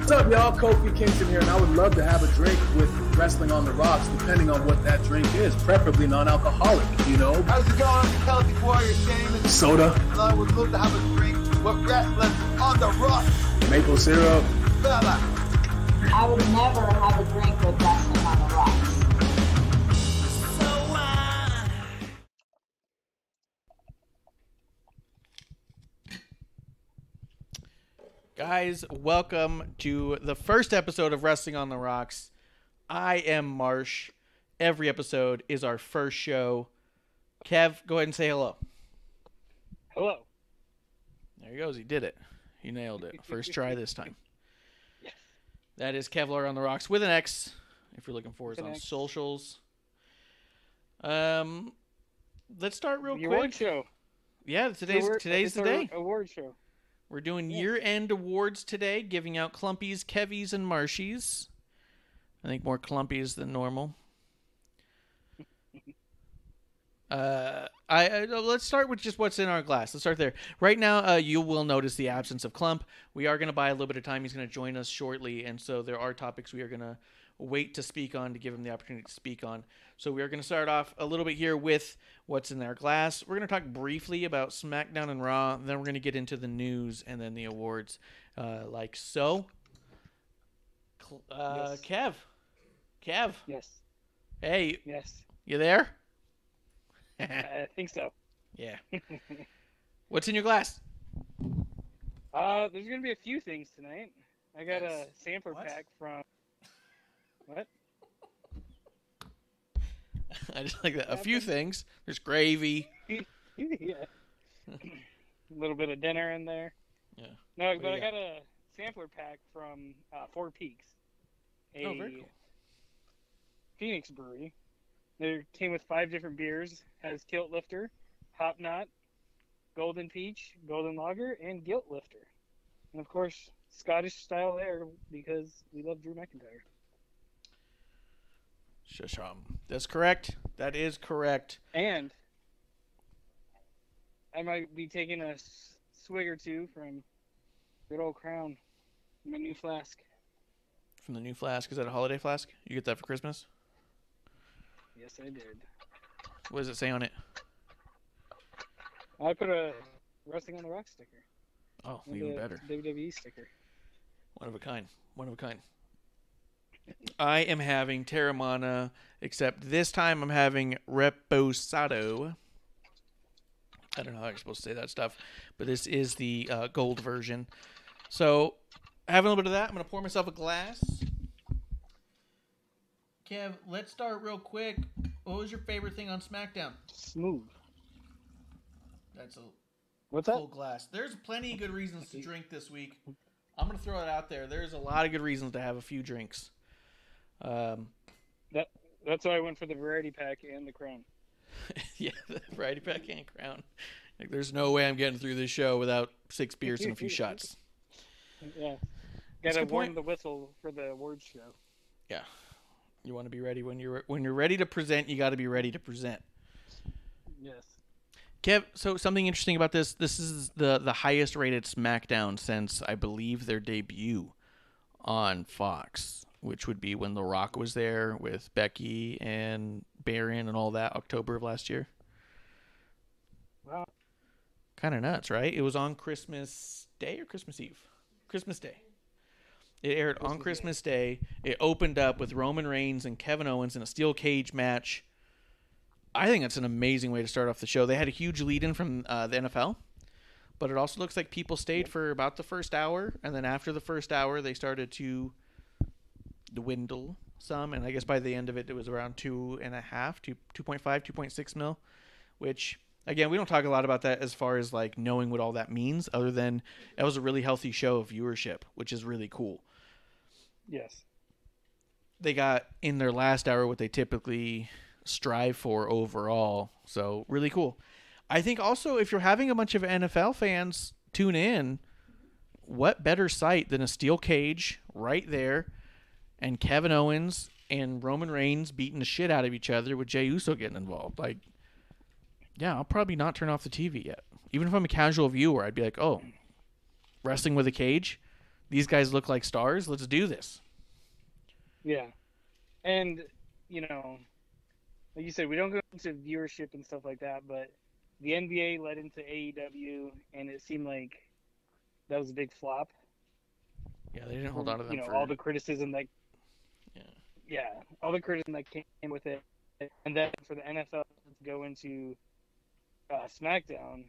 What's up, y'all? Kofi Kingston here, and I would love to have a drink with Wrestling on the Rocks, depending on what that drink is, preferably non-alcoholic, you know? How's it going? Healthy Warrior Damon. Soda. And I would love to have a drink with Wrestling on the Rocks. Maple syrup. Fella. I would never have a drink with Wrestling on the Rocks. Guys, welcome to the first episode of Wrestling on the Rocks. I am Marsh. Every episode is our first show. Kev, go ahead and say hello. Hello. There he goes. He did it. He nailed it. First try this time. Yes. That is Kevlar on the Rocks with an X, if you're looking for us on socials. Let's start real quick. Award show. Yeah, today's the day. Award show. We're doing year-end awards today, giving out Klumpies, Kevvies, and Marshies. I think more Klumpies than normal. Let's start with just what's in our glass. Let's start there. Right now, you will notice the absence of Klump. We are going to buy a little bit of time. He's going to join us shortly, and so there are topics we are going to wait to speak on to give him the opportunity to speak on. So we are going to start off a little bit here with what's in our glass. We're going to talk briefly about Smackdown and RAW. Then we're going to get into the news and then the awards, like so. Yes. Kev. Yes. Hey. Yes. You there? I think so. Yeah. What's in your glass? There's going to be a few things tonight. I got a sampler pack from... What? I just like that. A few things. There's gravy. Yeah. A little bit of dinner in there. Yeah. No, but I got a sampler pack from Four Peaks. Very cool. Phoenix brewery. They came with 5 different beers. Has Kilt Lifter, Hop Knot, Golden Peach, Golden Lager, and Gilt Lifter. And of course, Scottish style ale because we love Drew McIntyre. That's correct. That is correct. And I might be taking a swig or two from good old Crown, my new flask. From the new flask? Is that a holiday flask? You get that for Christmas? Yes, I did. What does it say on it? I put a Wrestling on the Rock sticker. Oh, even better. WWE sticker. One of a kind. One of a kind. I am having Terramana, except this time I'm having Reposado. I don't know how you're supposed to say that stuff, but this is the gold version. So, having a little bit of that, I'm going to pour myself a glass. Kev, let's start real quick. What was your favorite thing on SmackDown? Smooth. That's a What's full that? glass. There's plenty of good reasons to drink this week. I'm going to throw it out there. There's a lot of good reasons to have a few drinks. That's why I went for the variety pack and the Crown. Yeah, the variety pack and Crown. Like, there's no way I'm getting through this show without 6 beers and a few shots. Yeah. Gotta warm the whistle for the awards show. Yeah. You want to be ready when you're ready to present. You got to be ready to present. Yes. Kev, so something interesting about this. This is the highest rated SmackDown since I believe their debut on Fox, which would be when The Rock was there with Becky and Baron and all that, October of last year. Wow. Kind of nuts, right? It was on Christmas Day or Christmas Eve? Christmas Day. It aired on Christmas Day. It opened up with Roman Reigns and Kevin Owens in a steel cage match. I think that's an amazing way to start off the show. They had a huge lead-in from the NFL, but it also looks like people stayed for about the first hour, and then after the first hour, they started to dwindle some, and I guess by the end of it, it was around 2.5, 2.5, 2.6 mil, which, again, we don't talk a lot about that as far as like knowing what all that means, other than that was a really healthy show of viewership, which is really cool. Yes. They got in their last hour what they typically strive for overall, so really cool. I think also if you're having a bunch of NFL fans tune in, what better sight than a steel cage right there and Kevin Owens and Roman Reigns beating the shit out of each other with Jey Uso getting involved. Like, yeah, I'll probably not turn off the TV yet. Even if I'm a casual viewer, I'd be like, oh, wrestling with a cage? these guys look like stars. Let's do this. Yeah. And, like you said, we don't go into viewership and stuff like that, but the NBA led into AEW, and it seemed like that was a big flop. Yeah, they didn't hold on to them for... all the criticism that... Yeah, all the criticism that came with it. And then for the NFL to go into Smackdown,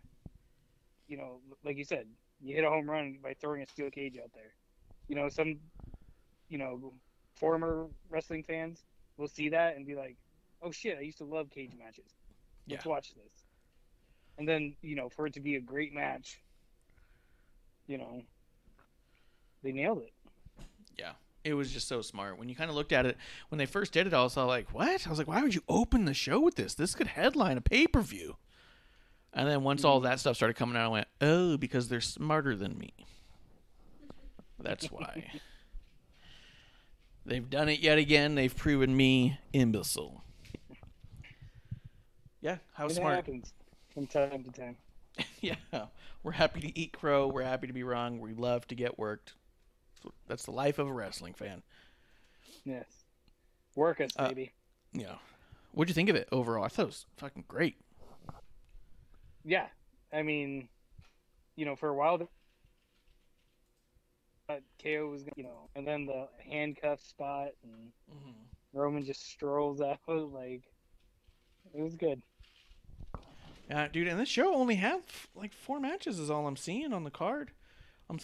like you said, you hit a home run by throwing a steel cage out there. Some, former wrestling fans will see that and be like, oh shit, I used to love cage matches. Let's watch this. And then, for it to be a great match, they nailed it. Yeah. It was just so smart. When you kind of looked at it, when they first did it, I was all like, what? I was like, why would you open the show with this? This could headline a pay-per-view. And then once all that stuff started coming out, I went, oh, because they're smarter than me. That's why. They've done it yet again. They've proven me imbecile. Yeah, how smart. It happens from time to time. Yeah, we're happy to eat crow. We're happy to be wrong. We love to get worked. That's the life of a wrestling fan. Yes. Work us, baby. Yeah. What'd you think of it overall? I thought it was fucking great. Yeah. I mean, for a while, KO was, and then the handcuff spot, and Roman just strolls out. Like, it was good. Yeah, dude, and this show only have like 4 matches is all I'm seeing on the card.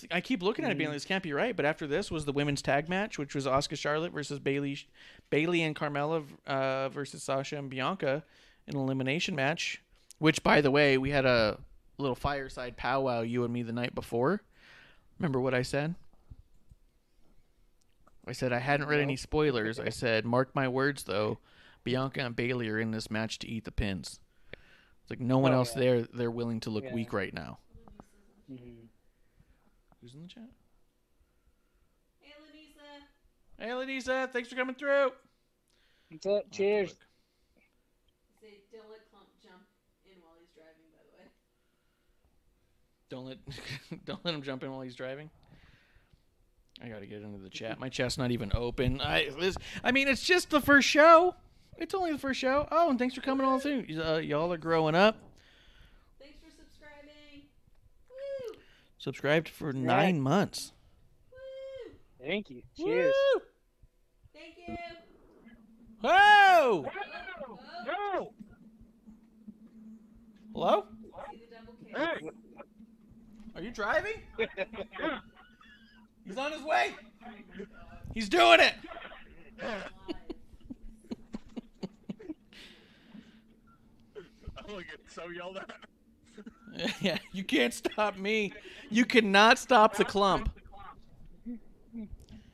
I keep looking at it being like, this can't be right, but after this was the women's tag match, which was Asuka Charlotte versus Bailey and Carmella versus Sasha and Bianca in an elimination match, which, by the way, we had a little fireside powwow, you and me, the night before. Remember what I said? I said I hadn't read any spoilers. I said, mark my words, though, Bianca and Bailey are in this match to eat the pins. It's like no one else there. They're willing to look weak right now. Mm-hmm. Who's in the chat? Hey, Lenisa. Thanks for coming through. What's up? Cheers. Say, don't let Klump jump in while he's driving, by the way. Don't let him jump in while he's driving. I gotta get into the chat. My chat's not even open. I mean, it's just the first show. It's only the first show. Oh, and thanks for coming all through. Y'all are growing up. Thanks for subscribing. Woo! Subscribed for 9 months. Woo! Thank you. Cheers. Woo! Thank you. Whoa! No! Hello? See the double K. Hey! Are you driving? He's on his way. He's doing it. I'm gonna get so yelled at. Yeah, you can't stop me. You cannot stop the Klump.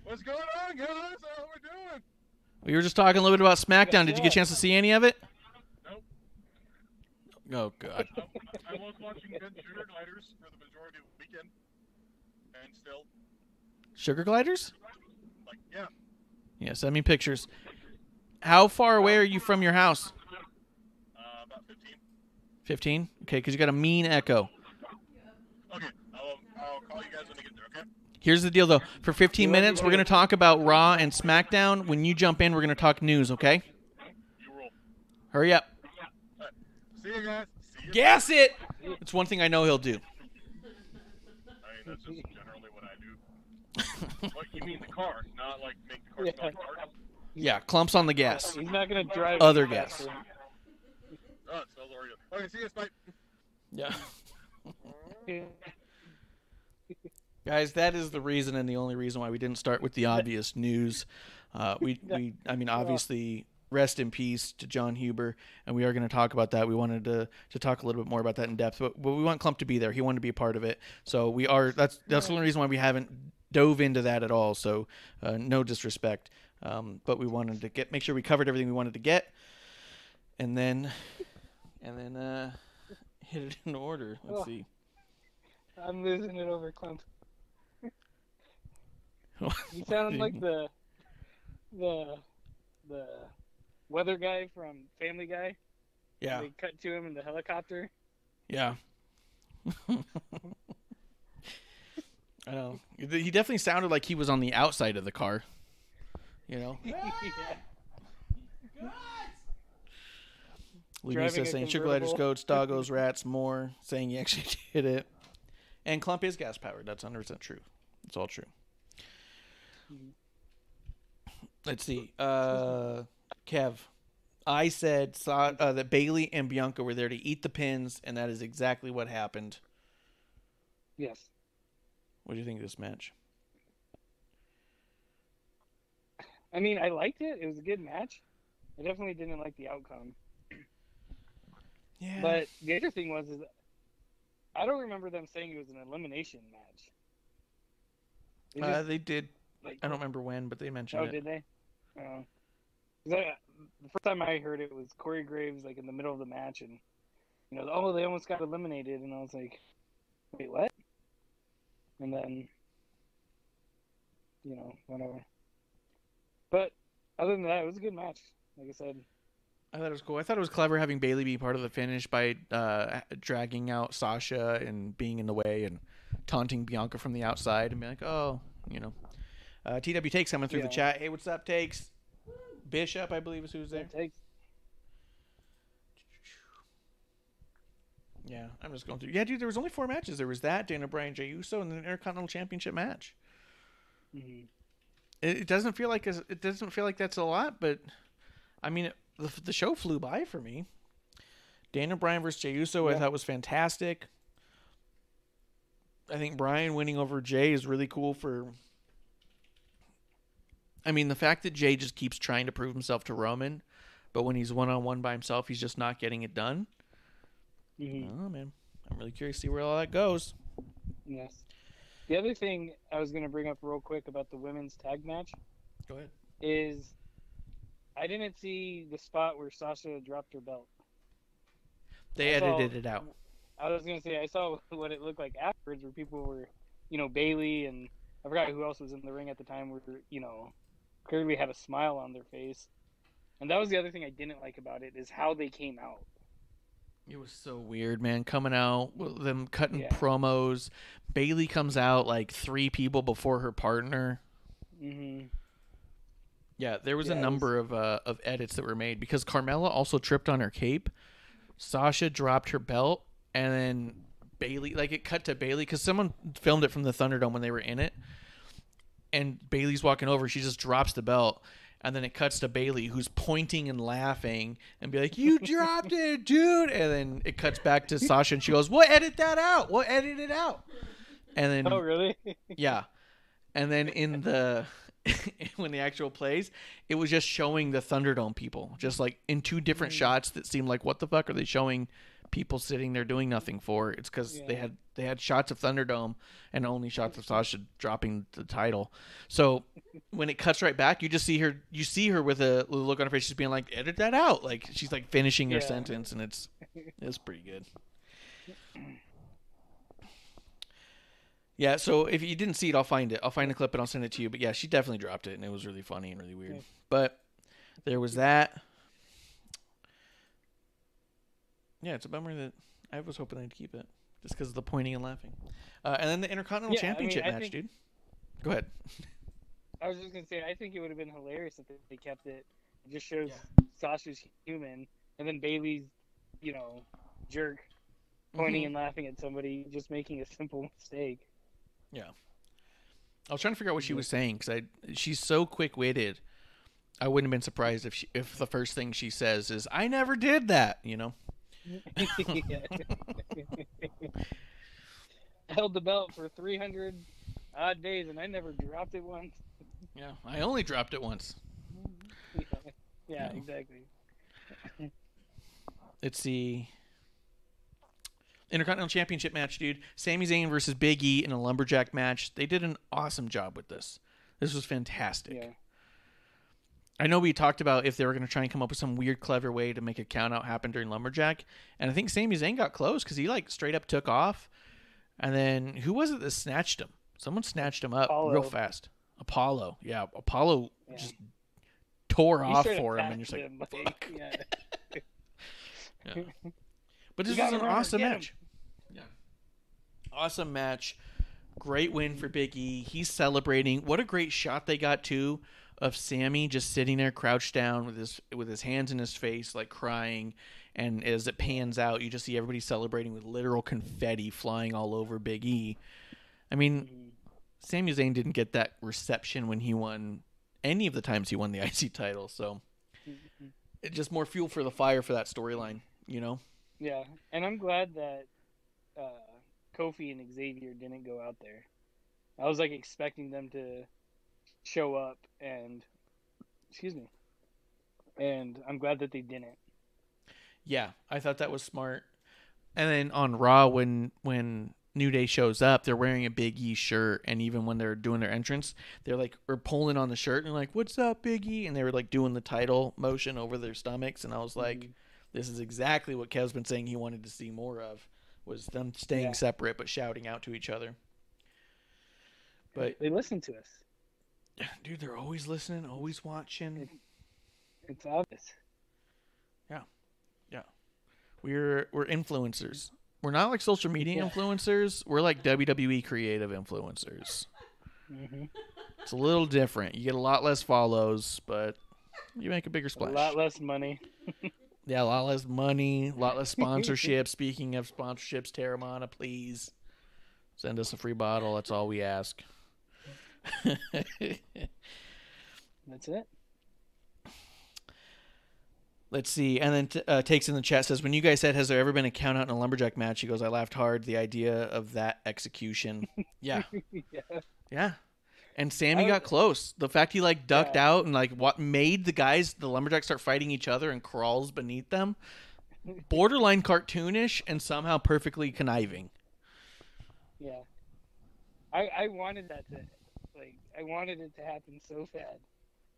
What's going on, guys? How we doing? We were just talking a little bit about SmackDown. Did you get a chance to see any of it? Nope. Oh, God. I was watching Ben Sugar Gliders for the majority of the weekend. And still, Sugar gliders? yeah. Yeah, send me pictures. How far away are you from your house? About 15. 15? Okay, because you got a mean echo. Okay, I'll call you guys when I get there, okay? Here's the deal, though. For 15 minutes, we're going to talk about Raw and SmackDown. When you jump in, we're going to talk news, okay? You roll. Hurry up. All right. See you guys. See you. Gas it! It's one thing I know he'll do. I mean, that's just generally what I do. What, you mean the car, not like make the car stop hard? Yeah, clumps on the gas. He's not gonna drive. Other gas. Oh, it's still already. Okay, see you guys, bye. Yeah. Guys, that is the reason and the only reason why we didn't start with the obvious news. I mean, obviously, rest in peace to Jon Huber, and we are going to talk about that. We wanted to talk a little bit more about that in depth, but we want Klump to be there. He wanted to be a part of it, so we are. That's the only reason why we haven't dove into that at all. So, no disrespect, but we wanted to make sure we covered everything we wanted to get, and then hit it in order. Let's see. I'm losing it over Klump. You sound like the weather guy from Family Guy. Yeah. They cut to him in the helicopter. Yeah. I know. He definitely sounded like he was on the outside of the car. You know? Lisa saying sugar gliders, goats, doggos, rats, more. Saying he actually did it. And Klump is gas powered. That's 100% true. It's all true. Let's see. Kev. I said that Bailey and Bianca were there to eat the pins, and that is exactly what happened. Yes. What do you think of this match? I mean, I liked it. It was a good match. I definitely didn't like the outcome. Yeah. But the other thing was, I don't remember them saying it was an elimination match. They did. Like, I don't remember when, but they mentioned it. Oh, did they? The first time I heard it was Corey Graves, like in the middle of the match, and they almost got eliminated, and I was like, wait, what? And then, whatever. But other than that, it was a good match. Like I said, I thought it was cool. I thought it was clever having Bailey be part of the finish by dragging out Sasha and being in the way and taunting Bianca from the outside and be like, oh, TW Takes coming through the chat. Hey, what's up, Takes? Bishop, I believe, is who's there. Takes. Yeah, I'm just going through. Yeah, dude, there was only 4 matches. There was that, Dana Bryan, Jey Uso, and an Intercontinental Championship match. Mm-hmm. It doesn't feel like that's a lot, but I mean, the show flew by for me. Dana Bryan versus Jey Uso, I thought was fantastic. I think Bryan winning over Jey is really cool for. I mean, the fact that Jey just keeps trying to prove himself to Roman, but when he's one-on-one by himself, he's just not getting it done. Mm-hmm. Oh, man. I'm really curious to see where all that goes. Yes. The other thing I was going to bring up real quick about the women's tag match. Go ahead. Is I didn't see the spot where Sasha dropped her belt. They edited it out. I was going to say, I saw what it looked like afterwards where people were, Bailey and I forgot who else was in the ring at the time where, clearly had a smile on their face. And that was the other thing I didn't like about it is how they came out. It was so weird, man. Coming out, them cutting promos. Bailey comes out like 3 people before her partner. Mm-hmm. Yeah, there was a number of edits that were made because Carmella also tripped on her cape. Sasha dropped her belt, and then Bailey, like it cut to Bailey because someone filmed it from the Thunderdome when they were in it. And Bailey's walking over, she just drops the belt. And then it cuts to Bailey, who's pointing and laughing and be like, you dropped it, dude. And then it cuts back to Sasha, and she goes, "What? Edit that out. What? Edit it out." And then, oh, really? Yeah. And then in the when the actual plays, it was just showing the Thunderdome people, just like in 2 different shots that seemed like, what the fuck are they showing people sitting there doing nothing for? It's because they had shots of Thunderdome and only shots of Sasha dropping the title. So when it cuts right back, you see her with a look on her face, she's being like, edit that out, like she's like finishing her sentence, and it's pretty good. Yeah, so if you didn't see it, I'll find the clip and I'll send it to you. But yeah, she definitely dropped it, and it was really funny and really weird. But there was that. Yeah, it's a bummer that I was hoping they'd keep it just because of the pointing and laughing. And then the Intercontinental Championship match, dude. Go ahead. I was just going to say, I think it would have been hilarious if they kept it. It just shows Sasha's human, and then Bailey's, jerk pointing and laughing at somebody, just making a simple mistake. Yeah. I was trying to figure out what she was saying because she's so quick-witted. I wouldn't have been surprised if the first thing she says is, "I never did that," I held the belt for 300 odd days and I never dropped it once. Yeah, I only dropped it once. Yeah, exactly. It's the Intercontinental Championship match, dude. Sami Zayn versus Big E in a lumberjack match. They did an awesome job with this. This was fantastic. Yeah. I know we talked about if they were going to try and come up with some weird, clever way to make a count-out happen during Lumberjack. And I think Sami Zayn got close because he, straight up took off. And then, who was it that snatched him? Someone snatched him up real fast. Apollo. Yeah, Apollo just tore off for him. And you're just like, fuck. Yeah. But this was an awesome match. Yeah. Awesome match. Great win for Big E. He's celebrating. What a great shot they got too of Sammy just sitting there crouched down with his hands in his face, like crying. And as it pans out, you just see everybody celebrating with literal confetti flying all over Big E. I mean, Sami Zayn didn't get that reception when he won any of the times he won the IC title, so it's just more fuel for the fire for that storyline, you know? Yeah, and I'm glad that Kofi and Xavier didn't go out there. I was like expecting them to show up and I'm glad that they didn't. Yeah, I thought that was smart. And then on Raw, when New Day shows up, they're wearing a Big E shirt, and even when they're doing their entrance, they're like, or pulling on the shirt and like, "What's up, Big E?" And they were like doing the title motion over their stomachs, and I was like, this is exactly what Kev's been saying he wanted to see more of, was them staying separate but shouting out to each other. But they listen to us. Dude, they're always listening, always watching. It's obvious. Yeah. We're influencers. We're not like social media influencers. We're like WWE creative influencers. It's a little different. You get a lot less follows, but you make a bigger splash. A lot less money. Yeah, a lot less money, a lot less sponsorships. Speaking of sponsorships, Terramana, please send us a free bottle. That's all we ask. That's it. Let's see. And then Takes in the chat says, when you guys said, has there ever been a count out in a lumberjack match? He goes, I laughed hard. The idea of that execution. Yeah. Yeah. And Sammy got close. The fact he like ducked out and like what made the lumberjacks start fighting each other and crawls beneath them. Borderline cartoonish and somehow perfectly conniving. Yeah. I wanted that to, like, I wanted it to happen so bad.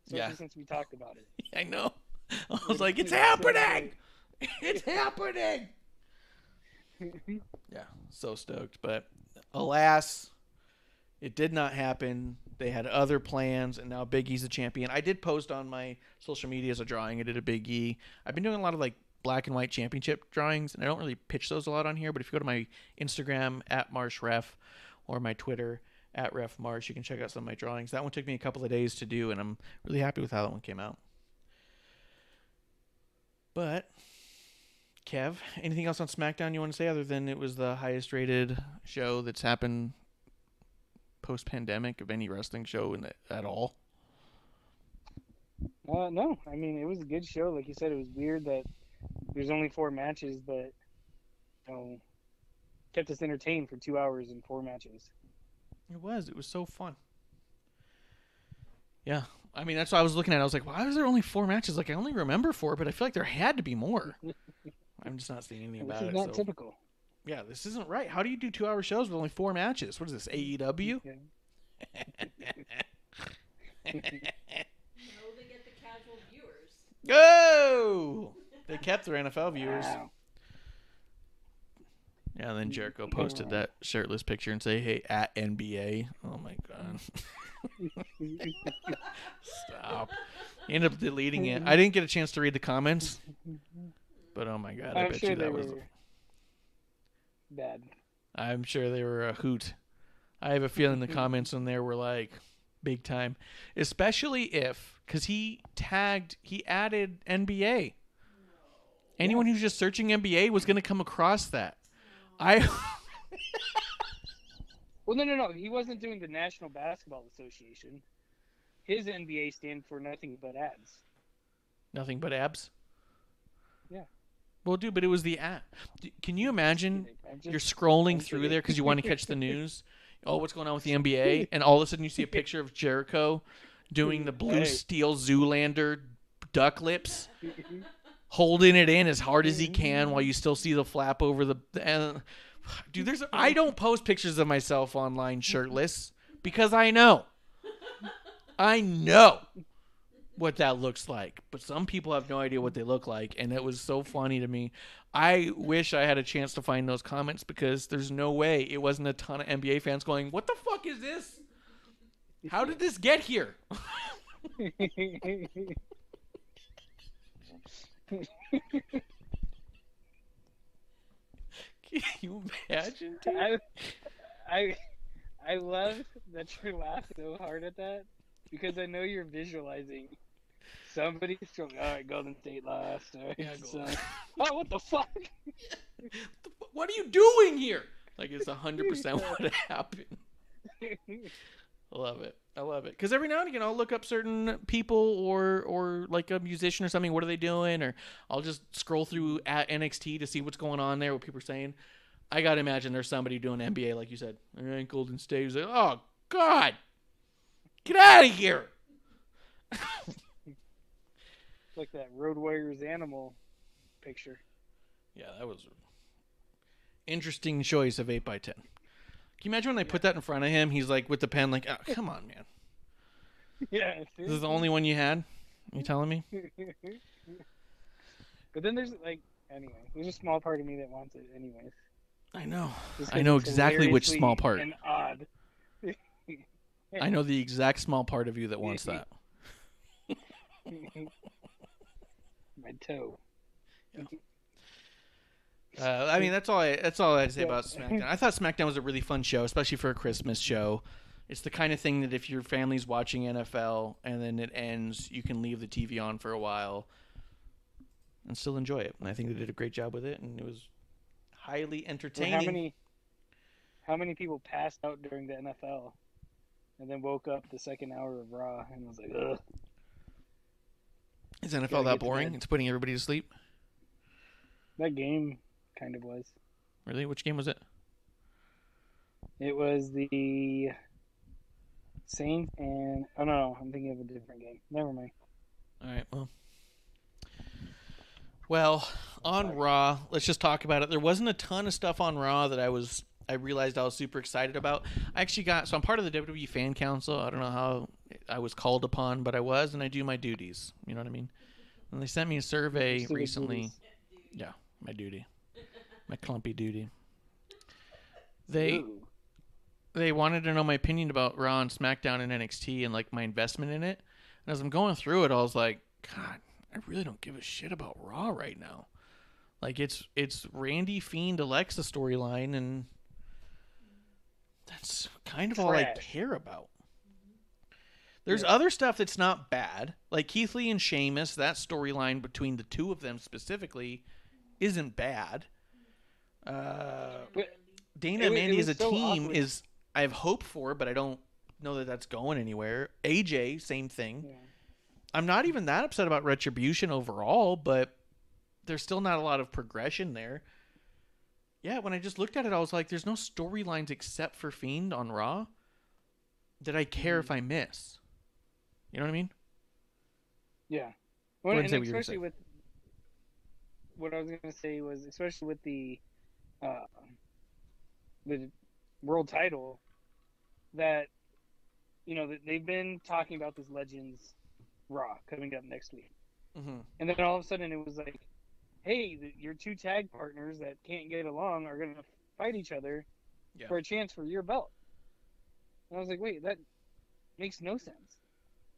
Especially since we talked about it. I know. I was like, it's happening! It's happening! Yeah, so stoked. But alas, it did not happen. They had other plans, and now Big E's the champion. I did post on my social media as a drawing. I did a Big E. I've been doing a lot of like black and white championship drawings, and I don't really pitch those a lot on here, but if you go to my Instagram, @MarshRef, or my Twitter, @RefMarsh, you can check out some of my drawings. That one took me a couple of days to do, and I'm really happy with how that one came out. But, Kev, anything else on SmackDown you want to say other than it was the highest rated show that's happened post-pandemic of any wrestling show at all? No. I mean, it was a good show. Like you said, it was weird that there's only 4 matches, but kept us entertained for 2 hours and 4 matches. It was so fun. Yeah. I mean, that's what I was looking at. I was like, why was there only 4 matches? Like, I only remember 4, but I feel like there had to be more. I'm just not seeing anything about it. This is not typical. Yeah, this isn't right. How do you do 2-hour shows with only 4 matches? What is this, AEW? Yeah. No, they get the casual viewers. Oh! They kept their NFL viewers. Wow. Yeah, and then Jericho posted that shirtless picture and say, hey, @NBA. Oh, my God. Stop. He ended up deleting it. I didn't get a chance to read the comments, but oh, my God. I bet you that was bad. I'm sure they were a hoot. I have a feeling the comments in there were like big time, especially because he added NBA. Anyone who's just searching NBA was going to come across that. Well, no. He wasn't doing the National Basketball Association. His NBA stand for nothing but ads. Nothing but abs? Yeah. Well, dude, but it was the ad. Can you imagine you're scrolling through there because you want to catch the news? Oh, what's going on with the NBA? And all of a sudden you see a picture of Jericho doing the blue steel Zoolander duck lips, holding it in as hard as he can while you still see the flap over the... dude, I don't post pictures of myself online shirtless because I know what that looks like. But some people have no idea what they look like, and it was so funny to me. I wish I had a chance to find those comments because there's no way it wasn't a ton of NBA fans going, what the fuck is this? How did this get here? Can you imagine? I I love that you're laughing so hard at that because I know you're visualizing somebody from Golden State lost. All right, Yeah, so, oh, what the fuck? What are you doing here? Like, it's 100% what happened. I love it. I love it. Because every now and again, I'll look up certain people or like a musician or something. What are they doing? Or I'll just scroll through at NXT to see what's going on there, what people are saying. I got to imagine there's somebody doing NBA, like you said. Golden State. He's like, oh, God. Get out of here. Like that Road Warriors animal picture. Yeah, that was an interesting choice of 8x10. Can you imagine when they put that in front of him? He's like with the pen, like, oh, come on, man. Yeah. This is the only one you had? You telling me? But then there's anyway, there's a small part of me that wants it anyways. I know. Just 'cause I know it's exactly which hilariously small part. and odd. I know the exact small part of you that wants that. My toe. I mean, that's all I had to say about SmackDown. I thought SmackDown was a really fun show, especially for a Christmas show. It's the kind of thing that if your family's watching NFL and then it ends, you can leave the TV on for a while and still enjoy it. And I think they did a great job with it, and it was highly entertaining. Well, how many people passed out during the NFL and then woke up the second hour of Raw and was like, ugh. Is NFL that boring? It's putting everybody to sleep? That game kind of was. Really? Which game was it? It was the Saints and... Oh, no, I'm thinking of a different game. Never mind. All right, well, on Raw, let's just talk about it. There wasn't a ton of stuff on Raw that I realized I was super excited about. I actually so I'm part of the WWE Fan Council. I don't know how I was called upon, but I was, and I do my duties. You know what I mean? And they sent me a survey recently. Yeah, my duty. My clumpy duty. They wanted to know my opinion about Raw and SmackDown and NXT and like my investment in it. And as I'm going through it, I was like, God, I really don't give a shit about Raw right now. Like it's Randy Fiend Alexa storyline, and that's kind of all I care about. There's other stuff that's not bad, like Keith Lee and Sheamus. That storyline between the two of them specifically isn't bad. Dana and Mandy as a team awkward. I have hope for, but I don't know that that's going anywhere. AJ, same thing. Yeah. I'm not even that upset about Retribution overall, but there's still not a lot of progression there. Yeah, when I just looked at it, I was like, there's no storylines except for Fiend on Raw that I care if I miss. You know what I mean? Yeah. Well, and especially with what I was going to say was, especially with the world title, that, you know, they've been talking about this Legends Raw coming up next week. Mm-hmm. And then all of a sudden it was like, hey, your two tag partners that can't get along are going to fight each other for a chance for your belt. And I was like, wait, that makes no sense.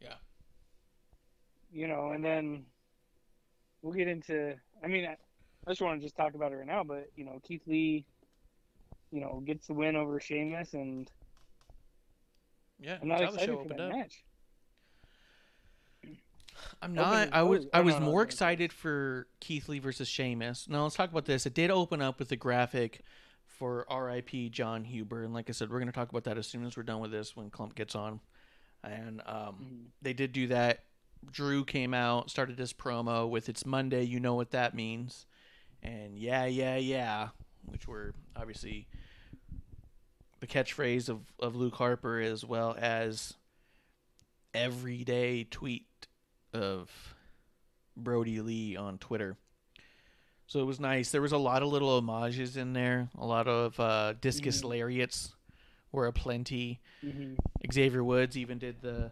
Yeah. You know, and then we'll get into, I mean, I just want to just talk about it right now, but, you know, Keith Lee, you know, gets the win over Sheamus, and I'm not excited for that match. I'm not. I was more excited for Keith Lee versus Sheamus. Now let's talk about this. It did open up with a graphic for R.I.P. Jon Huber, and like I said, we're going to talk about that as soon as we're done with this when Klump gets on. And they did do that. Drew came out, started his promo with "It's Monday, you know what that means," and yeah, which were obviously the catchphrase of Luke Harper, as well as everyday tweet of Brody Lee on Twitter. So it was nice. There was a lot of little homages in there. A lot of discus lariats were aplenty. Mm-hmm. Xavier Woods even did the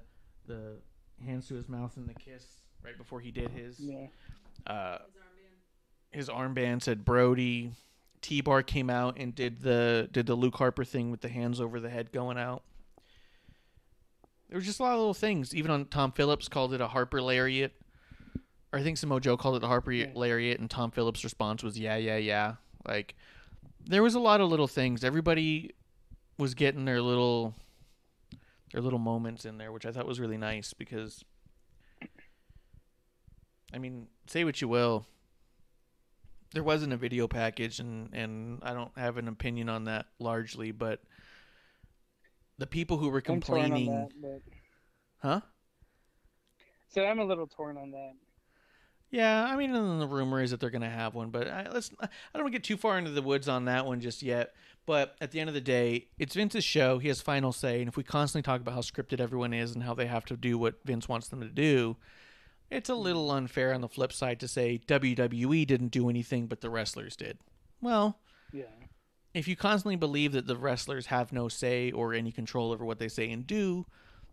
hands to his mouth and the kiss right before he did his. Yeah. His armband said Brody. T-Bar came out and did the Luke Harper thing with the hands over the head going out. There was just a lot of little things. Even on Tom Phillips called it a Harper lariat. Or I think Samoa Joe called it a Harper lariat, and Tom Phillips' response was yeah. Like, there was a lot of little things. Everybody was getting their little moments in there, which I thought was really nice because, I mean, say what you will, there wasn't a video package, and I don't have an opinion on that largely, but the people who were complaining, I'm torn on that, huh? So I'm a little torn on that. Yeah, I mean, and the rumor is that they're going to have one, but I don't want to get too far into the woods on that one just yet. But at the end of the day, it's Vince's show. He has final say, and if we constantly talk about how scripted everyone is and how they have to do what Vince wants them to do, it's a little unfair on the flip side to say WWE didn't do anything, but the wrestlers did. Well, Yeah. if you constantly believe that the wrestlers have no say or any control over what they say and do,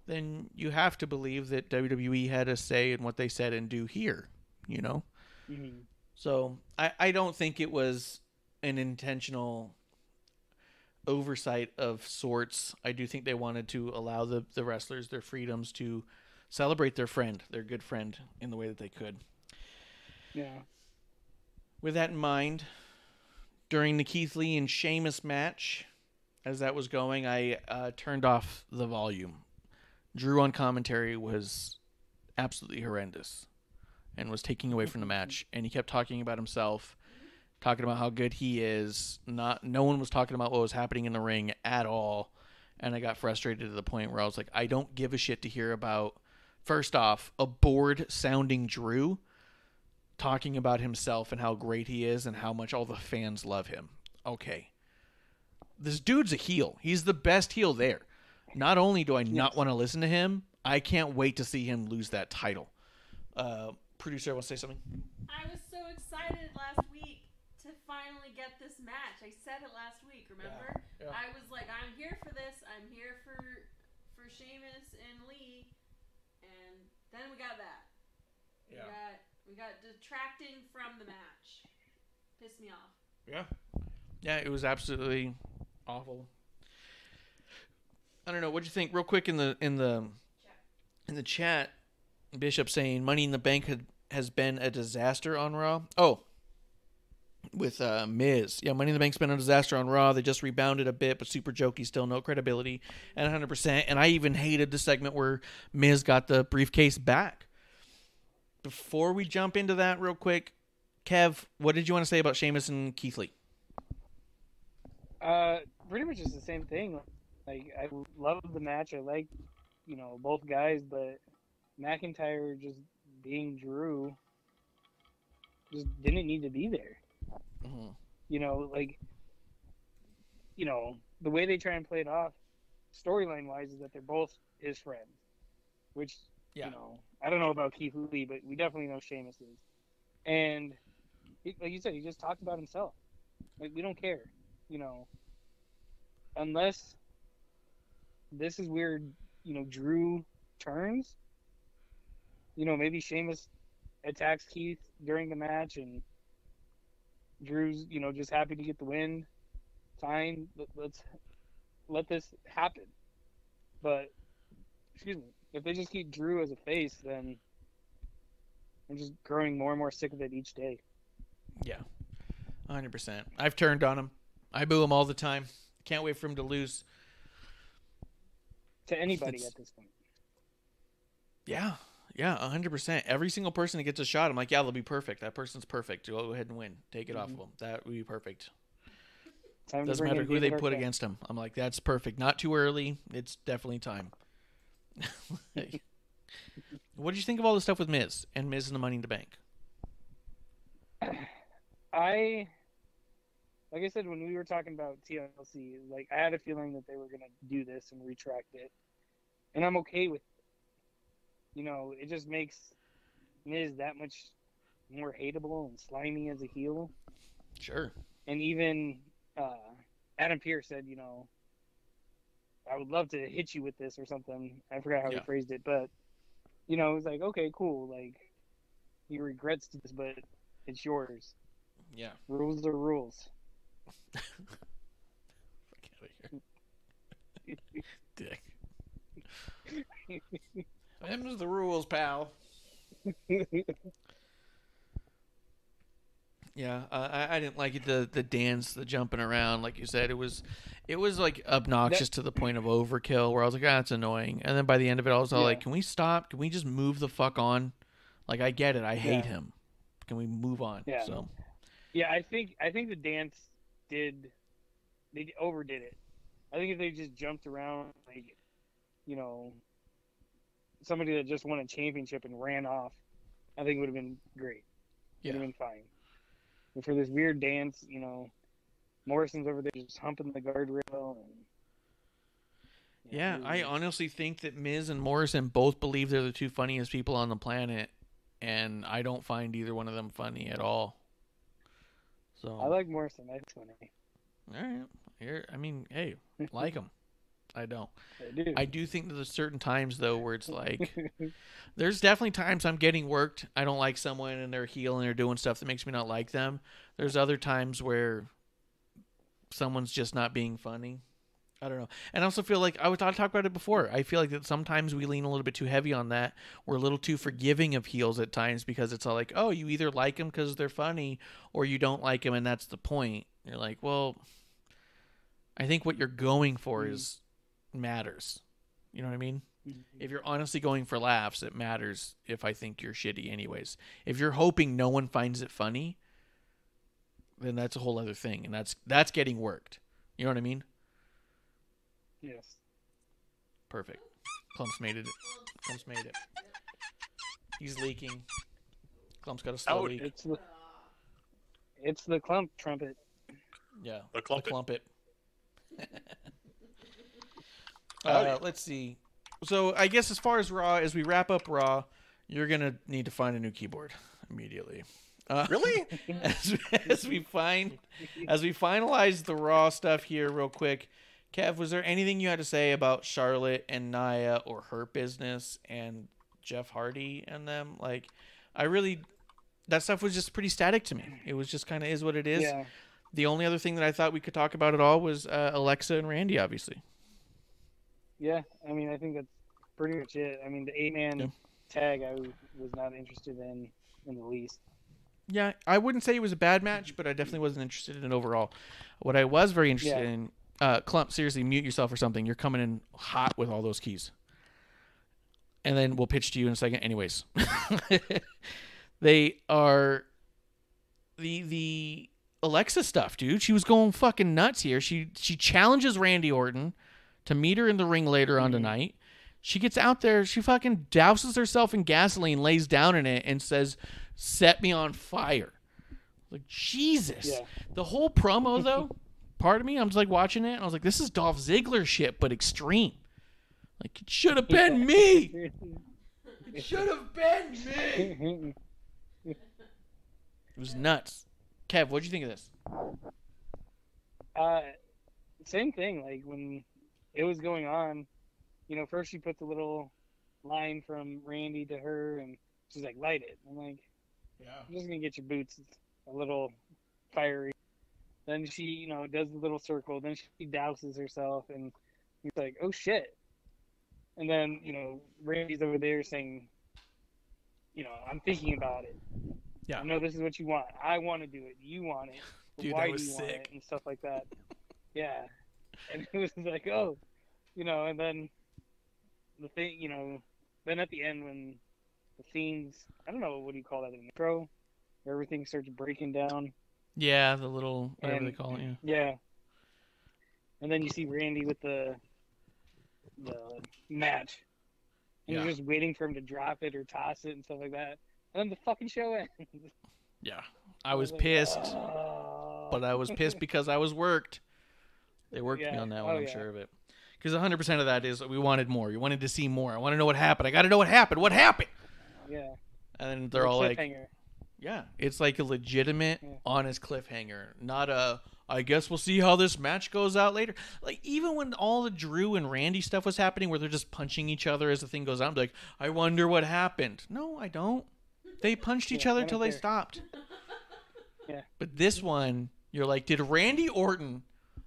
then you have to believe that WWE had a say in what they said and do here, you know? Mm-hmm. So I don't think it was an intentional oversight of sorts. I do think they wanted to allow the wrestlers their freedoms to celebrate their friend, their good friend, in the way that they could. Yeah. With that in mind, during the Keith Lee and Sheamus match, as that was going, I turned off the volume. Drew on commentary was absolutely horrendous and was taking away from the match. And he kept talking about himself, talking about how good he is. No one was talking about what was happening in the ring at all. And I got frustrated to the point where I was like, I don't give a shit to hear about, first off, a bored-sounding Drew talking about himself and how great he is and how much all the fans love him. Okay. This dude's a heel. He's the best heel there. Not only do I not want to listen to him, I can't wait to see him lose that title. Producer, want to say something? I was so excited last week to finally get this match. I said it last week, remember? Yeah. I was like, I'm here for this. I'm here for Sheamus and Lee. And then we got that. Yeah. We got detracting from the match. Pissed me off. Yeah. Yeah, it was absolutely awful. I don't know. What'd you think? Real quick in the chat, Bishop saying Money in the Bank has been a disaster on Raw. Oh, with Miz. Yeah, Money in the Bank's been a disaster on Raw. They just rebounded a bit, but super jokey still, no credibility at 100%. And I even hated the segment where Miz got the briefcase back. Before we jump into that real quick, Kev, what did you want to say about Sheamus and Keith Lee? Pretty much just the same thing. Like, I love the match. I like, both guys, but McIntyre just being Drew just didn't need to be there. Mm-hmm. The way they try and play it off, storyline-wise, is that they're both his friends, which, I don't know about Keith Lee, but we definitely know Sheamus is. And, like you said, he just talked about himself. Like, we don't care, unless this is where, Drew turns. Maybe Sheamus attacks Keith during the match and Drew's, just happy to get the win. Fine, let's let this happen. But, if they just keep Drew as a face, then I'm just growing more and more sick of it each day. Yeah, 100%. I've turned on him. I boo him all the time. Can't wait for him to lose. To anybody at this point. Yeah, 100%. Every single person that gets a shot, I'm like, yeah, they'll be perfect. That person's perfect. Go ahead and win. Take it off of them. That would be perfect. Doesn't matter who they put against him. I'm like, that's perfect. Not too early. It's definitely time. What did you think of all the stuff with Miz and Miz and the Money in the Bank? Like I said, when we were talking about TLC, like, I had a feeling that they were going to do this and retract it. And I'm okay with it. It just makes Miz that much more hateable and slimy as a heel. Sure. And even Adam Pearce said, I would love to hit you with this or something. I forgot how he phrased it, but, it was like, okay, cool. Like, he regrets this, but it's yours. Yeah. Rules are rules. Fuck out of here. Dick. Them's the rules, pal. Yeah, I didn't like it, the dance, the jumping around, like you said. It was like obnoxious to the point of overkill, where I was like, that's annoying. And then by the end of it, I was all like, can we stop? Can we just move the fuck on? Like, I get it. I hate him. Can we move on? Yeah. So. Yeah, I think the dance they overdid it. I think if they just jumped around, like, you know, somebody that just won a championship and ran off, I think it would have been great. It would have been fine. But for this weird dance, you know, Morrison's over there just humping the guardrail. And, I honestly think that Miz and Morrison both believe they're the two funniest people on the planet, and I don't find either one of them funny at all. So I like Morrison. That's funny. All right. I mean, hey, like him. I don't. I do. I do think that there's certain times, though, where it's like, there's definitely times I'm getting worked. I don't like someone and they're heel and they're doing stuff that makes me not like them. There's other times where someone's just not being funny. I don't know. And I also feel like, I talked about it before. I feel like that sometimes we lean a little bit too heavy on that. We're a little too forgiving of heels at times, because it's all like, oh, you either like them because they're funny or you don't like them, and that's the point. You're like, well, I think what you're going for is matters. You know what I mean? If you're honestly going for laughs, it matters if I think you're shitty anyways. If you're hoping no one finds it funny, then that's a whole other thing, and that's getting worked. You know what I mean? Yes. Perfect. Klump's made it. Klump's made it. He's leaking. Klump's got a slow leak. It's the Klump trumpet. Yeah. The Klumpet. The Klumpet. Let's see. So I guess as far as Raw, as we wrap up Raw, you're gonna need to find a new keyboard immediately. Really? as we finalize the Raw stuff here real quick, Kev, was there anything you had to say about Charlotte and Nia, or her business, and Jeff Hardy and them? Like, that stuff was just pretty static to me. It was just kind of is what it is. Yeah. The only other thing that I thought we could talk about at all was Alexa and Randy, obviously. Yeah, I mean, I think that's pretty much it. I mean, the 8-man tag I was not interested in the least. Yeah, I wouldn't say it was a bad match, but I definitely wasn't interested in it overall. What I was very interested in, Klump, seriously, mute yourself or something. You're coming in hot with all those keys. And then we'll pitch to you in a second. Anyways. They are the Alexa stuff, dude. She was going fucking nuts here. She challenges Randy Orton to meet her in the ring later on tonight. She gets out there. She fucking douses herself in gasoline, lays down in it, and says, "Set me on fire." Like, Jesus. Yeah. The whole promo, though, part of me, I'm just like watching it, and I was like, this is Dolph Ziggler shit, but extreme. Like, it should have been me. It should have been me. It was nuts. Kev, what'd you think of this? Same thing. Like, when it was going on, you know, first she put the little line from Randy to her, and she's like, light it. I'm like, I'm just going to get your boots a little fiery. Then she, you know, does the little circle. Then she douses herself, and he's like, oh, shit. And then, you know, Randy's over there saying, you know, I'm thinking about it. Yeah. I know this is what you want. I want to do it. You want it. Dude, why that was do you want sick. it? And stuff like that. Yeah. And it was like, oh, you know, and then the thing, you know, then at the end when the scenes, I don't know, what do you call that, an intro? Where everything starts breaking down. Yeah, the little, whatever they call it, yeah. And then you see Randy with the match. And you're just waiting for him to drop it or toss it and stuff like that. And then the fucking show ends. Yeah. I was pissed. But I was pissed because I was worked. They worked me on that one, I'm sure of it. Because 100% of that is we wanted more. You wanted to see more. I want to know what happened. I got to know what happened. What happened? Yeah. And then they're all like, yeah, it's like a legitimate, honest cliffhanger. Not a, I guess we'll see how this match goes out later. Like, even when all the Drew and Randy stuff was happening where they're just punching each other as the thing goes on, I'm like, I wonder what happened. No, I don't. They punched each other till they stopped. Yeah. But this one, you're like, did Randy Orton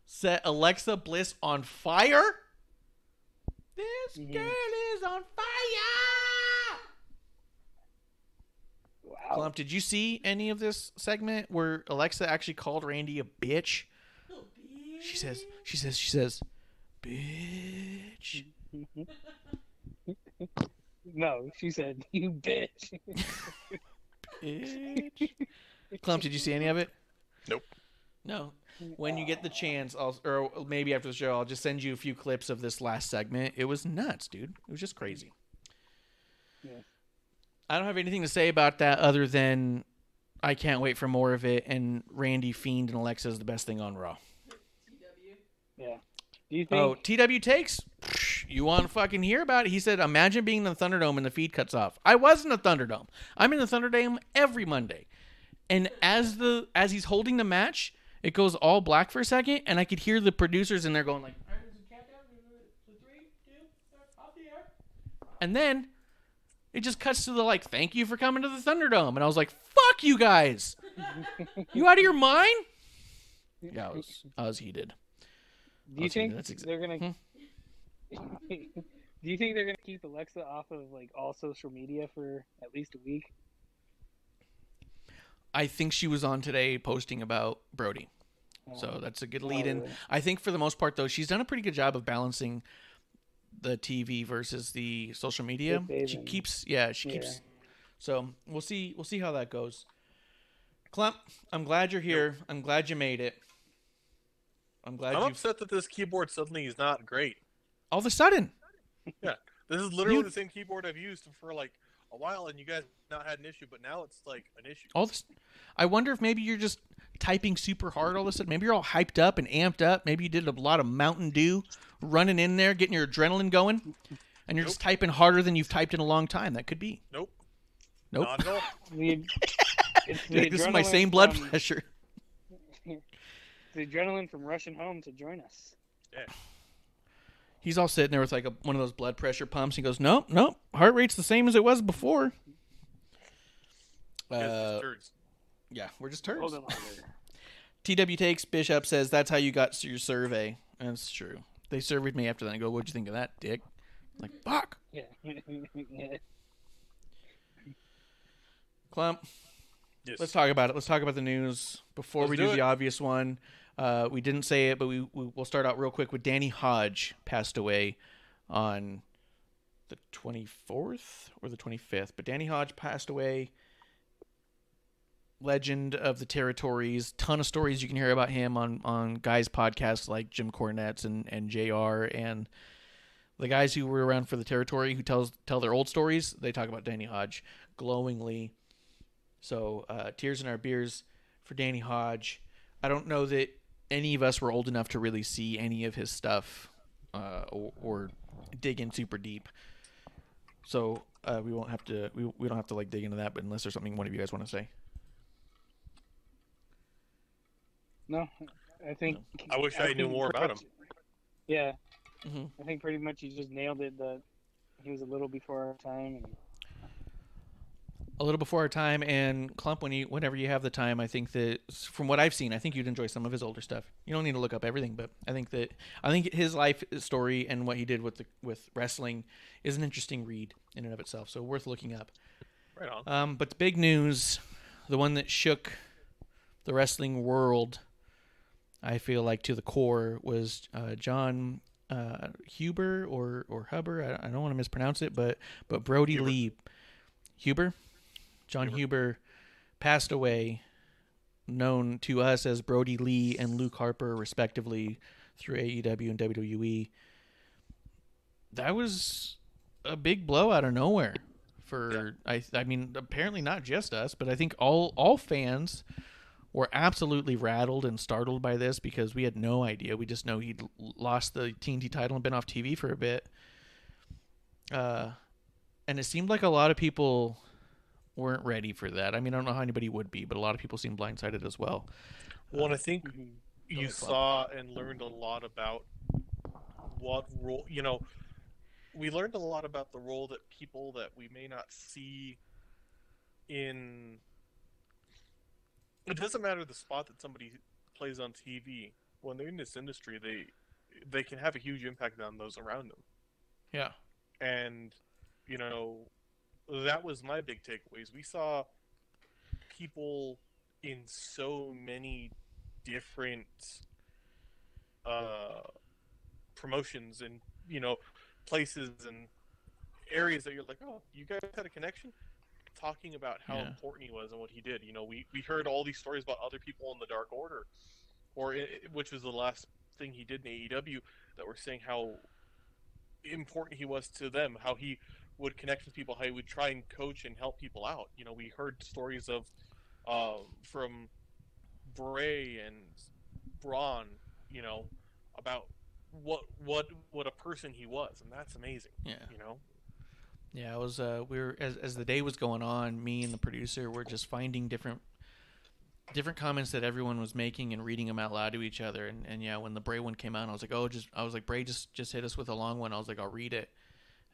set Alexa Bliss on fire? This girl is on fire! Klump, did you see any of this segment where Alexa actually called Randy a bitch? She says, bitch. No, she said, you bitch. Bitch. Klump, did you see any of it? Nope. No. When you get the chance, or maybe after the show, I'll just send you a few clips of this last segment. It was nuts, dude. It was just crazy. Yeah. I don't have anything to say about that other than I can't wait for more of it, and Randy, Fiend, and Alexa is the best thing on Raw. Yeah. Do you think? Oh, TW takes? You want to fucking hear about it? He said, imagine being in the Thunderdome and the feed cuts off. I was in the Thunderdome. I'm in the Thunderdome every Monday. And as he's holding the match, it goes all black for a second, and I could hear the producers in there going like, all right, there's a countdown, 3, 2, off the air. And then it just cuts to the like, thank you for coming to the Thunderdome. And I was like, fuck you guys. You out of your mind? Yeah, I was heated. Do you think they're gonna? Do you think they're gonna keep Alexa off of like all social media for at least a week? I think she was on today posting about Brody. So that's a good lead in. I think for the most part, though, she's done a pretty good job of balancing the TV versus the social media. She keeps. So we'll see how that goes. Klump, I'm glad you're here. I'm glad you made it. I'm upset that this keyboard suddenly is not great. All of a sudden. Yeah. This is literally the same keyboard I've used for like a while, and you guys not had an issue, but now it's like an issue. I wonder if maybe you're just typing super hard all of a sudden. Maybe you're all hyped up and amped up. Maybe you did a lot of Mountain Dew running in there, getting your adrenaline going, and you're just typing harder than you've typed in a long time. That could be. Nope. Not at all. It's the this is my same blood pressure. The adrenaline from rushing home to join us. Yeah. He's all sitting there with like one of those blood pressure pumps. He goes, nope, heart rate's the same as it was before. Yeah, we're just turds. Hold on. TW takes, Bishop says, that's how you got your survey. That's true. They surveyed me after that. I go, what'd you think of that, dick? I'm like, fuck. Yeah. Klump, yes. Let's talk about it. Let's talk about the news before we do the obvious one. We didn't say it, but we'll start out real quick with Danny Hodge passed away on the 24th or the 25th. But Danny Hodge passed away. Legend of the territories. Ton of stories you can hear about him on guys' podcasts like Jim Cornette's and JR, and the guys who were around for the territory who tell their old stories. They talk about Danny Hodge glowingly. So tears in our beers for Danny Hodge. I don't know that any of us were old enough to really see any of his stuff or dig in super deep. So we won't have to. We don't have to like dig into that. But unless there's something one of you guys want to say. No, I think. I wish I knew more about him. Yeah, Mm-hmm. I think pretty much you just nailed it. That he was a little before our time. A little before our time, and Klump, whenever you have the time, I think that from what I've seen, I think you'd enjoy some of his older stuff. You don't need to look up everything, but I think his life story and what he did with wrestling is an interesting read in and of itself. So worth looking up. Right on. But the big news, the one that shook the wrestling world, I feel like to the core, was Jon Huber or Huber. I don't want to mispronounce it, but Brody Huber. Lee. Huber? Jon Huber passed away, known to us as Brody Lee and Luke Harper, respectively, through AEW and WWE. That was a big blow out of nowhere. I mean, apparently not just us, but I think all fans were absolutely rattled and startled by this because we had no idea. We just know he'd lost the TNT title and been off TV for a bit. And it seemed like a lot of people weren't ready for that. I mean, I don't know how anybody would be, but a lot of people seemed blindsided as well. Well, and I think you saw and learned a lot about what role, we learned a lot about the role that people that we may not see in. It doesn't matter the spot that somebody plays on TV. When they're in this industry, they can have a huge impact on those around them. Yeah. And, that was my big takeaways. We saw people in so many different promotions and places and areas that you're like, oh, you guys had a connection, talking about how important he was and what he did. We heard all these stories about other people in the Dark Order, which was the last thing he did in AEW, that were saying how important he was to them, how he would connect with people, how he would try and coach and help people out. We heard stories of from Bray and Braun, about what a person he was, and that's amazing. Yeah, it was. We were as the day was going on. Me and the producer were just finding different comments that everyone was making and reading them out loud to each other. And yeah, when the Bray one came out, I was like, Bray, just hit us with a long one. I was like, I'll read it,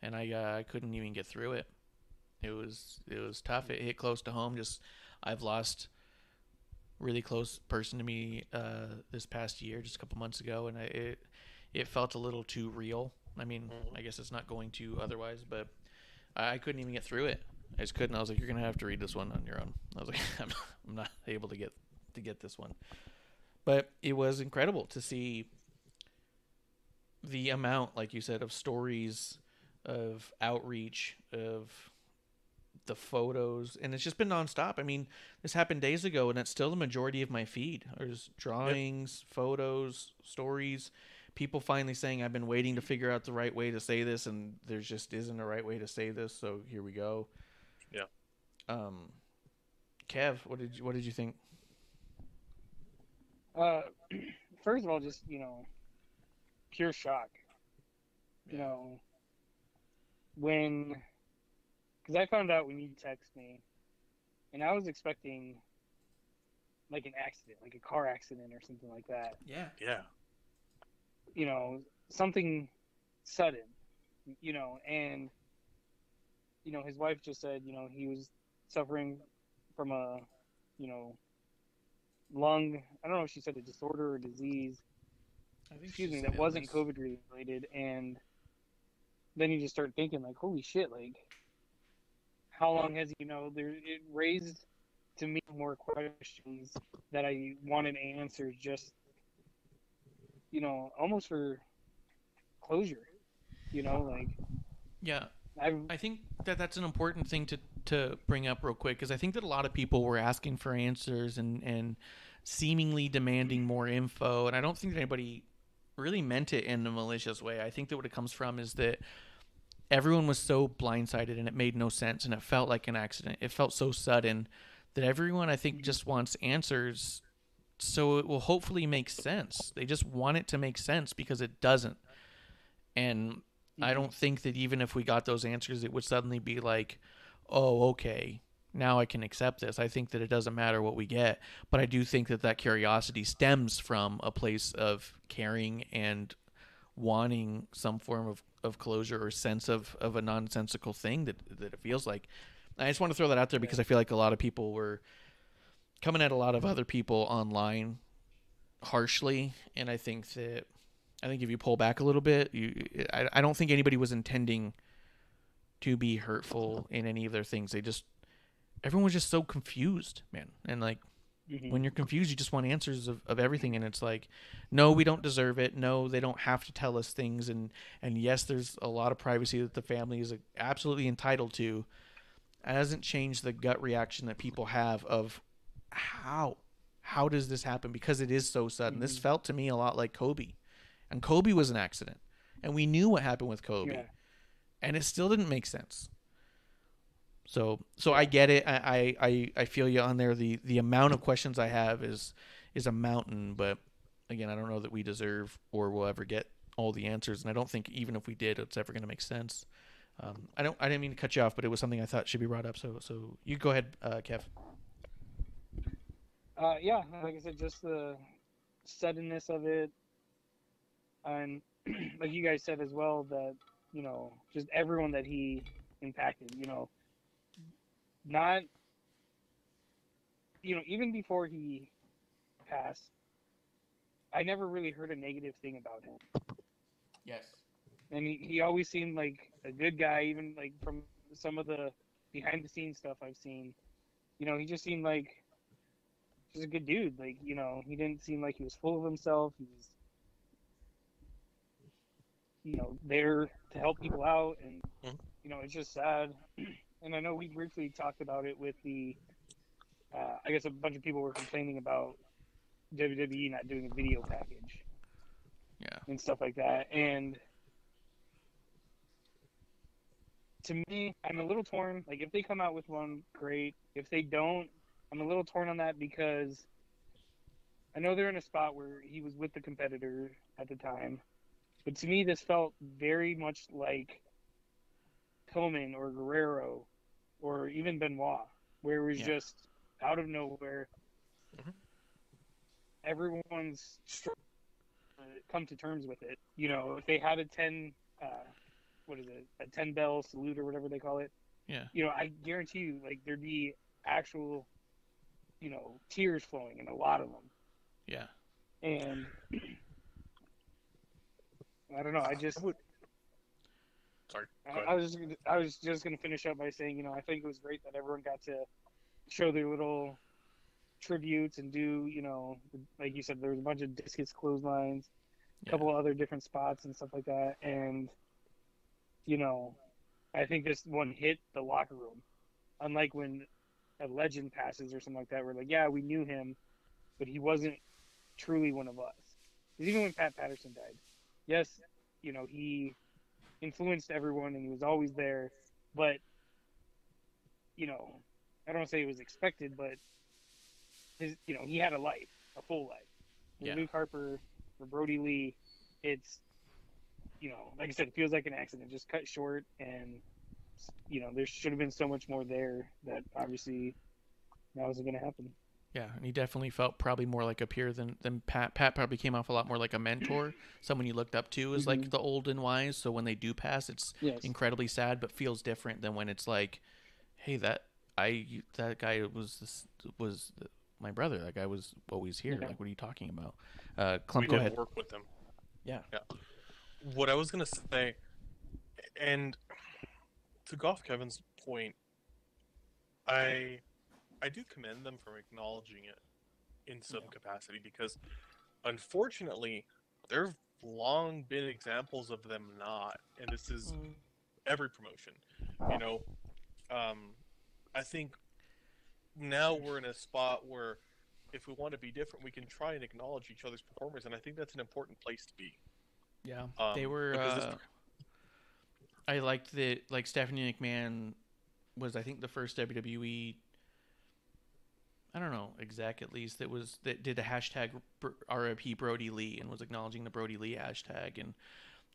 and I couldn't even get through it. It was tough. It hit close to home. I've lost really close person to me this past year, just a couple months ago, and it felt a little too real. I mean, I guess it's not going to otherwise, but I couldn't even get through it. I just couldn't. I was like, you're gonna have to read this one on your own. I was like, I'm not able to get this one. But it was incredible to see the amount, like you said, of stories, of outreach, of the photos, and it's just been nonstop. I mean, this happened days ago, and it's still the majority of my feed. There's drawings, photos, stories. People finally saying, I've been waiting to figure out the right way to say this, and there just isn't a right way to say this, so here we go. Yeah. Kev, what did you think? First of all, just, pure shock. Because I found out when you text me, and I was expecting like an accident, like a car accident or something like that. Yeah. Something sudden, and, his wife just said, he was suffering from a, lung, I don't know if she said a disorder or disease, that wasn't COVID related. And then you just start thinking, like, holy shit, like, how long has it raised to me more questions that I wanted answers, just, almost for closure, like. Yeah. I think that's an important thing to bring up real quick, because I think that a lot of people were asking for answers and seemingly demanding more info, and I don't think that anybody really meant it in a malicious way. I think that what it comes from is that everyone was so blindsided and it made no sense, and it felt like an accident. It felt so sudden that everyone, I think, just wants answers so it will hopefully make sense. They just want it to make sense because it doesn't. And I don't think that even if we got those answers, it would suddenly be like, oh, okay, now I can accept this. I think that it doesn't matter what we get. But I do think that curiosity stems from a place of caring and wanting some form of closure or sense of a nonsensical thing that it feels like. I just want to throw that out there because I feel like a lot of people were coming at a lot of other people online harshly, and I think if you pull back a little bit, I don't think anybody was intending to be hurtful in any of their things. Everyone was just so confused, man. And like, when you're confused, you just want answers of everything. And it's like, no, we don't deserve it. No, they don't have to tell us things. And yes, there's a lot of privacy that the family is absolutely entitled to. It hasn't changed the gut reaction that people have of how does this happen? Because it is so sudden. This felt to me a lot like Kobe. And Kobe was an accident. And we knew what happened with Kobe. Yeah. And it still didn't make sense. So I get it. I feel you on there. The amount of questions I have is a mountain. But, again, I don't know that we deserve or will ever get all the answers. And I don't think even if we did, it's ever going to make sense. I didn't mean to cut you off, but it was something I thought should be brought up. So you go ahead, Kev. Yeah, like I said, just the suddenness of it. And like you guys said as well, that, just everyone that he impacted, not, even before he passed, I never really heard a negative thing about him. Yes. And he always seemed like a good guy, even like from some of the behind the scenes stuff I've seen. he just seemed like just a good dude. Like, he didn't seem like he was full of himself. He was, there to help people out, and it's just sad. And I know we briefly talked about it with the, I guess a bunch of people were complaining about WWE not doing a video package, and stuff like that. And to me, I'm a little torn. Like, if they come out with one, great. If they don't, I'm a little torn on that, because I know they're in a spot where he was with the competitor at the time. But to me, this felt very much like Pillman or Guerrero or even Benoit, where it was just out of nowhere. Everyone's come to terms with it. If they had a 10 bell salute or whatever they call it. Yeah. I guarantee you, like, there'd be actual, tears flowing in a lot of them. Yeah. And I don't know. Sorry. I was just gonna finish up by saying, I think it was great that everyone got to show their little tributes and do, like you said, there was a bunch of discus clotheslines, a couple of other different spots and stuff like that. And, I think this one hit the locker room. Unlike when a legend passes or something like that, we're like, yeah, we knew him, but he wasn't truly one of us. Because even when Pat Patterson died, yes, he influenced everyone and he was always there, but, I don't want to say it was expected, but he had a life, a full life. With Luke Harper or Brody Lee, it's, like I said, it feels like an accident, just cut short, and, there should have been so much more there that obviously that wasn't going to happen. Yeah, and he definitely felt probably more like a peer than Pat. Pat probably came off a lot more like a mentor, someone you looked up to as like the old and wise. So when they do pass, it's incredibly sad, but feels different than when it's like, hey, that guy was my brother. That guy was always here. Like, what are you talking about? Klump, go ahead. Work with him. Yeah. What I was gonna say, and to go off Kevin's point, I do commend them for acknowledging it in some capacity, because unfortunately there have long been examples of them not, and this is every promotion. I think now we're in a spot where if we want to be different, we can try and acknowledge each other's performers, and I think that's an important place to be. Yeah, they were. I liked that. Like, Stephanie McMahon was, I think, the first WWE. I don't know exact, at least, that did a hashtag RIP Brody Lee and was acknowledging the Brody Lee hashtag, and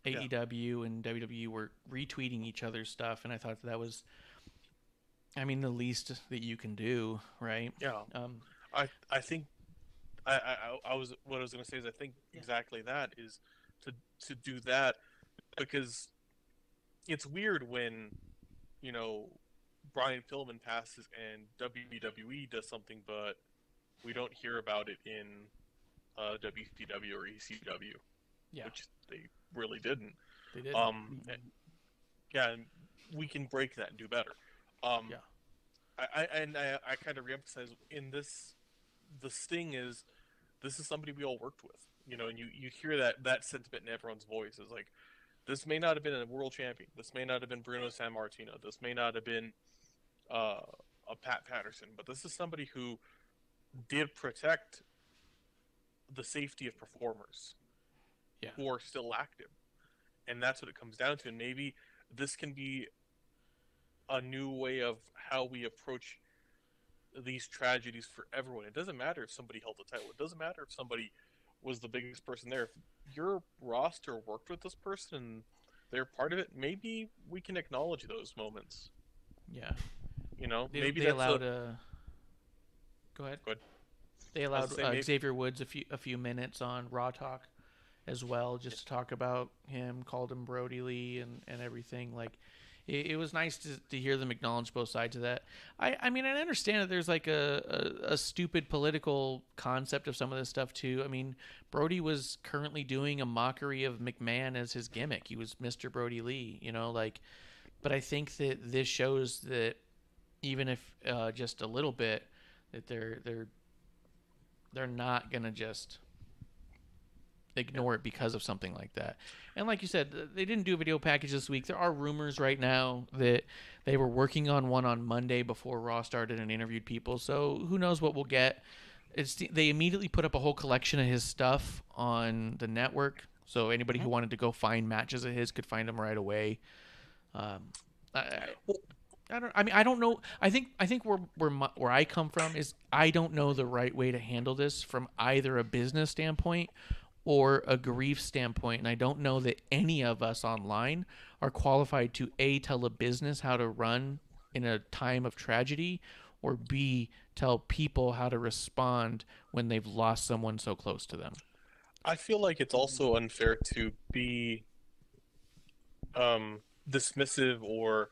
AEW and WWE were retweeting each other's stuff, and I thought that was, the least that you can do, right? Yeah. I think what I was going to say is I think exactly that is to do that, because it's weird when Brian Pillman passes and WWE does something, but we don't hear about it in WCW or ECW, which they really didn't. They did. And we can break that and do better. I kind of reemphasize in this. The sting is, this is somebody we all worked with, and you hear that sentiment in everyone's voice is like, this may not have been a world champion, this may not have been Bruno Sammartino, this may not have been a Pat Patterson, but this is somebody who did protect the safety of performers who are still active, and that's what it comes down to. And maybe this can be a new way of how we approach these tragedies for everyone. It doesn't matter if somebody held the title. It doesn't matter if somebody was the biggest person there. If your roster worked with this person and they're part of it, maybe we can acknowledge those moments. Yeah. Maybe they that's allowed Go ahead. Good. They allowed Xavier Woods a few minutes on Raw Talk as well, just to talk about him, called him Brody Lee and everything. Like, it was nice to hear them acknowledge both sides of that. I understand that there's like a stupid political concept of some of this stuff too. Brody was currently doing a mockery of McMahon as his gimmick. He was Mr. Brody Lee, but I think that this shows that even if just a little bit, that they're not gonna just ignore it because of something like that. And like you said, they didn't do a video package this week. There are rumors right now that they were working on one on Monday before Raw started and interviewed people. So who knows what we'll get. They immediately put up a whole collection of his stuff on the network. So anybody who wanted to go find matches of his could find them right away. I don't know. I think where I come from is I don't know the right way to handle this from either a business standpoint or a grief standpoint, and I don't know that any of us online are qualified to A, tell a business how to run in a time of tragedy, or B, tell people how to respond when they've lost someone so close to them. I feel like it's also unfair to be dismissive or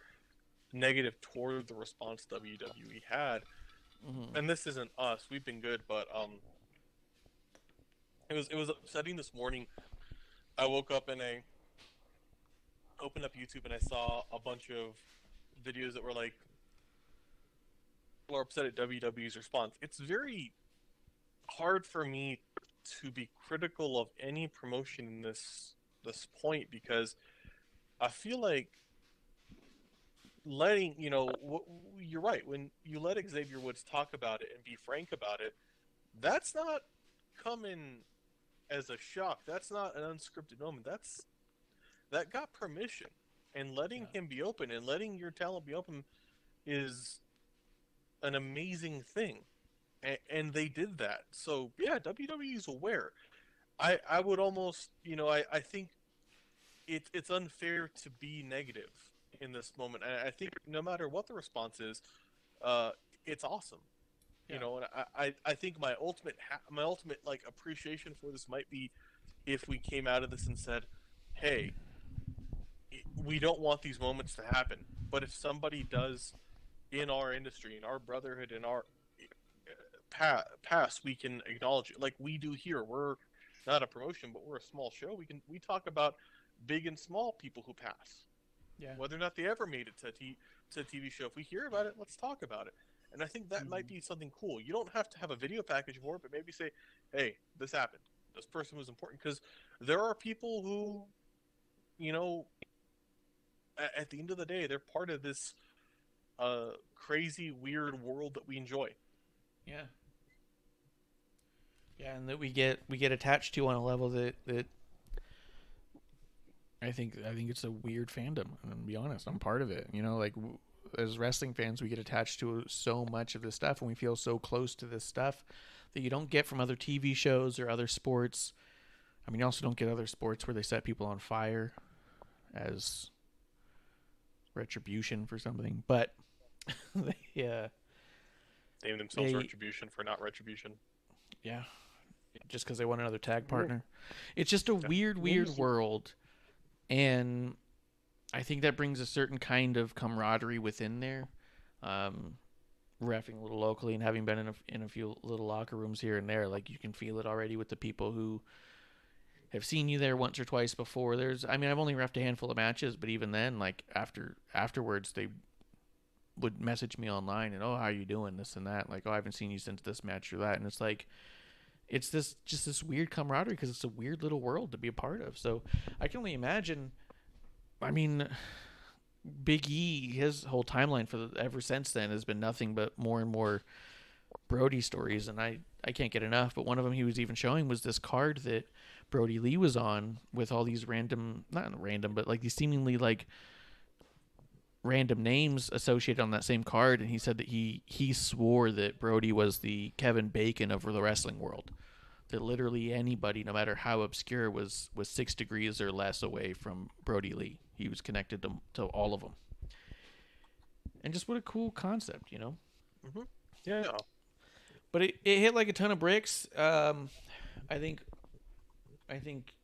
negative toward the response WWE had. And this isn't us. We've been good, but it was upsetting this morning. I woke up and I opened up YouTube and I saw a bunch of videos that were like, people are upset at WWE's response. It's very hard for me to be critical of any promotion in this point, because I feel like letting, you're right, when you let Xavier Woods talk about it and be frank about it, that's not coming as a shock. That's not an unscripted moment. That got permission, and letting him be open and letting your talent be open is an amazing thing, and they did that. So yeah, WWE is aware. I would almost, I think it's unfair to be negative in this moment. I think no matter what the response is, it's awesome. And I think my ultimate like appreciation for this might be if we came out of this and said, hey, we don't want these moments to happen, but if somebody does in our industry, in our brotherhood, in our past, we can acknowledge it like we do here. We're not a promotion, but we're a small show. We talk about big and small people who pass, whether or not they ever made it to a TV show. If we hear about it, let's talk about it. And I think that might be something cool. You don't have to have a video package for it, but maybe say, hey, this happened. This person was important. Because there are people who, at the end of the day, they're part of this crazy, weird world that we enjoy. Yeah. Yeah, and that we get attached to on a level that I think it's a weird fandom. And to be honest, I'm part of it. As wrestling fans, we get attached to so much of this stuff, and we feel so close to this stuff that you don't get from other TV shows or other sports. I mean, you also don't get other sports where they set people on fire as retribution for something. But name themselves Retribution for not retribution. Yeah, just because they want another tag partner. It's just a weird world, and I think that brings a certain kind of camaraderie within there. Reffing a little locally and having been in a few little locker rooms here and there, like you can feel it already with the people who have seen you there once or twice before. I've only reffed a handful of matches, but even then, like afterwards, they would message me online and, oh, how are you doing, this and that, like, oh, I haven't seen you since this match or that. And it's like, it's this weird camaraderie because it's a weird little world to be a part of. So I can only imagine. I mean, Big E, his whole timeline ever since then has been nothing but more and more Brody stories, and I can't get enough. But one of them he was even showing was this card that Brody Lee was on with all these not random, but like these seemingly like random names associated on that same card, and he said that he swore that Brody was the Kevin Bacon of the wrestling world. That literally anybody, no matter how obscure, was 6 degrees or less away from Brody Lee. He was connected to all of them. And just what a cool concept, Mm-hmm. Yeah. But it hit like a ton of bricks. I think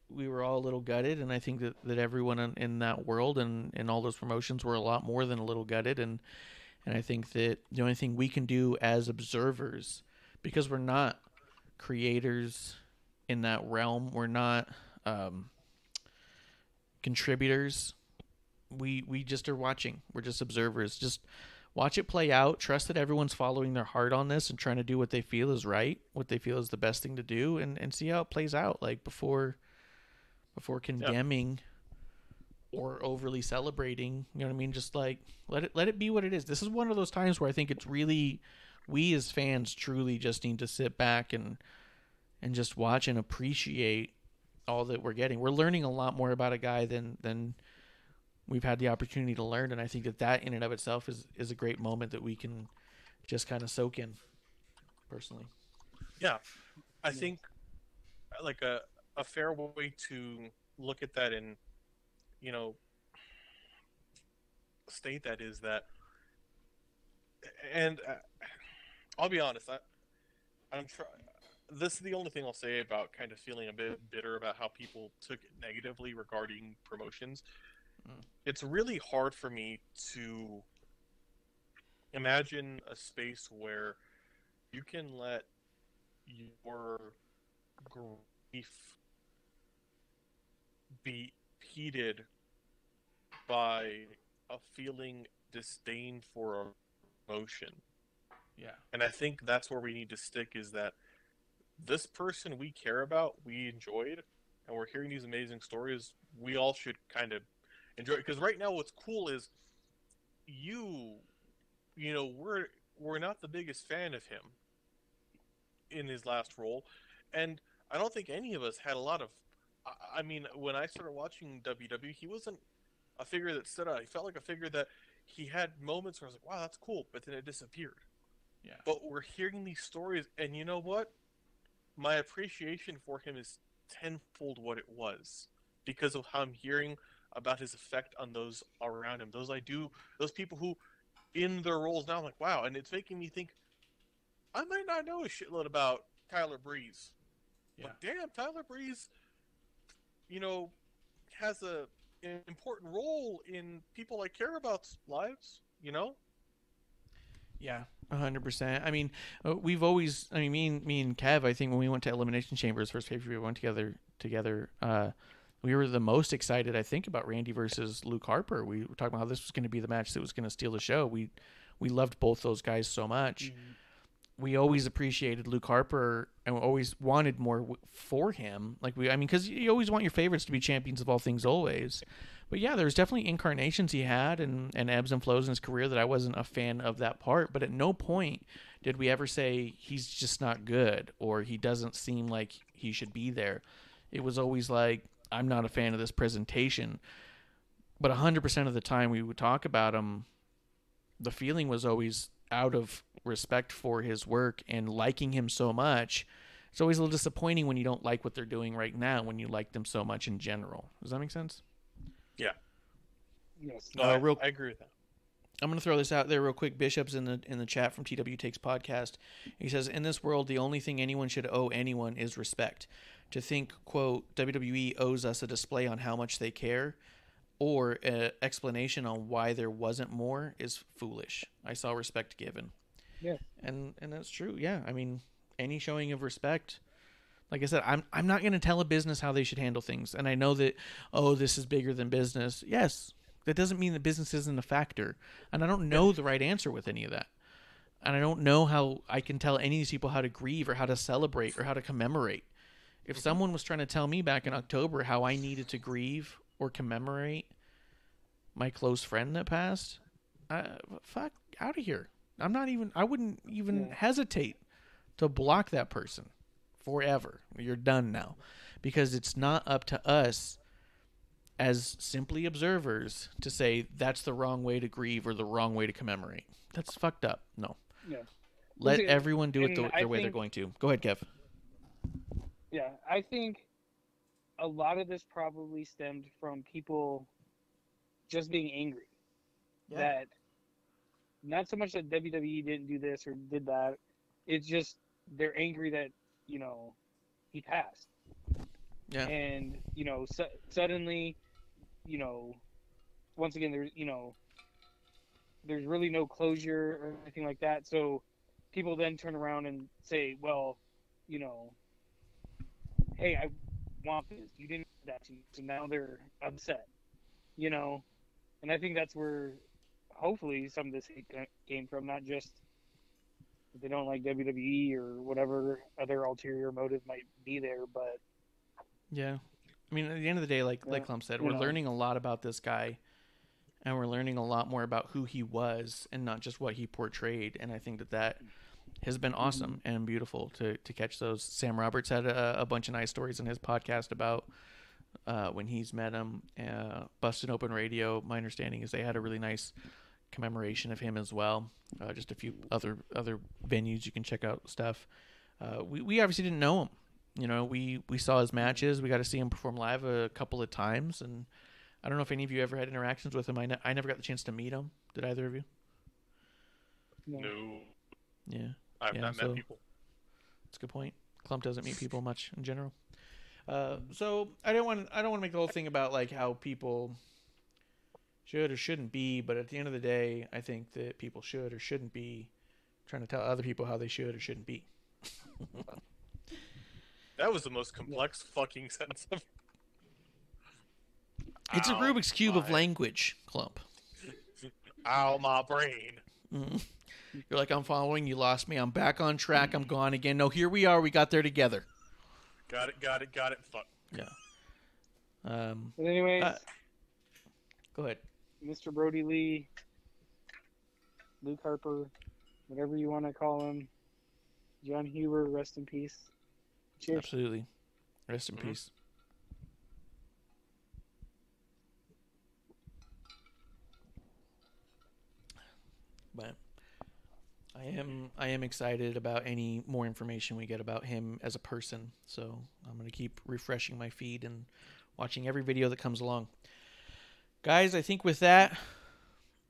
we were all a little gutted, and I think that everyone in that world and in all those promotions were a lot more than a little gutted. And I think that the only thing we can do as observers, because we're not creators in that realm, we're not contributors, we just are watching. We're just observers, just watch it play out. Trust that everyone's following their heart on this and trying to do what they feel is right, what they feel is the best thing to do, and see how it plays out. Like before condemning or overly celebrating, you know what I mean? Just like let it be what it is. This is one of those times where I think it's really, we as fans truly just need to sit back and just watch and appreciate all that we're getting. We're learning a lot more about a guy than we've had the opportunity to learn, and I think that in and of itself is a great moment that we can just kind of soak in, personally. Yeah, I think like a fair way to look at that and, you know, state that is that, and I'll be honest, I'm trying. This is the only thing I'll say about kind of feeling a bit bitter about how people took it negatively regarding promotions. It's really hard for me to imagine a space where you can let your grief be heated by a feeling disdain for emotion. Yeah. And I think that's where we need to stick, is that this person we care about, we enjoyed, and we're hearing these amazing stories, we all should kind of enjoy it. Because right now what's cool is you know, we're not the biggest fan of him in his last role, and I don't think any of us had a lot of, I mean, when I started watching WWE, he wasn't a figure that stood out. He felt like a figure that he had moments where I was like, wow, that's cool, but then it disappeared. Yeah. But we're hearing these stories, and you know what? My appreciation for him is tenfold what it was, because of how I'm hearing about his effect on those around him. Those people who, in their roles now, I'm like, wow, and it's making me think, I might not know a shitload about Tyler Breeze. Yeah. But damn, Tyler Breeze, you know, has an important role in people I care about's lives, you know? Yeah, 100%. I mean, we've always, I mean, me and Kev, I think when we went to Elimination Chambers, first pay-per-view we went together, we were the most excited, I think, about Randy versus Luke Harper. We were talking about how this was going to be the match that was going to steal the show. We loved both those guys so much. Mm-hmm. We always appreciated Luke Harper, and we always wanted more for him. Because you always want your favorites to be champions of all things always. But yeah, there's definitely incarnations he had and ebbs and flows in his career that I wasn't a fan of that part. But at no point did we ever say he's just not good or he doesn't seem like he should be there. It was always like, I'm not a fan of this presentation. But 100% of the time we would talk about him, the feeling was always out of respect for his work and liking him so much. It's always a little disappointing when you don't like what they're doing right now, when you like them so much in general. Does that make sense? Yeah. Yes. No, I agree with that. I'm going to throw this out there real quick. Bishop's in the chat from TW Takes Podcast. He says, in this world, the only thing anyone should owe anyone is respect. To think, quote, WWE owes us a display on how much they care or an explanation on why there wasn't more is foolish. I saw respect given. Yeah. And that's true. Yeah. I mean, any showing of respect, like I said, I'm not going to tell a business how they should handle things. And I know that, this is bigger than business. Yes. That doesn't mean that business isn't a factor. And I don't know the right answer with any of that. And I don't know how I can tell any of these people how to grieve or how to celebrate or how to commemorate. If someone was trying to tell me back in October how I needed to grieve or commemorate my close friend that passed, fuck out of here. I wouldn't even hesitate to block that person forever. You're done now. Because it's not up to us as simply observers to say that's the wrong way to grieve or the wrong way to commemorate. That's fucked up. No. Yeah. Let everyone do it the way they're going to. Go ahead, Kev. Yeah, I think a lot of this probably stemmed from people just being angry. Yeah. That not so much that WWE didn't do this or did that. It's just they're angry that, he passed. Yeah. And, suddenly, once again, there's really no closure or anything like that. So people then turn around and say, well, hey, I want this. You didn't do that to me. So now they're upset, And I think that's where hopefully some of this hate came from not just that they don't like WWE or whatever other ulterior motive might be there, but Yeah. I mean, at the end of the day, like Klump said, we're learning a lot about this guy, and we're learning a lot more about who he was and not just what he portrayed. And I think that has been awesome and beautiful to catch those. Sam Roberts had a bunch of nice stories in his podcast about when he's met him. Busted Open Radio, my understanding is they had a really nice commemoration of him as well. Just a few other venues you can check out stuff. We obviously didn't know him. You know, we saw his matches. We got to see him perform live a couple of times, and I don't know if any of you ever had interactions with him. I never got the chance to meet him. Did either of you? No. Yeah. I've not met people. That's a good point. Klump doesn't meet people much in general. So I don't want to make the whole thing about like how people should or shouldn't be, but at the end of the day, I think that people should or shouldn't be trying to tell other people how they should or shouldn't be. That was the most complex fucking sentence ever. It's a Rubik's Cube of language, Klump. Ow, my brain. Mm-hmm. You're like, I'm following, you lost me, I'm back on track, I'm gone again. No, here we are, we got there together. Got it. Fuck. Yeah. But anyways, go ahead. Mr. Brody Lee, Luke Harper, whatever you want to call him, Jon Huber, rest in peace. Cheers. Absolutely. Rest in peace. But I am excited about any more information we get about him as a person. So I'm going to keep refreshing my feed and watching every video that comes along. Guys, I think with that,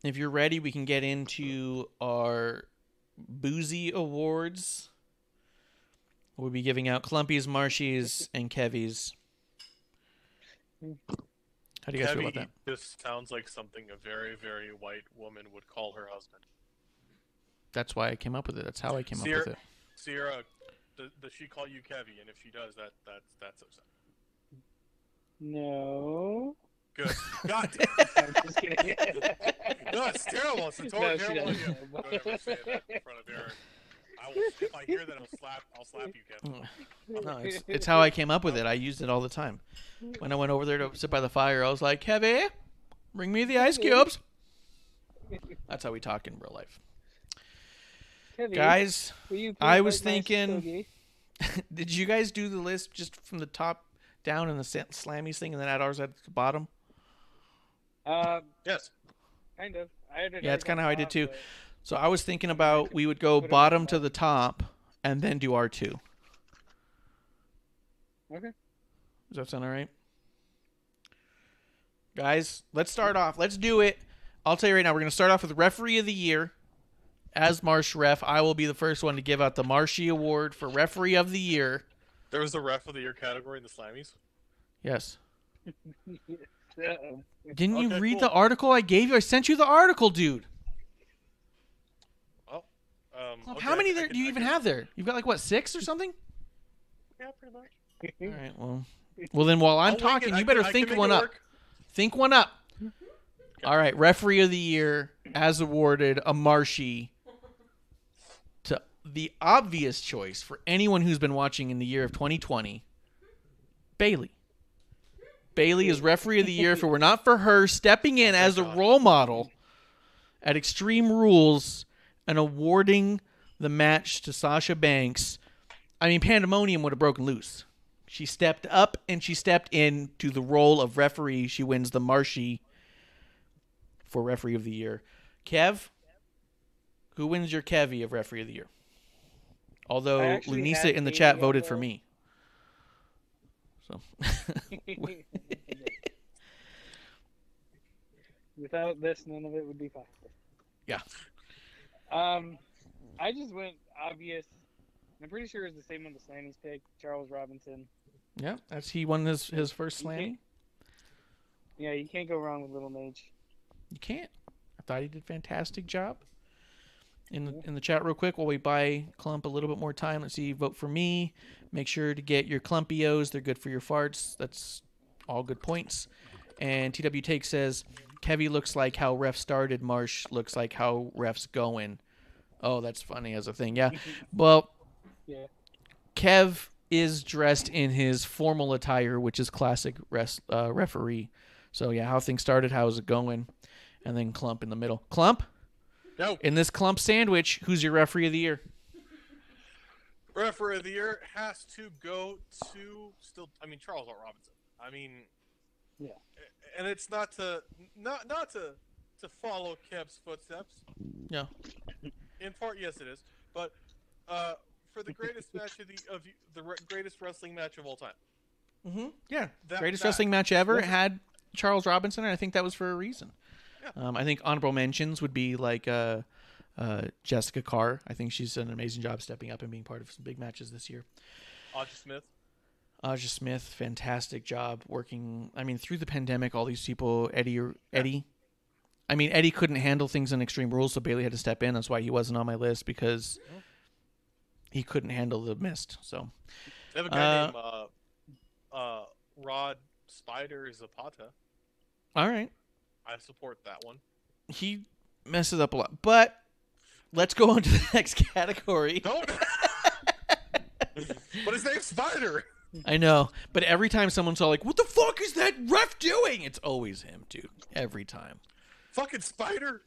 if you're ready, we can get into our Boozy Awards. We'll be giving out Klumpy's, Marshy's, and Kevvy's. How do you guys feel about that? This sounds like something a very, very white woman would call her husband. That's why I came up with it. That's how I came up with it. Sierra, does she call you Kevvy? And if she does, that's upset. No. Good. God damn. I'm just kidding. No, it's terrible. It's a totally terrible idea. Don't ever say that in front of Aaron. If I hear that, I'll slap you, Kevin. No, it's how I came up with it. I used it all the time. When I went over there to sit by the fire, I was like, Kevvy, bring me the ice cubes. That's how we talk in real life. Kevvy, guys, I was thinking, stogie? did you guys do the list just from the top down in the slammies thing and then add ours at the bottom? Yes. Kind of. Yeah, it's kind of how I did too. So I was thinking about we would go bottom to the top and then do R2. Okay. Does that sound all right? Guys, let's start off. Let's do it. I'll tell you right now, we're going to start off with Referee of the Year. As Marsh Ref, I will be the first one to give out the Marshy Award for Referee of the Year. There was a Ref of the Year category in the Slammies? Yes. Uh-oh. Didn't you read the article I gave you? I sent you the article, dude. Okay, how many do you even have there? You've got like, what, 6 or something? Yeah, pretty much. All right, well then while I'm talking, you better think one up. Think one up. Okay. All right, Referee of the Year, as awarded, a Marshy to the obvious choice for anyone who's been watching in the year of 2020, Bayley. Bayley is Referee of the Year if it were not for her stepping in as a role model at Extreme Rules and awarding the match to Sasha Banks. I mean, pandemonium would have broken loose. She stepped up and she stepped in to the role of referee. She wins the Marshy for Referee of the Year. Kev, who wins your Kevvy of Referee of the Year? Although Lunisa in the chat voted for me. So without this, none of it would be possible. Yeah. I just went obvious. I'm pretty sure it's the same one the Slammies picked, Charles Robinson. Yeah, he won his first Slammy. Yeah, you can't go wrong with Little Mage. You can't. I thought he did a fantastic job. In the chat real quick while we buy Klump a little bit more time. Let's see, vote for me. Make sure to get your Klumpios. They're good for your farts. That's all good points. And TW Take says, Kevvy looks like how ref started. Marsh looks like how ref's going. Oh, that's funny as a thing. Yeah. Well, Yeah. Kev is dressed in his formal attire, which is classic referee. So, yeah, how things started, how's it going? And then Klump in the middle. Klump? No. In this Klump sandwich, who's your referee of the year? Referee of the year has to go to Charles R. Robinson. Yeah. And it's not to follow Kev's footsteps. Yeah. In part, yes, it is. But for the greatest match greatest wrestling match of all time. Mm-hmm. Yeah. Greatest wrestling match ever had Charles Robinson, and I think that was for a reason. Yeah. I think honorable mentions would be like Jessica Carr. I think she's done an amazing job stepping up and being part of some big matches this year. Aja Smith, fantastic job working. Through the pandemic, all these people, Eddie. Eddie couldn't handle things in Extreme Rules, so Bailey had to step in. That's why he wasn't on my list, because he couldn't handle the mist. So they have a guy named Rod Spider Zapata. All right. I support that one. He messes up a lot, but let's go on to the next category. Don't. But his name's Spider. I know, but every time someone's all like, "What the fuck is that ref doing?" It's always him, dude. Every time. Fucking Spider.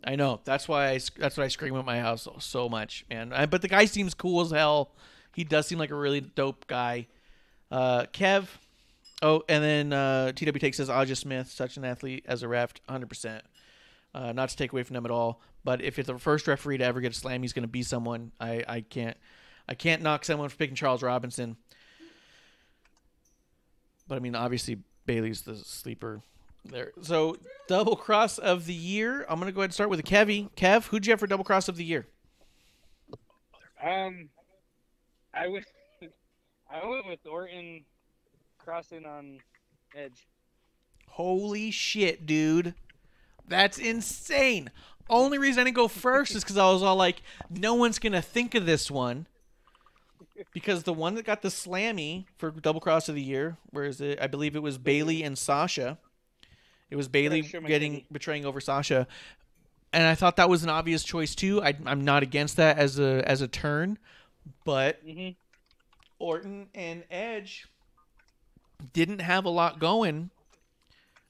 I know. That's what I scream at my house so much, man. But the guy seems cool as hell. He does seem like a really dope guy. Kev. Oh, and then TW Take says Aja Smith, such an athlete as a ref, 100%. Not to take away from them at all, but if it's the first referee to ever get a slam, he's going to be someone. I can't knock someone for picking Charles Robinson. But obviously Bailey's the sleeper there. So double cross of the year. I'm going to go ahead and start with a Kevvy. Kev, who'd you have for double cross of the year? I went with Orton crossing on Edge. Holy shit, dude. That's insane. Only reason I didn't go first is because I was all like, no one's going to think of this one. Because the one that got the slammy for double cross of the year, where is it? I believe it was Bailey and Sasha. It was Bailey betraying over Sasha. And I thought that was an obvious choice too. I'm not against that as a turn. But Orton and Edge didn't have a lot going.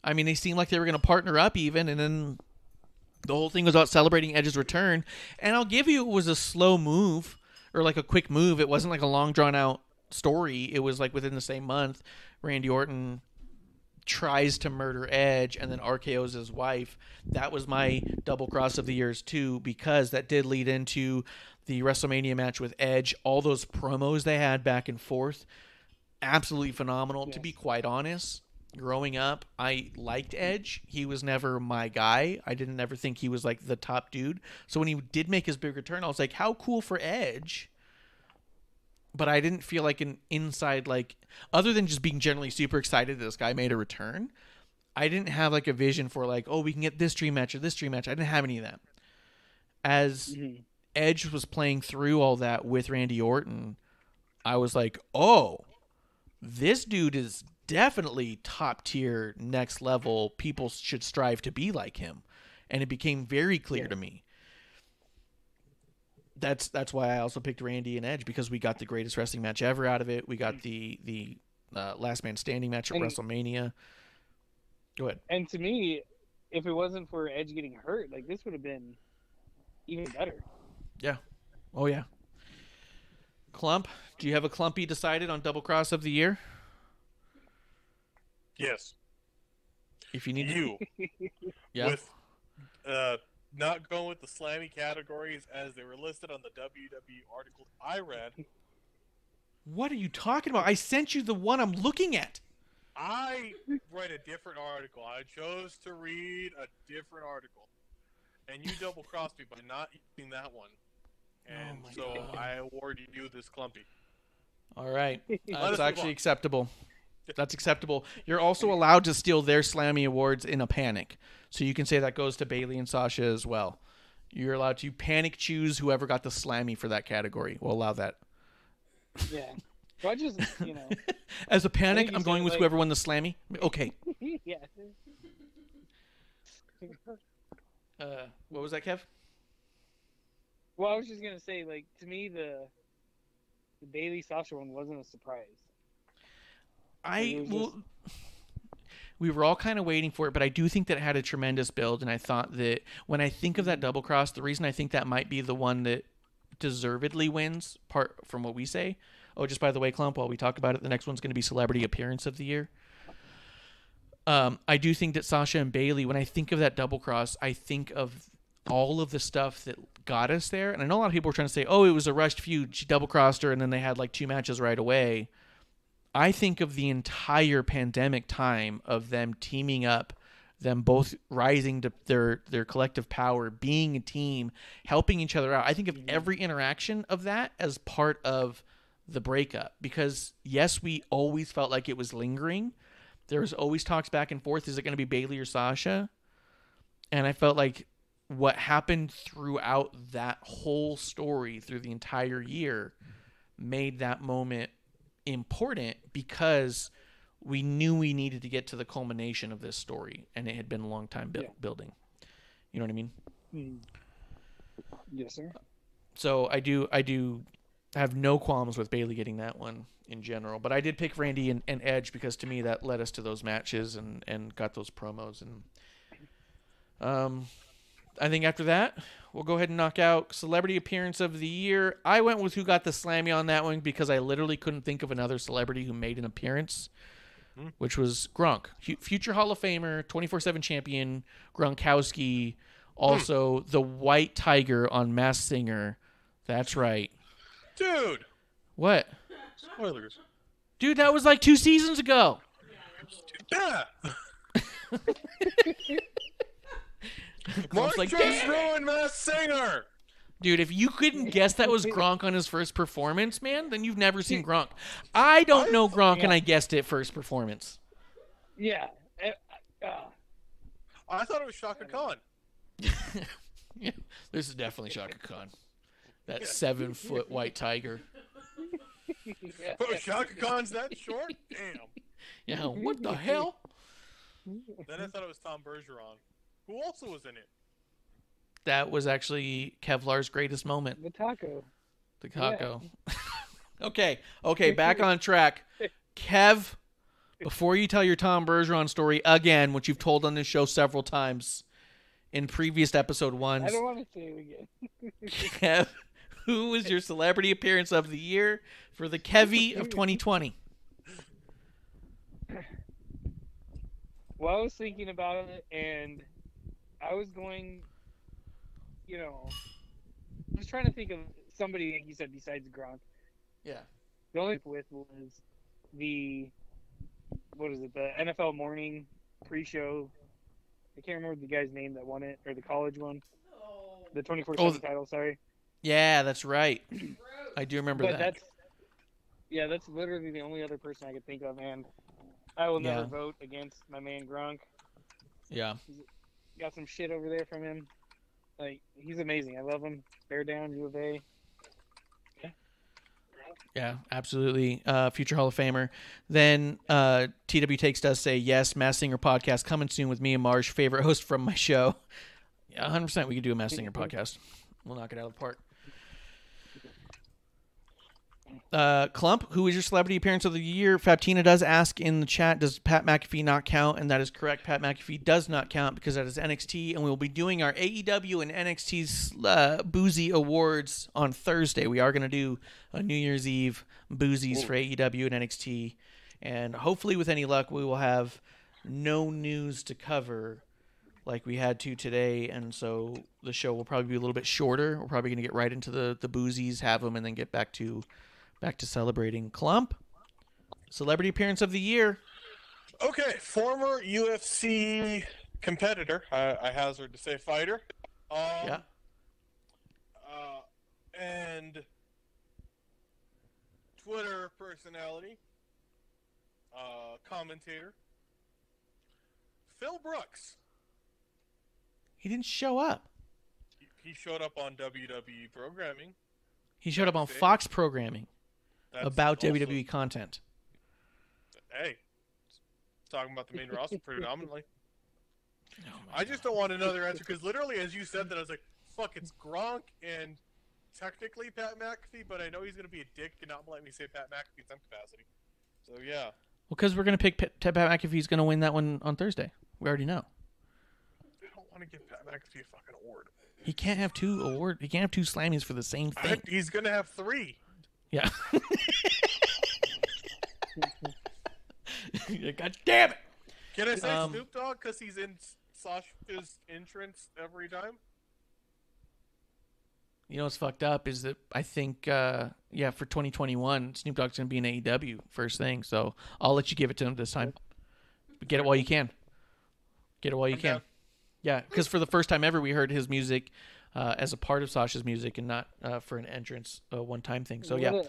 They seemed like they were going to partner up even, and then the whole thing was about celebrating Edge's return. And I'll give you, it was a slow move, or like a quick move. It wasn't like a long drawn out story. It was like within the same month, Randy Orton tries to murder Edge and then RKO's his wife. That was my double cross of the years too, because that did lead into the WrestleMania match with Edge. All those promos they had back and forth, absolutely phenomenal. Yes. To be quite honest, growing up, I liked Edge. He was never my guy. I didn't ever think he was like the top dude. So when he did make his big return, I was like, how cool for Edge. But I didn't feel like an inside, like, other than just being generally super excited that this guy made a return, I didn't have like a vision for like, oh, we can get this dream match or this dream match. I didn't have any of that. As Edge was playing through all that with Randy Orton, I was like, oh, this dude is definitely top tier, next level. People should strive to be like him. And it became very clear to me. That's why I also picked Randy and Edge, because we got the greatest wrestling match ever out of it. We got the last man standing match at WrestleMania. Go ahead. And to me, if it wasn't for Edge getting hurt, like, this would have been even better. Yeah. Oh yeah. Klump, do you have a Klumpy decided on double cross of the year? Yes. If you need you. Yeah. With not going with the slammy categories as they were listed on the WWE article I read. What are you talking about? I sent you the one I'm looking at. I read a different article. I chose to read a different article. And you double-crossed me by not using that one. And God. I award you this Klumpy. All right. That's actually acceptable. That's acceptable. You're also allowed to steal their Slammy awards in a panic. So you can say that goes to Bailey and Sasha as well. You're allowed to panic choose whoever got the Slammy for that category. We'll allow that. Yeah. Well, I just, As a panic, I'm going with whoever won the Slammy. Okay. Yeah. What was that, Kev? Well, I was just gonna say, like, to me, the Bailey Sasha one wasn't a surprise. We were all kind of waiting for it, but I do think that it had a tremendous build, and I thought that when I think of that double cross, the reason I think that might be the one that deservedly wins, part from what we say. Oh, just by the way, Klump, while we talk about it, the next one's going to be Celebrity Appearance of the Year. I do think that Sasha and Bailey, when I think of that double cross, I think of all of the stuff that got us there. And I know a lot of people were trying to say, oh, it was a rushed feud. She double crossed her, and then they had like 2 matches right away. I think of the entire pandemic time of them teaming up, them both rising to their collective power, being a team, helping each other out. I think of every interaction of that as part of the breakup, because yes, we always felt like it was lingering. There was always talks back and forth. Is it going to be Bailey or Sasha? And I felt like what happened throughout that whole story through the entire year made that moment important, because we knew we needed to get to the culmination of this story, and it had been a long time building. You know what I mean? Yes, sir. So I do have no qualms with Bailey getting that one in general, but I did pick Randy and Edge because to me that led us to those matches and got those promos. And I think after that, we'll go ahead and knock out Celebrity Appearance of the Year. I went with who got the slammy on that one because I literally couldn't think of another celebrity who made an appearance, which was Gronk. Future Hall of Famer, 24/7 champion, Gronkowski, also the White Tiger on Masked Singer. That's right. Dude! What? Spoilers. Dude, that was like 2 seasons ago. Yeah! Marsh Mark just ruined Masked Singer! Dude, if you couldn't guess that was Gronk on his first performance, man, then you've never seen Gronk. I don't know Gronk, and I guessed it first performance. Yeah. I thought it was Shaka Khan. Yeah, this is definitely Shaka Khan. That 7-foot white tiger. Oh, Shaka Khan's that short? Damn. Yeah, what the hell? Then I thought it was Tom Bergeron. Who also was in it? That was actually Kevlar's greatest moment. The taco. The taco. Yeah. Okay, back on track. Kev, before you tell your Tom Bergeron story again, which you've told on this show several times in previous episode ones. I don't want to say it again. Kev, who was your Celebrity Appearance of the Year for the Kevvy of 2020? Well, I was thinking about it, and I was going, I was trying to think of somebody, like you said, besides Gronk. Yeah. The only with was the NFL morning pre-show. I can't remember the guy's name that won it, or the college one. The 24/7 title, sorry. Yeah, that's right. I do remember that. That's literally the only other person I could think of, and I will never vote against my man Gronk. Yeah. Got some shit over there from him. Like, he's amazing. I love him. Bear down, U of A. Yeah, absolutely. Future Hall of Famer. Then TW Takes does say, yes, Masked Singer podcast coming soon with me and Marsh, favorite host from my show. Yeah, 100% we could do a Masked Singer podcast. We'll knock it out of the park. Klump, who is your Celebrity Appearance of the Year? Fabtina does ask in the chat, does Pat McAfee not count? And that is correct. Pat McAfee does not count because that is NXT, and we will be doing our AEW and NXT's Boozy Awards on Thursday. We are going to do a New Year's Eve Boozies for AEW and NXT, and hopefully with any luck we will have no news to cover like we had to today, and so the show will probably be a little bit shorter. We're probably going to get right into the Boozies, have them, and then get back to celebrating. Klump, Celebrity Appearance of the Year. Okay, former UFC competitor. I hazard to say fighter. And Twitter personality, commentator, Phil Brooks. He didn't show up. He showed up on WWE programming. He showed up on Fox programming. That's about also, WWE content. Hey, talking about the main roster predominantly. I just don't want another answer because literally, as you said that, I was like, "Fuck, it's Gronk and technically Pat McAfee," but I know he's gonna be a dick and not let me say Pat McAfee in some capacity. So yeah. Well, because we're gonna pick Pat McAfee's gonna win that one on Thursday. We already know. I don't want to give Pat McAfee a fucking award. He can't have two awards. He can't have two Slammies for the same thing. He's gonna have 3. Yeah. God damn it! Can I say Snoop Dogg because he's in Sasha's entrance every time? You know what's fucked up is that I think, for 2021, Snoop Dogg's going to be in AEW first thing. So I'll let you give it to him this time. But get it while you can. Get it while you can. Yeah, because for the first time ever, we heard his music as a part of Sasha's music and not for an entrance one-time thing. So, go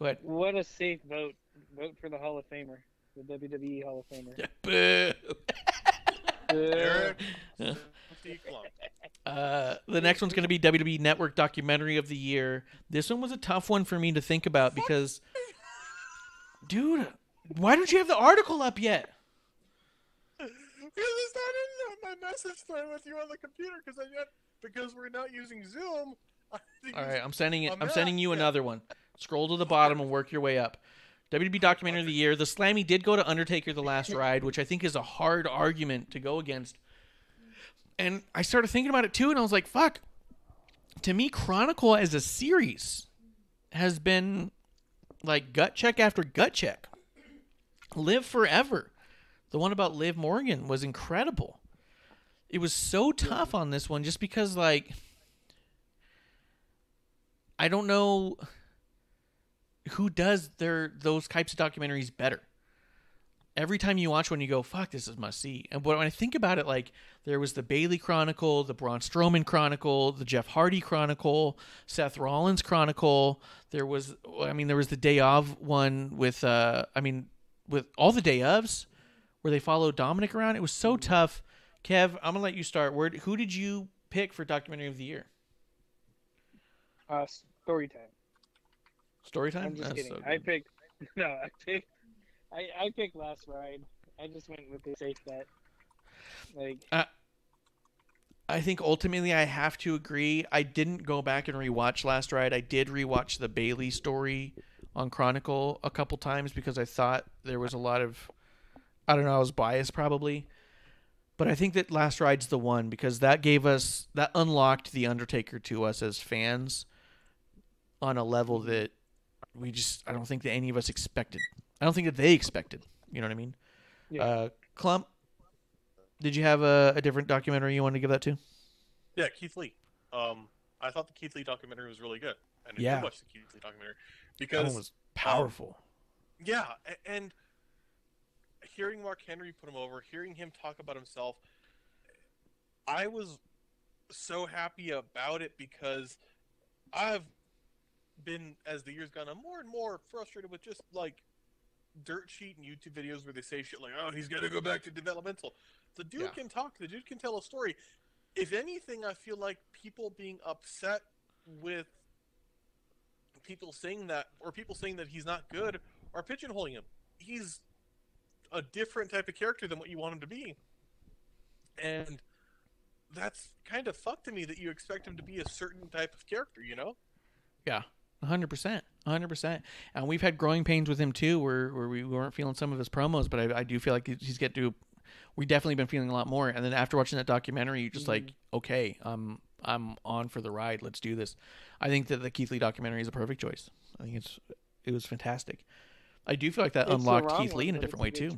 ahead. What a safe vote. Vote for the Hall of Famer. The WWE Hall of Famer. Boo! Eric. The next one's going to be WWE Network Documentary of the Year. This one was a tough one for me to think about because, dude, why don't you have the article up yet? Because it's not in my message thread with you on the computer because we're not using Zoom. All right, I'm sending you another one. Scroll to the bottom and work your way up. WWE Documentary of the Year. The Slammy did go to Undertaker: The Last Ride, which I think is a hard argument to go against. And I started thinking about it too, and I was like, fuck. To me, Chronicle as a series has been like gut check after gut check. Live Forever. The one about Liv Morgan was incredible. It was so tough on this one just because, like, I don't know who does those types of documentaries better. Every time you watch one, you go, fuck, this is must see. And when I think about it, like, there was the Bayley Chronicle, the Braun Strowman Chronicle, the Jeff Hardy Chronicle, Seth Rollins Chronicle. There was the Day Of one with all the Day Ofs where they followed Dominic around. It was so tough. Kev, I'm going to let you start. Who did you pick for Documentary of the Year? Storytime. Storytime? I'm just kidding. So I picked Last Ride. I just went with the safe bet. I think ultimately I have to agree. I didn't go back and rewatch Last Ride. I did rewatch the Bayley story on Chronicle a couple times because I thought there was a lot of, I don't know, I was biased probably. But I think that Last Ride's the one because that unlocked The Undertaker to us as fans on a level that I don't think that any of us expected. I don't think that they expected. You know what I mean? Yeah. Klump, did you have a different documentary you wanted to give that to? Yeah, Keith Lee. I thought the Keith Lee documentary was really good. And I did watch the Keith Lee documentary because that one was powerful. Yeah, and hearing Mark Henry put him over, hearing him talk about himself, I was so happy about it because I've been, as the years gone on, more and more frustrated with just like dirt sheet and YouTube videos where they say shit like, oh, he's got to go back to developmental. The dude can talk. The dude can tell a story. If anything, I feel like people being upset with people saying that, or people saying that he's not good, are pigeonholing him. He's a different type of character than what you want him to be. And that's kind of fucked to me that you expect him to be a certain type of character, you know? Yeah. 100%. And we've had growing pains with him too, where we weren't feeling some of his promos, but I do feel like he's getting to. We definitely been feeling a lot more. And then after watching that documentary, you're just like, okay, I'm on for the ride. Let's do this. I think that the Keith Lee documentary is a perfect choice. I think it was fantastic. I do feel like that unlocked Keith Lee in a different way too.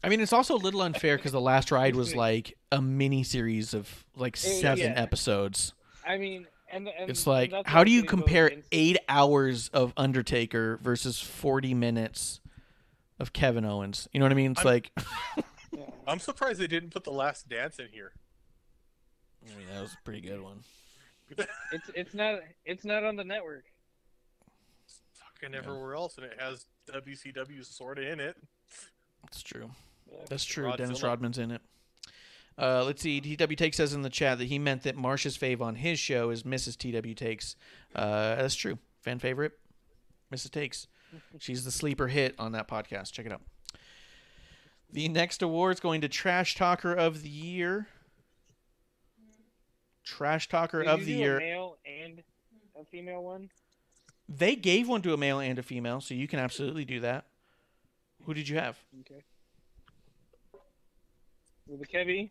I mean, it's also a little unfair because The Last Ride was like a mini series of like 7 episodes. I mean, and it's like, how do you compare 8 hours of Undertaker versus 40 minutes of Kevin Owens? You know what I mean? It's I'm surprised they didn't put The Last Dance in here. I mean, that was a pretty good one. It's not on the network. It's fucking everywhere else, and it has WCW sort of in it. That's true. That's true. Dennis Rodman's in it. Let's see. TW Take says in the chat that he meant that Marsh's fave on his show is Mrs. TW Takes. That's true. Fan favorite, Mrs. Takes. She's the sleeper hit on that podcast. Check it out. The next award is going to Trash Talker of the Year. Trash Talker Did of you the do Year. a male and a female one? They gave one to a male and a female, so you can absolutely do that. Who did you have? Okay. With the Kevvy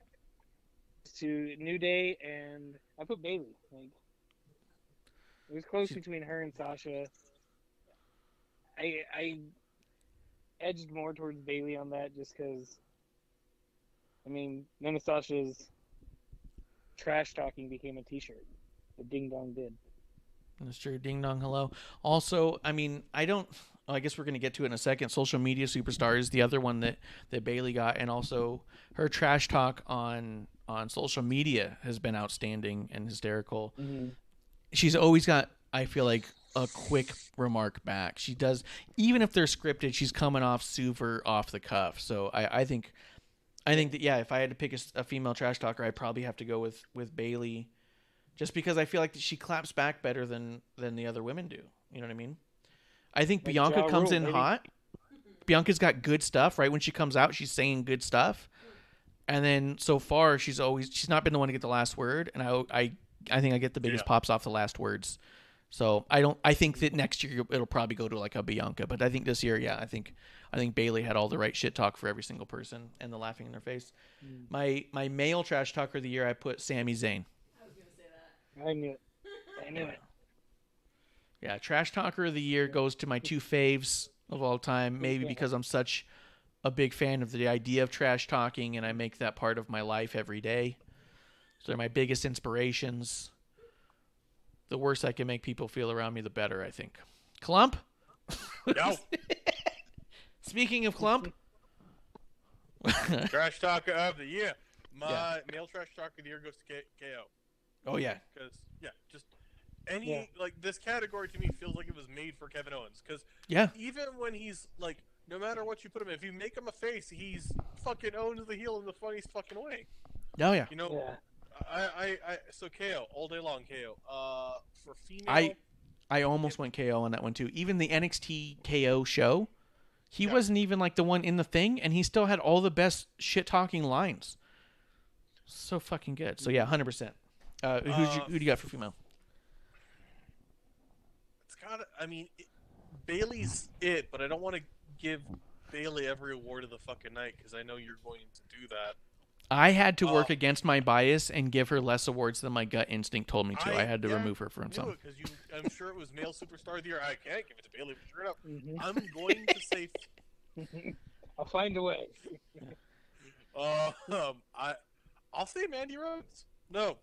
to New Day, and I put Bailey. Like, it was close between her and Sasha. I edged more towards Bailey on that just because, I mean, none of Sasha's trash talking became a t-shirt. The Ding Dong did. That's true. Ding dong, hello. Also, I mean, I guess we're going to get to it in a second. Social media superstar is the other one that Bailey got, and also her trash talk on social media has been outstanding and hysterical. Mm-hmm. She's always got, I feel like, a quick remark back. She does, even if they're scripted, she's coming off super off the cuff. So I think that, yeah, if I had to pick a female trash talker, I'd probably have to go with Bailey. Just because I feel like she claps back better than the other women do. You know what I mean? I think Like Bianca Ja comes Rule, in baby. hot. Bianca's got good stuff, right? When she comes out, she's saying good stuff. And then so far, she's not been the one to get the last word. And I think I get the biggest pops off the last words. So I think that next year it'll probably go to like a Bianca. But I think this year, yeah, I think Bailey had all the right shit talk for every single person and the laughing in their face. My male trash talker of the year, I put Sami Zayn. I knew it. I knew it. Yeah, Trash Talker of the Year goes to my two faves of all time, maybe because I'm such a big fan of the idea of trash talking, and I make that part of my life every day. So they're my biggest inspirations. The worse I can make people feel around me, the better, I think. Klump? No. Speaking of Klump. Trash Talker of the Year. My male Trash Talker of the Year goes to KO. Oh, yeah. Because, just any, like, this category to me feels like it was made for Kevin Owens. Because even when he's, like, no matter what you put him in, if you make him a face, he's fucking owns the heel in the funniest fucking way. Oh, yeah. You know, so KO, all day long KO. For female... I almost went KO on that one, too. Even the NXT KO show, he wasn't even, like, the one in the thing, and he still had all the best shit-talking lines. So fucking good. So, yeah, 100%. Who do you got for female? It's gotta. I mean, Bailey's it, but I don't want to give Bailey every award of the fucking night because I know you're going to do that. I had to work against my bias and give her less awards than my gut instinct told me to. I had to remove her from some. Because I'm sure it was male superstar of the year. I can't give it to Bailey for sure enough. Mm-hmm. I'm going to say. I'll find a way. I'll say Mandy Rose. No,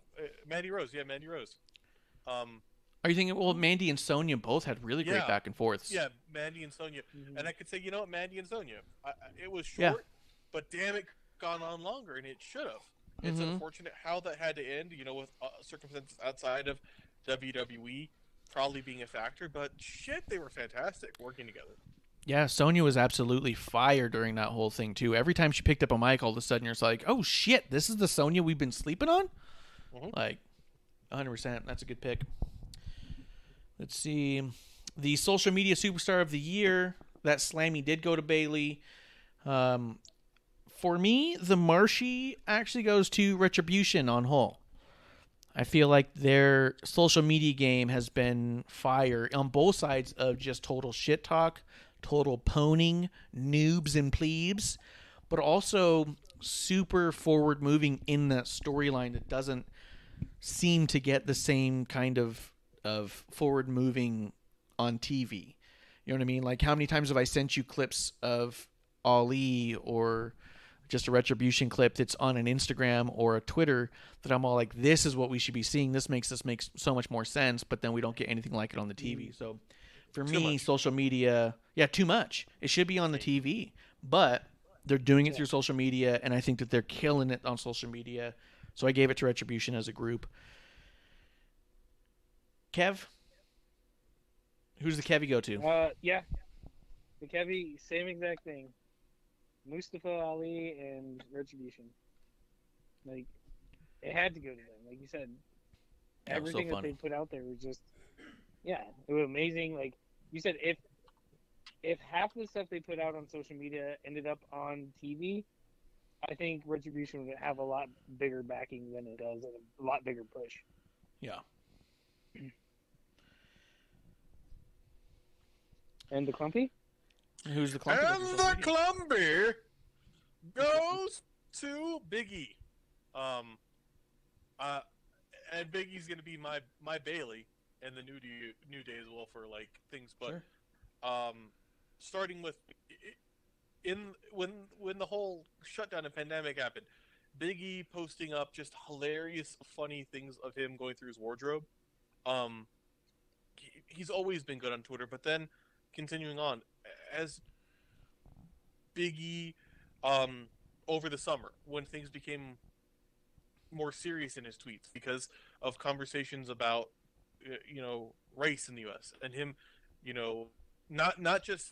Mandy Rose. Yeah, Mandy Rose. Are you thinking? Well, Mandy and Sonya both had really great back and forths. Yeah, Mandy and Sonya, and I could say, you know what, Mandy and Sonya. It was short, but damn it, gone on longer, and it should have. It's unfortunate how that had to end. You know, with circumstances outside of WWE probably being a factor, but shit, they were fantastic working together. Yeah, Sonya was absolutely fire during that whole thing too. Every time she picked up a mic, all of a sudden you're like, "Oh shit, this is the Sonya we've been sleeping on." Like, 100%. That's a good pick. Let's see. The social media superstar of the year, that Slammy did go to Bailey. For me, the Marshy actually goes to Retribution on whole. I feel like their social media game has been fire on both sides of just total shit talk, total poning, noobs and plebes, but also super forward moving in that storyline that doesn't seem to get the same kind of forward moving on TV. You know what I mean? Like, how many times have I sent you clips of Ali or just a Retribution clip that's on an Instagram or a Twitter that I'm all like, this is what we should be seeing. This makes so much more sense, but then we don't get anything like it on the TV. So for me, social media, too much. It should be on the TV, but they're doing it through social media, and I think that they're killing it on social media. So I gave it to Retribution as a group. Kev? Who's the Kevvy go to? The Kevvy, same exact thing. Mustafa Ali and Retribution. Like, it had to go to them. Like you said, everything that they put out there was just, it was amazing. Like you said, if if half the stuff they put out on social media ended up on TV, I think Retribution would have a lot bigger backing than it does, and a lot bigger push. Yeah. And the Klumpy? Who's the Klump? And the Klumpy goes to Biggie. And Biggie's gonna be my Bailey and the New Day as well for like things, but Sure. Starting with when the whole shutdown and pandemic happened, Biggie posting up just hilarious, funny things of him going through his wardrobe. He's always been good on Twitter, but then continuing on as Biggie, over the summer when things became more serious in his tweets because of conversations about race in the U.S. and him, not just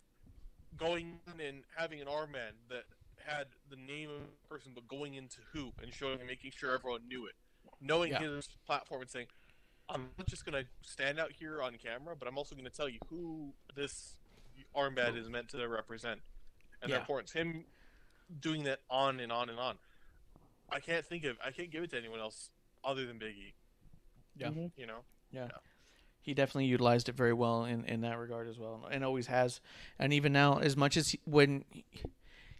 going in and having an armband that had the name of the person, but going into who and showing and making sure everyone knew it, knowing his platform and saying, I'm not just going to stand out here on camera, but I'm also going to tell you who this armband is meant to represent and their importance. Him doing that on and on and on. I can't give it to anyone else other than Biggie. Yeah. Yeah. He definitely utilized it very well in that regard as well, and always has. And even now, as much as when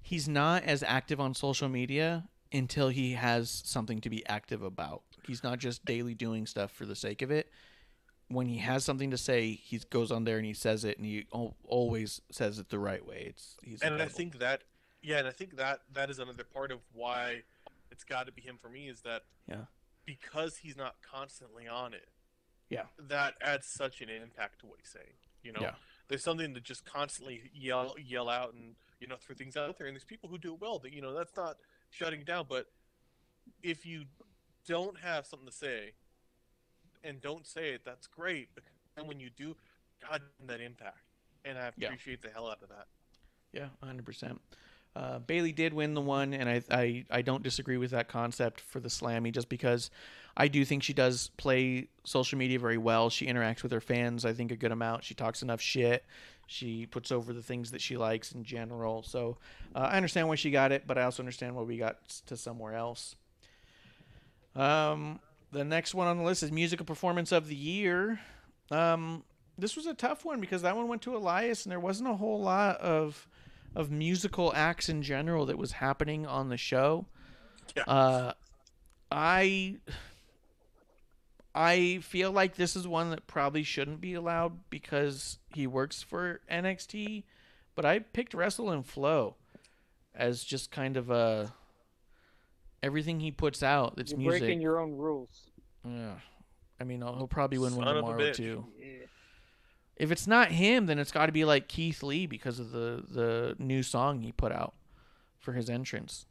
he's not as active on social media until he has something to be active about. He's not just daily doing stuff for the sake of it. When he has something to say, he goes on there and he says it, and he always says it the right way. He's incredible. I think that is another part of why it's got to be him for me, is that because he's not constantly on it. Yeah, that adds such an impact to what he's saying. There's something to just constantly yell out and throw things out there, and there's people who do it well. That that's not shutting down. But if you don't have something to say and don't say it, that's great. But then when you do, God, that impact, and I appreciate the hell out of that. Yeah, 100%. Bailey did win the one, and I don't disagree with that concept for the Slammy, just because I do think she does play social media very well. She interacts with her fans, I think, a good amount. She talks enough shit. She puts over the things that she likes in general. So I understand why she got it, but I also understand why we got to somewhere else. The next one on the list is Musical Performance of the Year. This was a tough one because that one went to Elias, and there wasn't a whole lot of musical acts in general that was happening on the show. Yeah. I feel like this is one that probably shouldn't be allowed because he works for NXT, but I picked Wrestle and Flow as just kind of everything he puts out that's music. You're breaking your own rules. Yeah. I mean, he'll probably win one tomorrow too. Yeah. If it's not him, then it's got to be like Keith Lee because of the new song he put out for his entrance.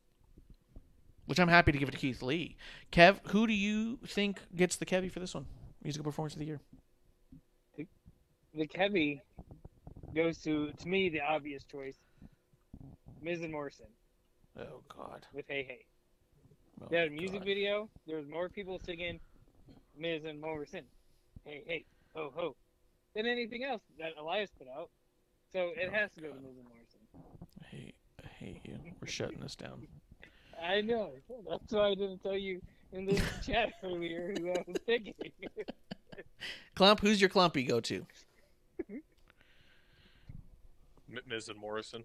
Which I'm happy to give it to Keith Lee. Kev, who do you think gets the Kevvy for this one? Musical Performance of the Year. The Kevvy goes to me, the obvious choice, Miz and Morrison. Oh, God. With Hey Hey. Oh, they had a music video. There was more people singing Miz and Morrison. Hey, hey, ho, ho. Than anything else that Elias put out. So it has to go to Miz and Morrison. I hate you. We're shutting this down. I know. That's why I didn't tell you in the chat earlier who I was picking. Klump, who's your Klumpy go-to? Miz and Morrison.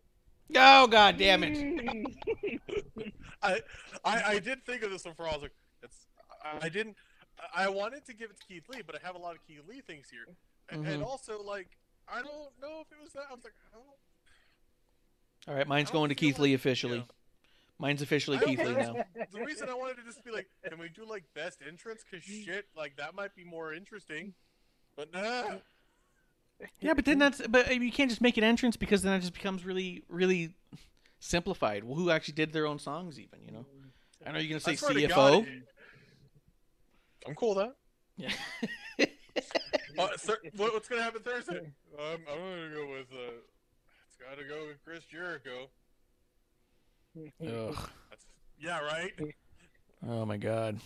Oh, God damn it. I did think of this one for a while. I was like, I wanted to give it to Keith Lee, but I have a lot of Keith Lee things here. And also, like, I don't know if it was that. I was like, I don't. All right, mine's going to Keith Lee officially. Mine's officially Keith Lee now. The reason I wanted to just be like, can we do like best entrance? Because shit, like that might be more interesting. But nah. Yeah, but then you can't just make it entrance because then it just becomes really, really simplified. Well, who actually did their own songs even, I know you're going to say CFO. I'm cool with that. Yeah. What's going to happen Thursday? I'm going to go with, it's got to go with Chris Jericho. Ugh. Yeah, right? Oh, my God.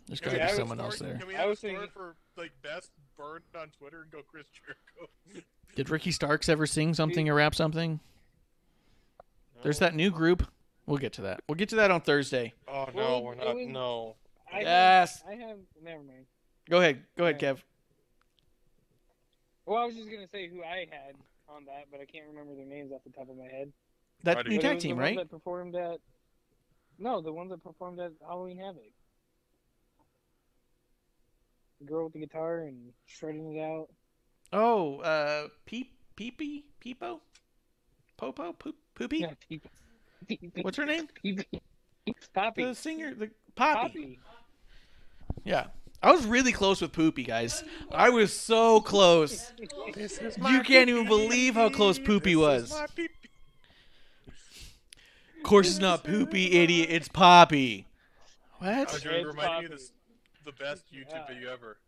There's got to be someone else there. Can we have a score for, like, best burned on Twitter and go Chris Jericho? Did Ricky Starks ever sing something or rap something? There's that new group. We'll get to that. We'll get to that on Thursday. Oh no, Well, we're not. No. Yes. I have. Never mind. Go ahead, Kev. Well, I was just gonna say who I had on that, but I can't remember their names off the top of my head. That new But it tag was team, the right? ones that performed at. No, the ones that performed at Halloween Havoc. The girl with the guitar and shredding it out. Oh, Peepo? Popo? Poopy? Yeah, Peep. What's her name? Poppy. The singer, the Poppy. Yeah. I was really close with Poopy, guys. I was so close. You can't even believe how close Poopy was. Of course it's not Poopy, idiot. It's Poppy. What? You remind me of the best YouTube video ever.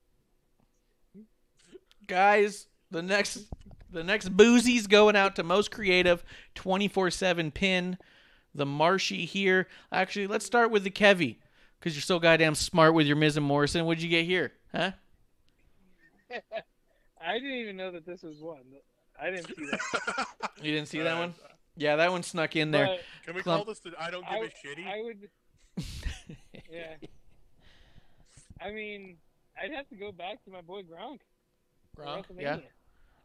Guys, the next Boozies going out to most creative 24/7 pin. The Marshy here. Actually, let's start with the Kevvy, because you're so goddamn smart with your Miz and Morrison. What'd you get here? Huh? I didn't even know that this was one. I didn't see that. You didn't see that one? Yeah, that one snuck in there. But Can we Klump. call this the I don't give a shitty? I would. Yeah. I mean, I'd have to go back to my boy Gronk. Gronk, WrestleMania. yeah.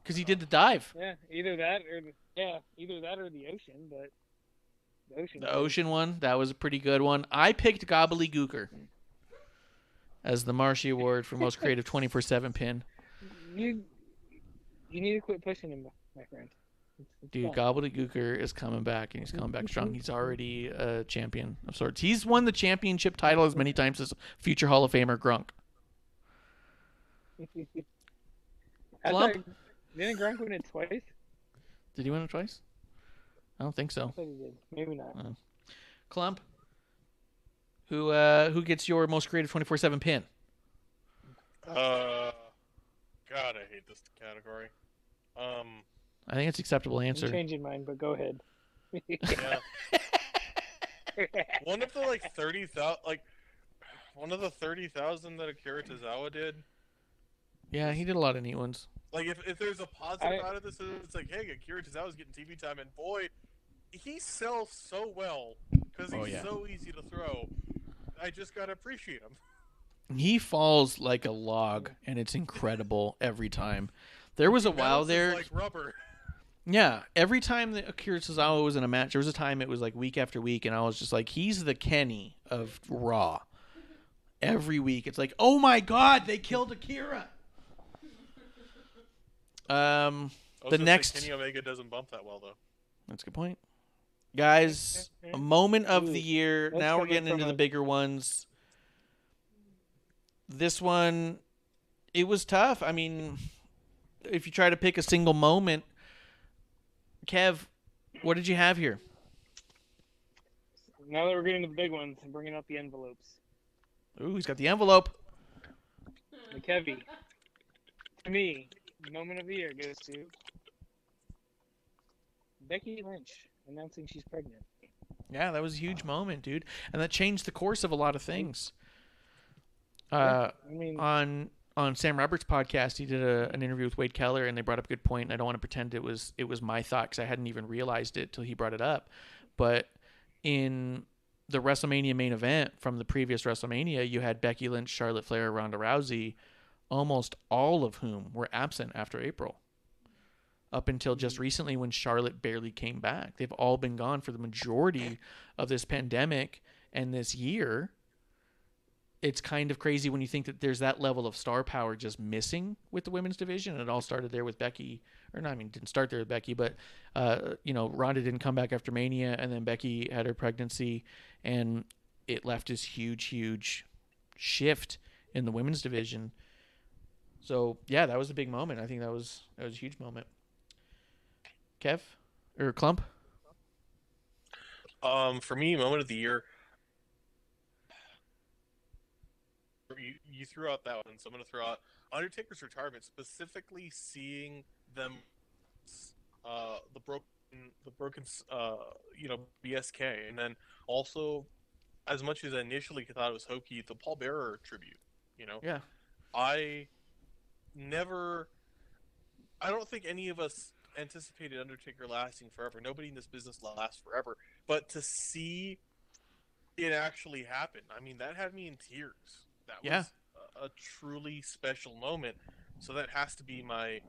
Because he did the dive. Yeah, either that or the ocean, but the ocean. The ocean one, that was a pretty good one. I picked Gobbledygooker as the Marshy Award for most creative 24/7 pin. You need to quit pushing him, my friend. It's Dude, fun. Gobbledygooker is coming back, and he's coming back strong. He's already a champion of sorts. He's won the championship title as many times as future Hall of Famer Gronk. I Klump? thought- Didn't Gronk win it twice? Did he win it twice? I don't think I so. thought he did. Maybe not. Klump, who gets your most creative 24/7 pin? God, I hate this category. I think it's an acceptable I'm answer. changing mine, but go ahead. Yeah. One of the 30,000, one of the 30,000 that Akira Tozawa did. Yeah, he did a lot of neat ones. Like, if there's a positive out of this, it's like, hey, Akira Tozawa's getting TV time, and boy, he sells so well because he's so easy to throw. I just gotta appreciate him. He falls like a log, and it's incredible every time. There was a while there. Like rubber. Yeah, every time that Akira Tozawa was in a match, there was a time it was like week after week, and I was just like, he's the Kenny of Raw. Every week, it's like, oh my God, they killed Akira. The next Kenny Omega doesn't bump that well, though. That's a good point. Guys, a moment of the year. That's Now we're coming getting into from the a- bigger ones. This one, it was tough. I mean, if you try to pick a single moment, Kev, what did you have here? Now that we're getting to the big ones and bringing out the envelopes. Ooh, he's got the envelope. The Kevvy. To me, moment of the year goes to Becky Lynch announcing she's pregnant. Yeah, that was a huge moment, dude. And that changed the course of a lot of things. I mean, On Sam Roberts' podcast, he did an interview with Wade Keller, and they brought up a good point. And I don't want to pretend it was my thought because I hadn't even realized it till he brought it up. But in the WrestleMania main event from the previous WrestleMania, you had Becky Lynch, Charlotte Flair, Ronda Rousey, almost all of whom were absent after April. Up until just recently when Charlotte barely came back. They've all been gone for the majority of this pandemic and this year. It's kind of crazy when you think that there's that level of star power just missing with the women's division. It all started there with Becky, didn't start there with Becky, but Ronda didn't come back after Mania, and then Becky had her pregnancy, and it left this huge, huge shift in the women's division. So yeah, that was a big moment. I think that was a huge moment. Kev or Klump? For me, moment of the year. You threw out that one, so I'm gonna throw out Undertaker's retirement, specifically seeing them, the broken, BSK, and then also, as much as I initially thought it was hokey, the Paul Bearer tribute. Yeah. I never I don't think any of us anticipated Undertaker lasting forever. Nobody in this business lasts forever. But to see it actually happen, I mean, that had me in tears. That was a truly special moment. So that has to be my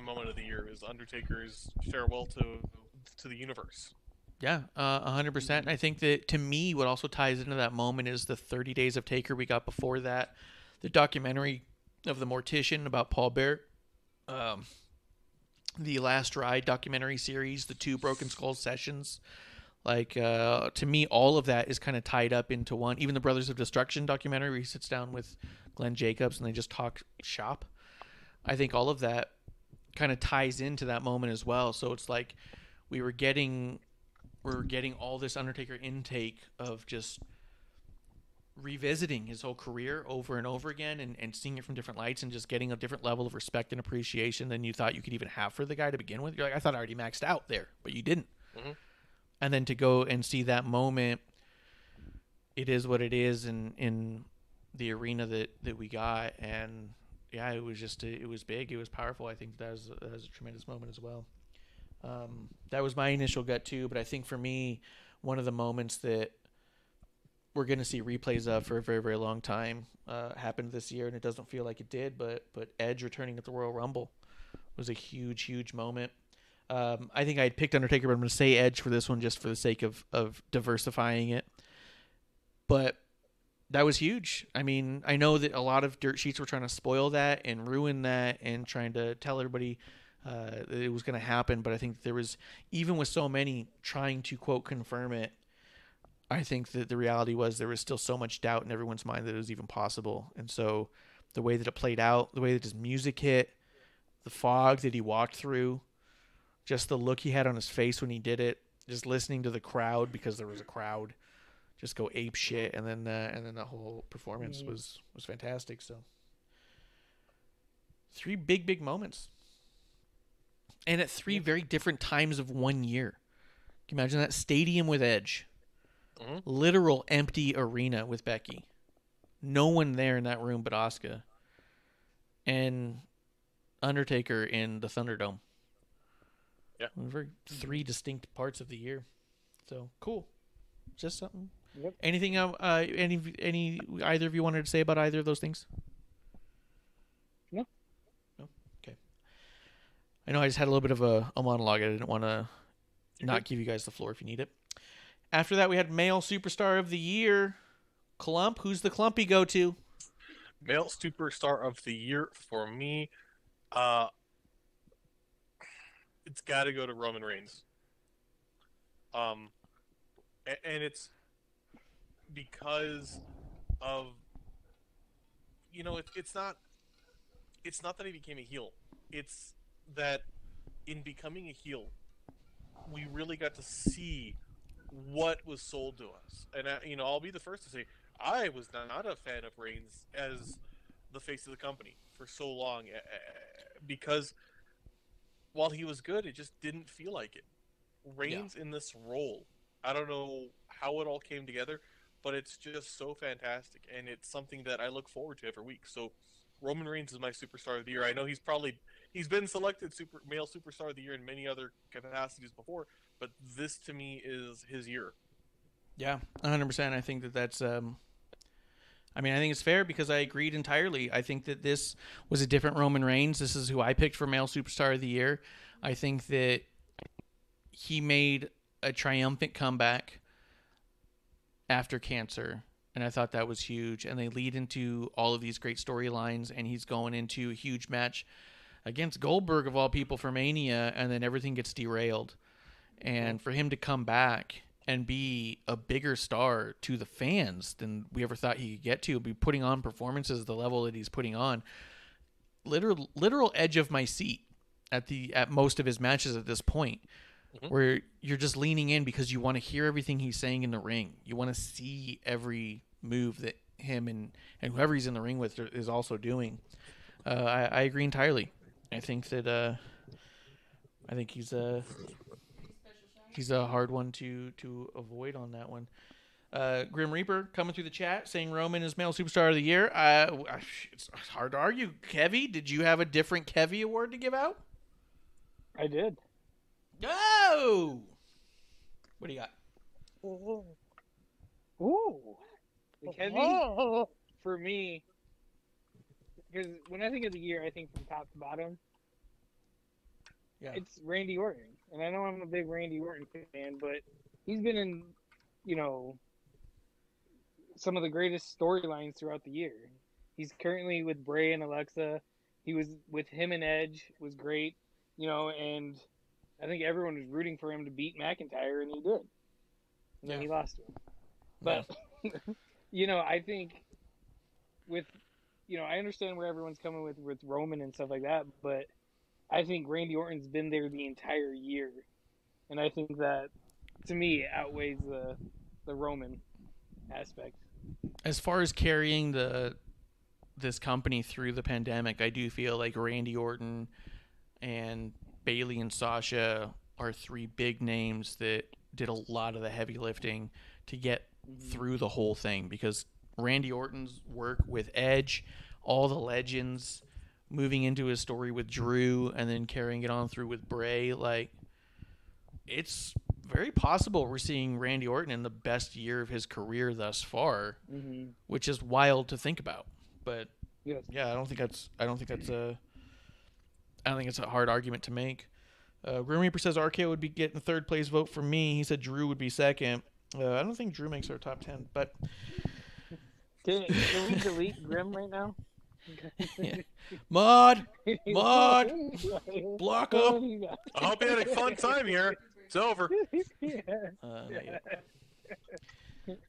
moment of the year, is Undertaker's farewell to the universe. Yeah, 100%. I think that, to me, what also ties into that moment is the 30 Days of Taker we got before that, the documentary of the Mortician about Paul Bear, the Last Ride documentary series, the 2 Broken Skull sessions. Like, to me, all of that is kind of tied up into one. Even the Brothers of Destruction documentary, where he sits down with Glenn Jacobs and they just talk shop. I think all of that kind of ties into that moment as well. So it's like we're getting all this Undertaker intake of just revisiting his whole career over and over again, and seeing it from different lights, and just getting a different level of respect and appreciation than you thought you could even have for the guy to begin with. You're like, I thought I already maxed out there, but you didn't. Mm-hmm. And then to go and see that moment, it is what it is in the arena that we got. And yeah, it was just, it was big. It was powerful. I think that was a tremendous moment as well. That was my initial gut too, but I think for me, one of the moments that we're going to see replays of for a very, very long time happened this year, and it doesn't feel like it did, but Edge returning at the Royal Rumble was a huge, huge moment. I think I had picked Undertaker, but I'm going to say Edge for this one just for the sake of diversifying it. But that was huge. I mean, I know that a lot of dirt sheets were trying to spoil that and ruin that and trying to tell everybody that it was going to happen. But I think there was, even with so many trying to, quote, confirm it, I think that the reality was there was still so much doubt in everyone's mind that it was even possible. And so the way that it played out, the way that his music hit, the fog that he walked through, just the look he had on his face when he did it, just listening to the crowd, because there was a crowd, just go ape shit, and then the whole performance was fantastic. So 3 big, big moments, and at 3 very different times of one year. Can you imagine that? Stadium with Edge, literal empty arena with Becky, no one there in that room but Asuka, and Undertaker in the Thunderdome. Yeah, very 3 distinct parts of the year. So cool. Just something. Yep. Anything? Any either of you wanted to say about either of those things? No. No. Okay. I know I just had a little bit of a monologue. I didn't want to not give you guys the floor if you need it. After that, we had Male Superstar of the Year, Klump. Who's the Klumpy go to? Male Superstar of the Year for me, it's got to go to Roman Reigns. And it's because of, it's not that he became a heel. It's that in becoming a heel, we really got to see what was sold to us. And I'll be the first to say I was not a fan of Reigns as the face of the company for so long, because while he was good, it just didn't feel like it. Reigns in this role, I don't know how it all came together, but it's just so fantastic, and it's something that I look forward to every week. So Roman Reigns is my Superstar of the Year. I know he's been selected Male Superstar of the Year in many other capacities before, but this to me is his year. Yeah, 100%. I think that's I think it's fair, because I agreed entirely. I think that this was a different Roman Reigns. This is who I picked for Male Superstar of the Year. I think that he made a triumphant comeback after cancer, and I thought that was huge. And they lead into all of these great storylines, and he's going into a huge match against Goldberg, of all people, for Mania, and then everything gets derailed. And for him to come back and be a bigger star to the fans than we ever thought he could get to, be putting on performances at the level that he's putting on, literal edge of my seat at most of his matches at this point, where you're just leaning in because you want to hear everything he's saying in the ring. You want to see every move that him and whoever he's in the ring with is also doing. I agree entirely. I think that he's a hard one to avoid on that one. Grim Reaper coming through the chat saying Roman is Male Superstar of the Year. It's hard to argue. Kevvy, did you have a different Kevvy award to give out? I did. No! What do you got? Ooh. The Kevvy, for me, because when I think of the year, I think from top to bottom, Yeah. it's Randy Orton. And I know I'm a big Randy Orton fan, but he's been in, some of the greatest storylines throughout the year. He's currently with Bray and Alexa. He was with him and Edge, was great, and I think everyone was rooting for him to beat McIntyre, and he did. And then he lost to him. But, I think with, I understand where everyone's coming with Roman and stuff like that, but I think Randy Orton's been there the entire year. And I think that, to me, outweighs the Roman aspect. As far as carrying this company through the pandemic, I do feel like Randy Orton and Bayley and Sasha are three big names that did a lot of the heavy lifting to get through the whole thing, because Randy Orton's work with Edge, all the legends, moving into his story with Drew, and then carrying it on through with Bray, it's very possible we're seeing Randy Orton in the best year of his career thus far, which is wild to think about. But yes. I don't think it's a hard argument to make. Grim Reaper says RKO would be getting a third place vote for me. He said Drew would be second. I don't think Drew makes our top 10, but can we delete Grim right now? Yeah. Mod, block up. I hope you had a fun time here. It's over.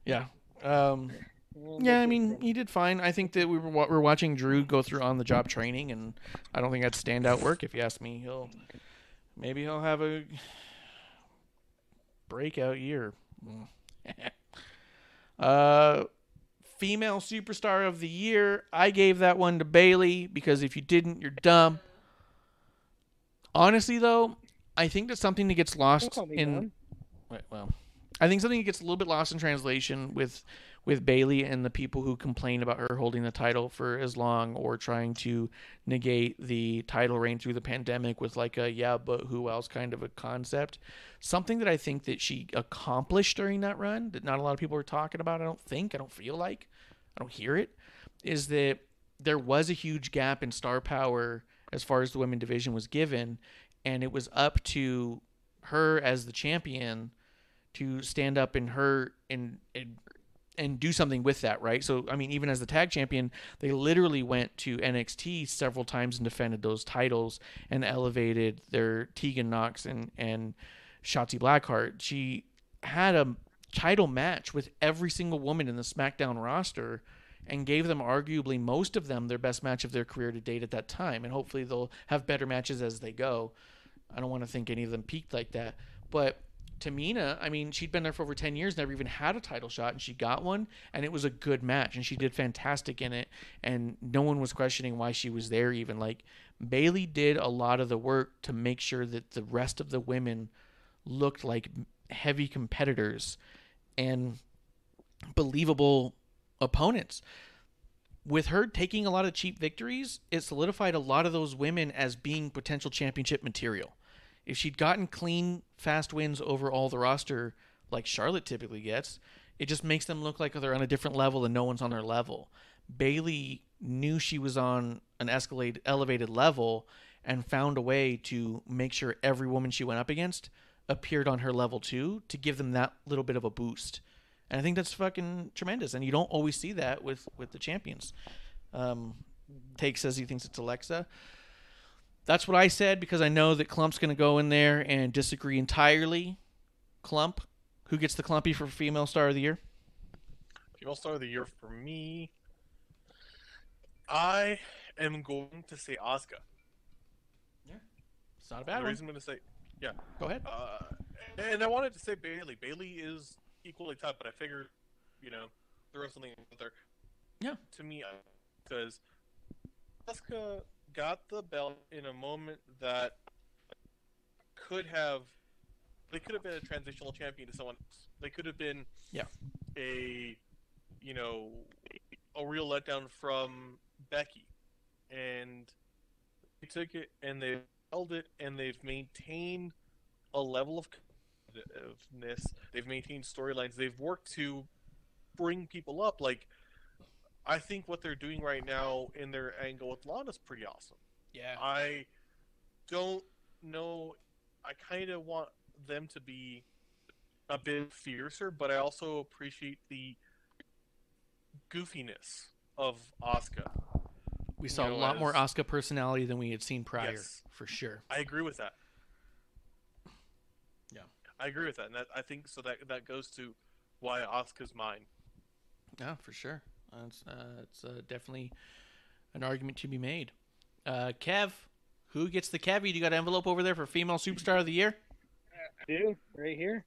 Yeah. I mean, he did fine. I think that we're watching Drew go through on-the-job training, and I don't think that's standout work. If you ask me, maybe he'll have a breakout year. Female superstar of the year, I gave that one to Bayley, because if you didn't, you're dumb. Honestly, though, I think that's something that gets lost in. I think something that gets a little bit lost in translation with Bayley and the people who complain about her holding the title for as long, or trying to negate the title reign through the pandemic with but who else kind of a concept. Something that I think that she accomplished during that run that not a lot of people are talking about, I don't feel like, I don't hear it, is that there was a huge gap in star power as far as the women division was given, and it was up to her as the champion to stand up in her and do something with that, right? So, I mean, even as the tag champion, they literally went to NXT several times and defended those titles and elevated their Tegan Nox and Shotzi Blackheart. She had a title match with every single woman in the SmackDown roster and gave them, arguably most of them, their best match of their career to date at that time. And hopefully they'll have better matches as they go. I don't want to think any of them peaked like that. But Tamina, I mean, she'd been there for over 10 years, never even had a title shot, and she got one, and it was a good match, and she did fantastic in it, and no one was questioning why she was there even. Bayley did a lot of the work to make sure that the rest of the women looked like heavy competitors and believable opponents. With her taking a lot of cheap victories, it solidified a lot of those women as being potential championship material. If she'd gotten clean, fast wins over all the roster like Charlotte typically gets, it just makes them look like they're on a different level and no one's on their level. Bayley knew she was on an elevated level and found a way to make sure every woman she went up against appeared on her level too, to give them that little bit of a boost. And I think that's fucking tremendous. And you don't always see that with the champions. Take says he thinks it's Alexa. That's what I said, because I know that Klump's going to go in there and disagree entirely. Klump, who gets the Klumpy for Female Star of the Year? Female Star of the Year for me, I am going to say Asuka. Yeah, it's not a bad the one. reason I'm going to say, yeah. Go ahead. And I wanted to say Bayley. Bayley is equally tough, but I figured, throw something out there. Yeah. To me, because Asuka got the belt in a moment that they could have been a transitional champion to someone else. They could have been a real letdown from Becky, and they took it and they held it, and they've maintained a level of competitiveness. They've maintained storylines. They've worked to bring people up. Like, I think what they're doing right now in their angle with Lana is pretty awesome. Yeah. I don't know. I kind of want them to be a bit fiercer, but I also appreciate the goofiness of Asuka. We saw a lot more Asuka personality than we had seen prior, Yes. for sure. I agree with that. Yeah. I agree with that, and I think so that goes to why Asuka's mine. Yeah, for sure. It's definitely an argument to be made. Kev, who gets the Kevvy? Do you got an envelope over there for Female Superstar of the Year? I do, right here.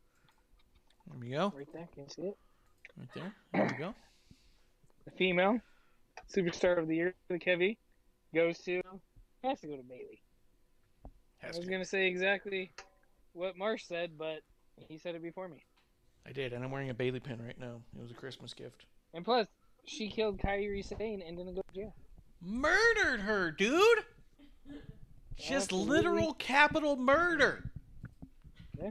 There we go. Right there, can you see it? Right there. There we go. The female superstar of the year, the Kevvy, has to go to Bailey. I was going to say exactly what Marsh said, but he said it before me. I did, and I'm wearing a Bailey pin right now. It was a Christmas gift. And plus, she killed Kairi Sane and didn't go to jail. Murdered her, dude! Just Absolutely. literal capital murder. Yeah.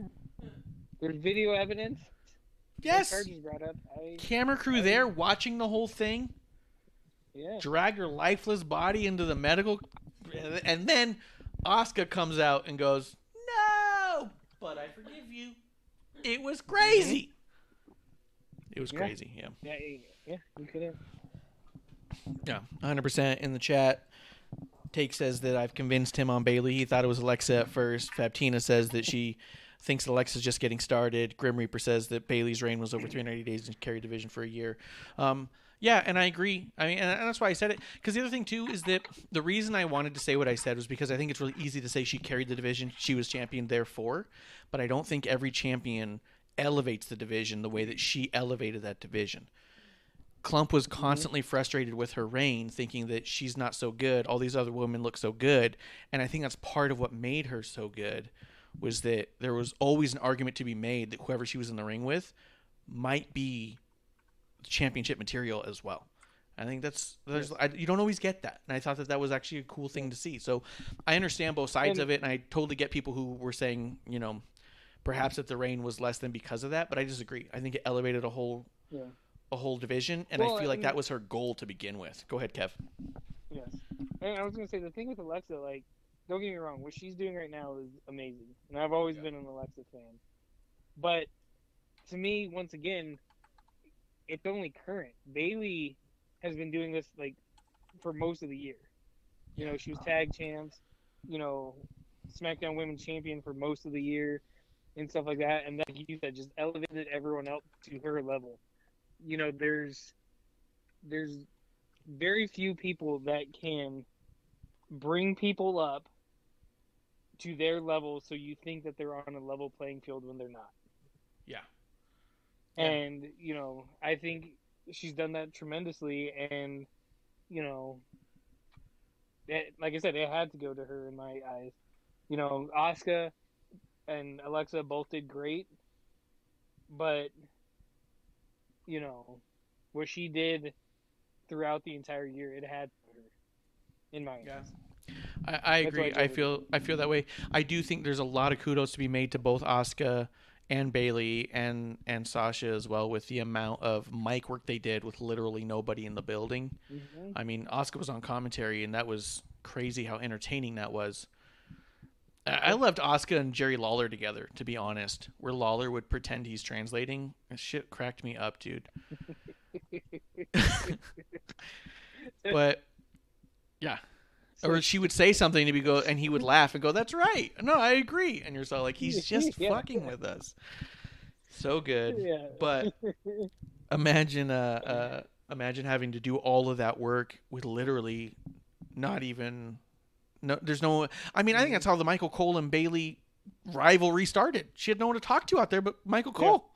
There's video evidence. Yes. No charges brought up. Camera crew there watching the whole thing. Yeah. Drag her lifeless body into the medical, and then Asuka comes out and goes, "No, but I forgive you." It was crazy. It was crazy. Yeah. Yeah. You could have. Yeah. 100% in the chat. Take says that I've convinced him on Bailey. He thought it was Alexa at first. Fabtina says that she thinks Alexa's just getting started. Grim Reaper says that Bailey's reign was over 390 days and carried division for a year. Yeah, and I agree. I mean, and that's why I said it. Because the other thing, too, is that the reason I wanted to say what I said was because I think it's really easy to say she carried the division. She was champion, therefore. But I don't think every champion elevates the division the way that she elevated that division. Klump was constantly frustrated with her reign, thinking that she's not so good. All these other women look so good. And I think that's part of what made her so good, was that there was always an argument to be made that whoever she was in the ring with might be championship material as well. I think you don't always get that. And I thought that was actually a cool thing to see. So I understand both sides of it, and I totally get people who were saying, perhaps that the reign was less than because of that, but I disagree. I think it elevated a whole division, and I feel like that was her goal to begin with. Go ahead, Kev. Yes. And I was going to say, the thing with Alexa, don't get me wrong, what she's doing right now is amazing. And I've always been an Alexa fan. But to me, once again, it's only current. Bailey has been doing this for most of the year. She was tag champs, SmackDown Women's Champion for most of the year and stuff like that. And like you said, just elevated everyone else to her level. There's very few people that can bring people up to their level so you think that they're on a level playing field when they're not. Yeah. And, I think she's done that tremendously, and, like I said, it had to go to her in my eyes. Asuka and Alexa both did great, but, what she did throughout the entire year, it had to her, in my eyes. I agree. I feel that way. I do think there's a lot of kudos to be made to both Asuka and Bailey and Sasha as well, with the amount of mic work they did with literally nobody in the building. Mm-hmm. I mean, Asuka was on commentary, and that was crazy how entertaining that was. I loved Asuka and Jerry Lawler together, to be honest, where Lawler would pretend he's translating. That shit cracked me up, dude. But yeah. Or she would say something and he would laugh and go, "That's right. No, I agree." And you're so like, he's just fucking with us. So good. Yeah. But imagine having to do all of that work with literally not even there's no. I mean, I think that's how the Michael Cole and Bailey rivalry started. She had no one to talk to out there but Michael Cole.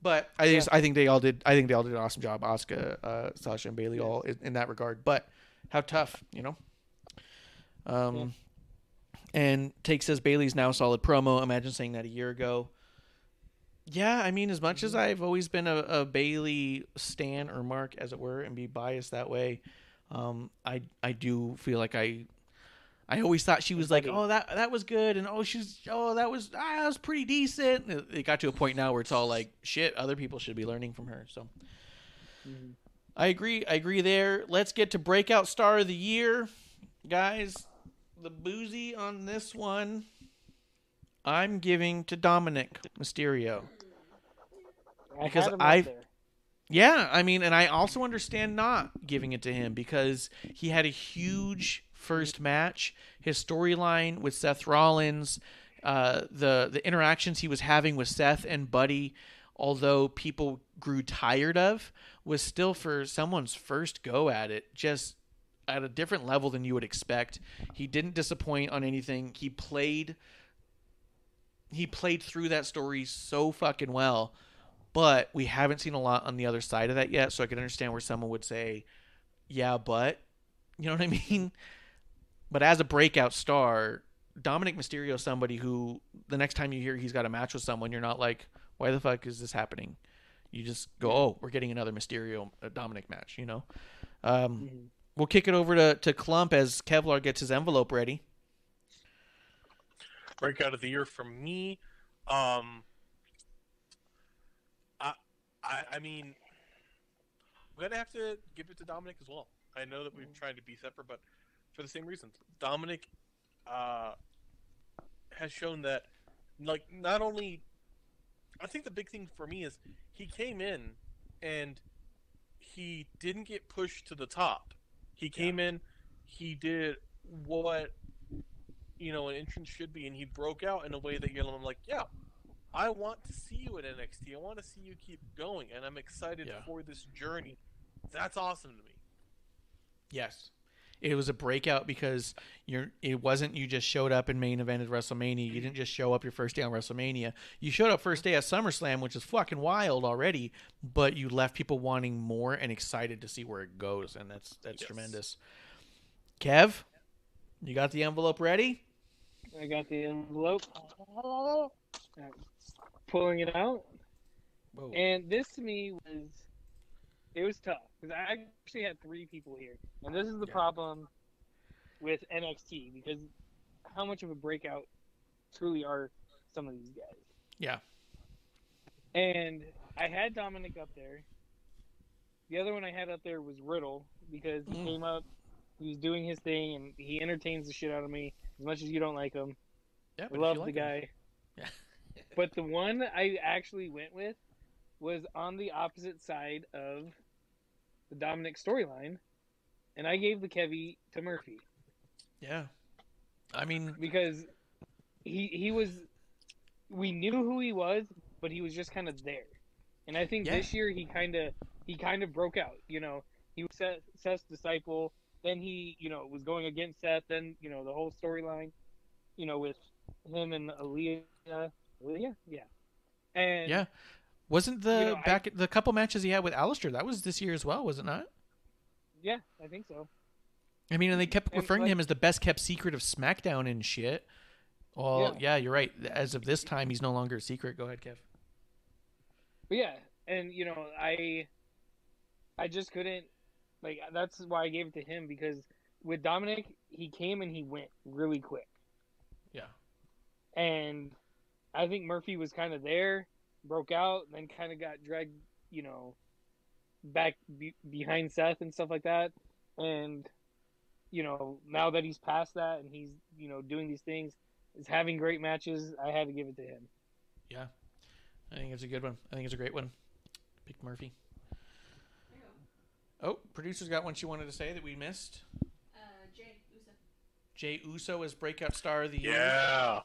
But I think they all did. I think they all did an awesome job. Asuka, Sasha, and Bailey all in that regard. But how tough, And Take says Bailey's now a solid promo. Imagine saying that a year ago. Yeah, I mean, as much as I've always been a Bailey stan or mark, as it were, and be biased that way, I do feel like I I always thought she was like, Buddy. oh, that was good, and that was pretty decent. It got to a point now where it's all like, shit, other people should be learning from her. So I agree there. Let's get to Breakout Star of the Year, guys. The boozy on this one, I'm giving to Dominic Mysterio. Because had him up there. Yeah, I mean, and I also understand not giving it to him because he had a huge first match. His storyline with Seth Rollins, the interactions he was having with Seth and Buddy, although people grew tired of, was still for someone's first go at it, just at a different level than you would expect. He didn't disappoint on anything. He played through that story so fucking well. But we haven't seen a lot on the other side of that yet, so I can understand where someone would say, yeah, but, you know what I mean? But as a breakout star, Dominic Mysterio is somebody who, the next time you hear he's got a match with someone, you're not like, why the fuck is this happening? You just go, oh, we're getting another Mysterio Dominic match, you know? We'll kick it over to Klump as Kevlar gets his envelope ready. Breakout of the year from me. I mean, I'm going to have to give it to Dominic as well. I know that we've tried to be separate, but for the same reasons. Dominic has shown that, like, not only... I think the big thing for me is he came in and he didn't get pushed to the top. He came in, he did what, you know, an entrance should be, and he broke out in a way that you're like, yeah, I want to see you at NXT. I want to see you keep going, and I'm excited for this journey. That's awesome to me. Yes. It was a breakout because it wasn't you just showed up and main evented WrestleMania. You didn't just show up your first day on WrestleMania. You showed up first day at SummerSlam, which is fucking wild already, but you left people wanting more and excited to see where it goes, and that's tremendous. Kev, you got the envelope ready? I got the envelope. Pulling it out. Whoa. And this to me was tough because I actually had three people here, and this is the problem with NXT because how much of a breakout truly are some of these guys? Yeah. And I had Dominic up there. The other one I had up there was Riddle because he came up, he was doing his thing, and he entertains the shit out of me as much as you don't like him. Yeah, I love the guy. Yeah. But the one I actually went with was on the opposite side of the Dominic storyline, and I gave the Kevvy to Murphy. Yeah. I mean... Because he was... We knew who he was, but he was just kind of there. And I think this year he kind of broke out. You know, he was Seth's disciple, then he, you know, was going against Seth, then, you know, the whole storyline, you know, with him and Aaliyah. Yeah. And yeah. Wasn't the the couple matches he had with Alistair, that was this year as well, was it not? Yeah, I think so. I mean, and they kept referring to him as the best kept secret of SmackDown and shit. Well, yeah, you're right. As of this time, he's no longer a secret. Go ahead, Kev. But yeah, and you know, I just couldn't, like, that's why I gave it to him, because with Dominic, he came and he went really quick. Yeah. And I think Murphy was kind of there, broke out, then kind of got dragged, you know, back behind Seth and stuff like that. And, you know, now that he's past that and he's, you know, doing these things, is having great matches, I had to give it to him. Yeah. I think it's a good one. I think it's a great one. Pick Murphy. Oh, producer's got one she wanted to say that we missed. Jey Uso as breakout star of the year. Yeah.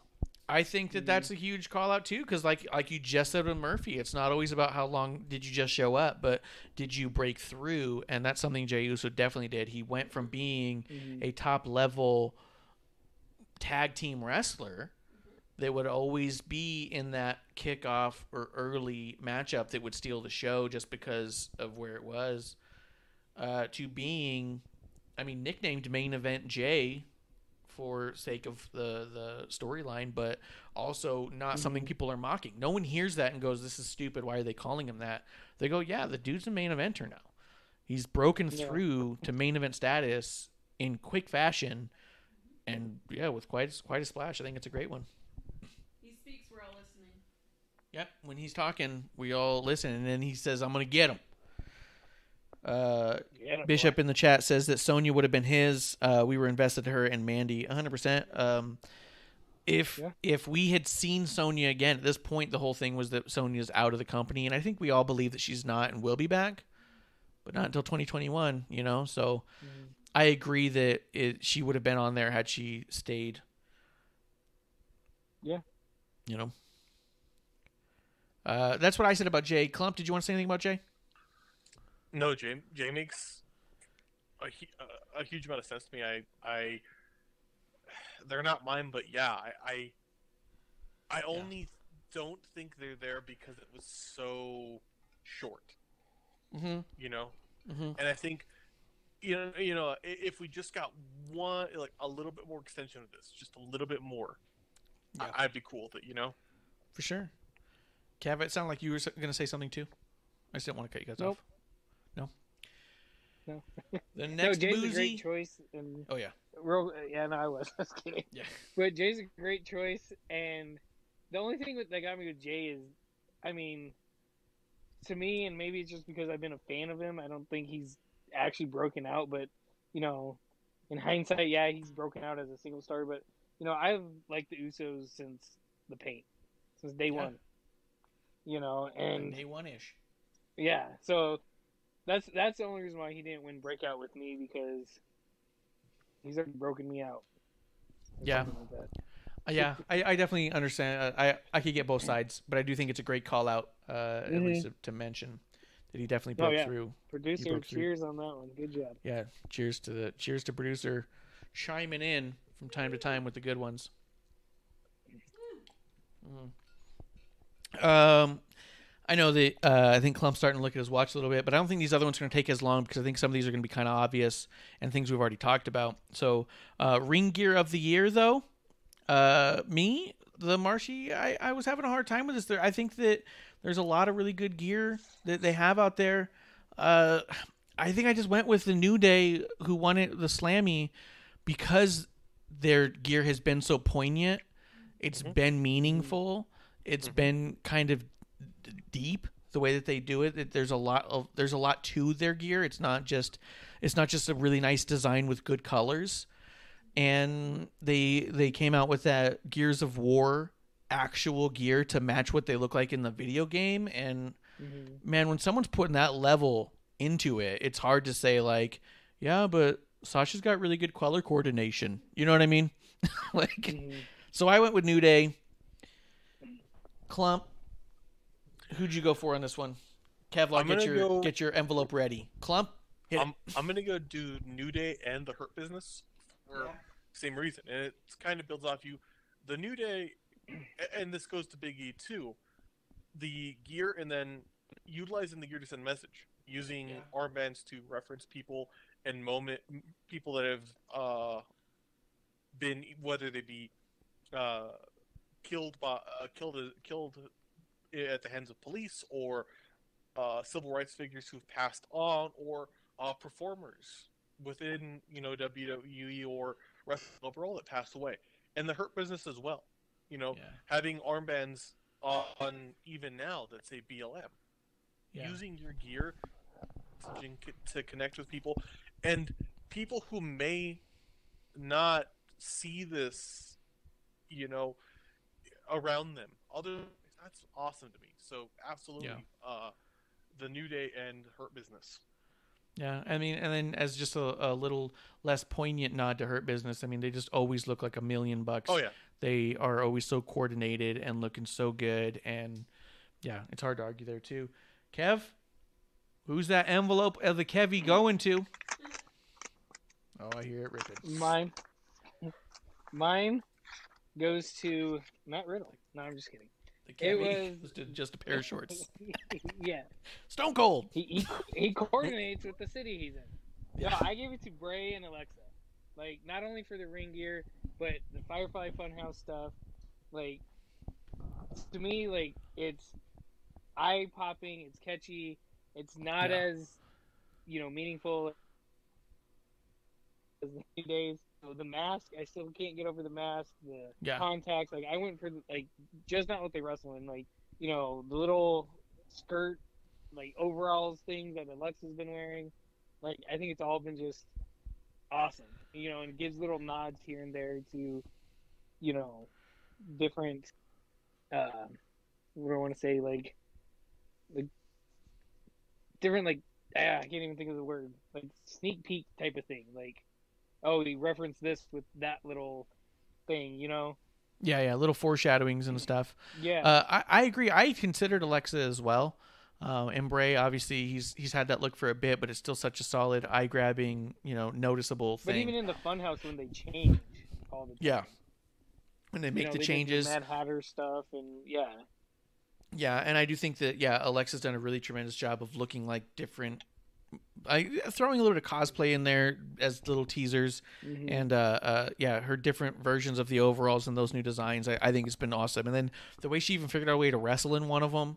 I think that's a huge call out too, because like you just said with Murphy, it's not always about how long did you just show up, but did you break through? And that's something Jey Uso definitely did. He went from being a top level tag team wrestler that would always be in that kickoff or early matchup that would steal the show just because of where it was, to being, I mean, nicknamed Main Event Jay for sake of the storyline, but also not something people are mocking. No one hears that and goes, this is stupid, why are they calling him that? They go, yeah, the dude's a main eventer now. He's broken through to main event status in quick fashion, and yeah, with quite a splash. I think it's a great one. He speaks, we're all listening. Yep. When he's talking, we all listen, and then he says, "I'm gonna get him." Bishop in the chat says that Sonya would have been his. We were invested in her and Mandy 100%. If we had seen Sonya again at this point, the whole thing was that Sonya's out of the company, and I think we all believe that she's not and will be back, but not until 2021. You know, so I agree that she would have been on there had she stayed. Yeah. You know. That's what I said about Jay. Klump, did you want to say anything about Jay? No, Jay makes a huge amount of sense to me. They're not mine, but yeah, I only don't think they're there because it was so short. Mm-hmm. You know, Mm-hmm. and I think you know if we just got one, like a little bit more extension of this, just a little bit more, Yeah. I'd be cool with it. You know, For sure. Kev, it sounded like you were going to say something too. I just didn't want to cut you guys Nope. off. No? No. The No, next Jay's Boozy. a great choice. And Oh, yeah. I was kidding. Yeah. But Jay's a great choice, and the only thing that got me with Jay is, I mean, to me, and maybe it's just because I've been a fan of him, I don't think he's actually broken out, but, you know, in hindsight, yeah, he's broken out as a single star, but, you know, I've liked the Usos since the paint, since day one. You know, and Day one-ish. yeah, so that's the only reason why he didn't win Breakout with me, because he's already broken me out. Yeah. Like that. Yeah, I definitely understand. I could get both sides, but I do think it's a great call out, at least to mention that he definitely broke through. Producer, broke through. cheers on that one. Good job. Yeah, cheers to producer chiming in from time to time with the good ones. I know that I think Klump's starting to look at his watch a little bit, but I don't think these other ones are going to take as long because I think some of these are going to be kind of obvious and things we've already talked about. So, ring gear of the year, though, the Marshy, I was having a hard time with this. I think that there's a lot of really good gear that they have out there. I think I just went with the New Day, who won it, the Slammy, because their gear has been so poignant. It's been meaningful. It's been kind of deep the way that they do it. There's a lot to their gear. It's not just a really nice design with good colors. And they came out with that Gears of War actual gear to match what they look like in the video game. And man, when someone's putting that level into it, it's hard to say like, yeah, but Sasha's got really good color coordination. You know what I mean? So I went with New Day. Klump, who'd you go for on this one? Kevlar, get your envelope ready. Klump, hit it. I'm gonna go do New Day and the Hurt Business for same reason, and it kind of builds off you. The New Day, and this goes to Big E too. The gear, and then utilizing the gear to send message, using armbands to reference people and people that have been, whether they be killed at the hands of police, or civil rights figures who've passed on, or performers within WWE or wrestling overall that passed away, and the Hurt Business as well. Having armbands on even now that say BLM, using your gear to connect with people, and people who may not see this, around them. That's awesome to me. So absolutely, the New Day and Hurt Business. Yeah, I mean, and then as just a little less poignant nod to Hurt Business, I mean, they just always look like $1 million. Oh yeah, they are always so coordinated and looking so good, and yeah, it's hard to argue there too. Kev, who's that envelope of the Kevvy going to? Oh, I hear it ripping. Mine goes to Matt Riddle. No, I'm just kidding. The Kevvy was just a pair of shorts. Yeah. Stone Cold. He coordinates with the city he's in. Yeah. No, I gave it to Bray and Alexa. Like, not only for the ring gear, but the Firefly Funhouse stuff. Like, to me, like, it's eye-popping, it's catchy, it's not as, meaningful as the New Days. the mask, I still can't get over the mask. The Yeah. contacts, like I went for like just not what they wrestle in, like the little skirt, like overalls thing that Alexa's been wearing. Like I think it's all been just awesome, and it gives little nods here and there to, different. What do I want to say? Like different, like I can't even think of the word. Like sneak peek type of thing. Like, oh, he referenced this with that little thing, Yeah, little foreshadowings and stuff. Yeah. I agree. I considered Alexa as well. And Bray, obviously, he's had that look for a bit, but it's still such a solid, eye-grabbing, noticeable thing. But even in the Funhouse, when they change all the time. Yeah. When they make the changes. Mad Hatter stuff, and yeah. Yeah, and I do think that, Alexa's done a really tremendous job of looking like different, throwing a little bit of cosplay in there as little teasers, and her different versions of the overalls and those new designs. I think it's been awesome. And then the way she even figured out a way to wrestle in one of them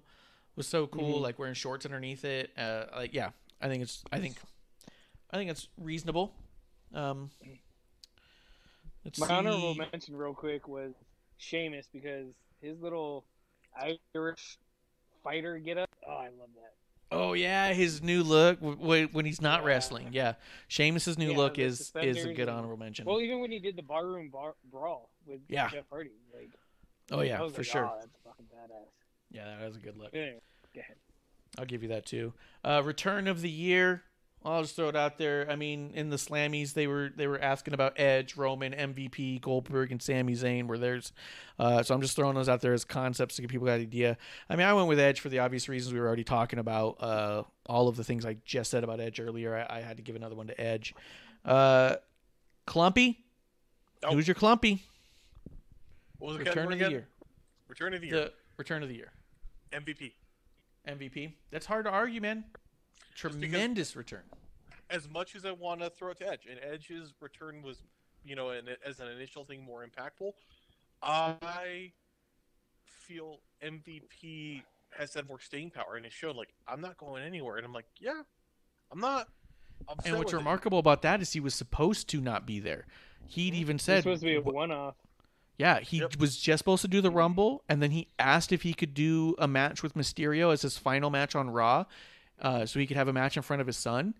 was so cool, like wearing shorts underneath it. I think it's reasonable. My honorable mention, real quick, was Sheamus, because his little Irish fighter getup. Oh, I love that. Oh yeah, his new look when he's not wrestling. Yeah, Sheamus's new look is a good honorable mention. Well, even when he did the barroom brawl with Jeff Hardy, like. Oh yeah, for sure. Oh, that's fucking badass. Yeah, that was a good look. Anyway, go ahead. I'll give you that too. Return of the year. I'll just throw it out there. I mean, in the Slammies, they were asking about Edge, Roman, MVP, Goldberg, and Sami Zayn. Where there's, so I'm just throwing those out there as concepts to give people an idea. I mean, I went with Edge for the obvious reasons we were already talking about. All of the things I just said about Edge earlier, I had to give another one to Edge. Klumpy, who's your Klumpy? What was the Return of the year. Return of the year. Return of the year. MVP. That's hard to argue, man. Tremendous return. As much as I want to throw it to Edge, and Edge's return was, as an initial thing, more impactful, I feel MVP has had more staying power, and it showed, like, I'm not going anywhere. And I'm like, yeah, I'm not. And what's remarkable about that is he was supposed to not be there. He'd even said... It was supposed to be a one-off. Yeah, he was just supposed to do the Rumble, and then he asked if he could do a match with Mysterio as his final match on Raw, so he could have a match in front of his son,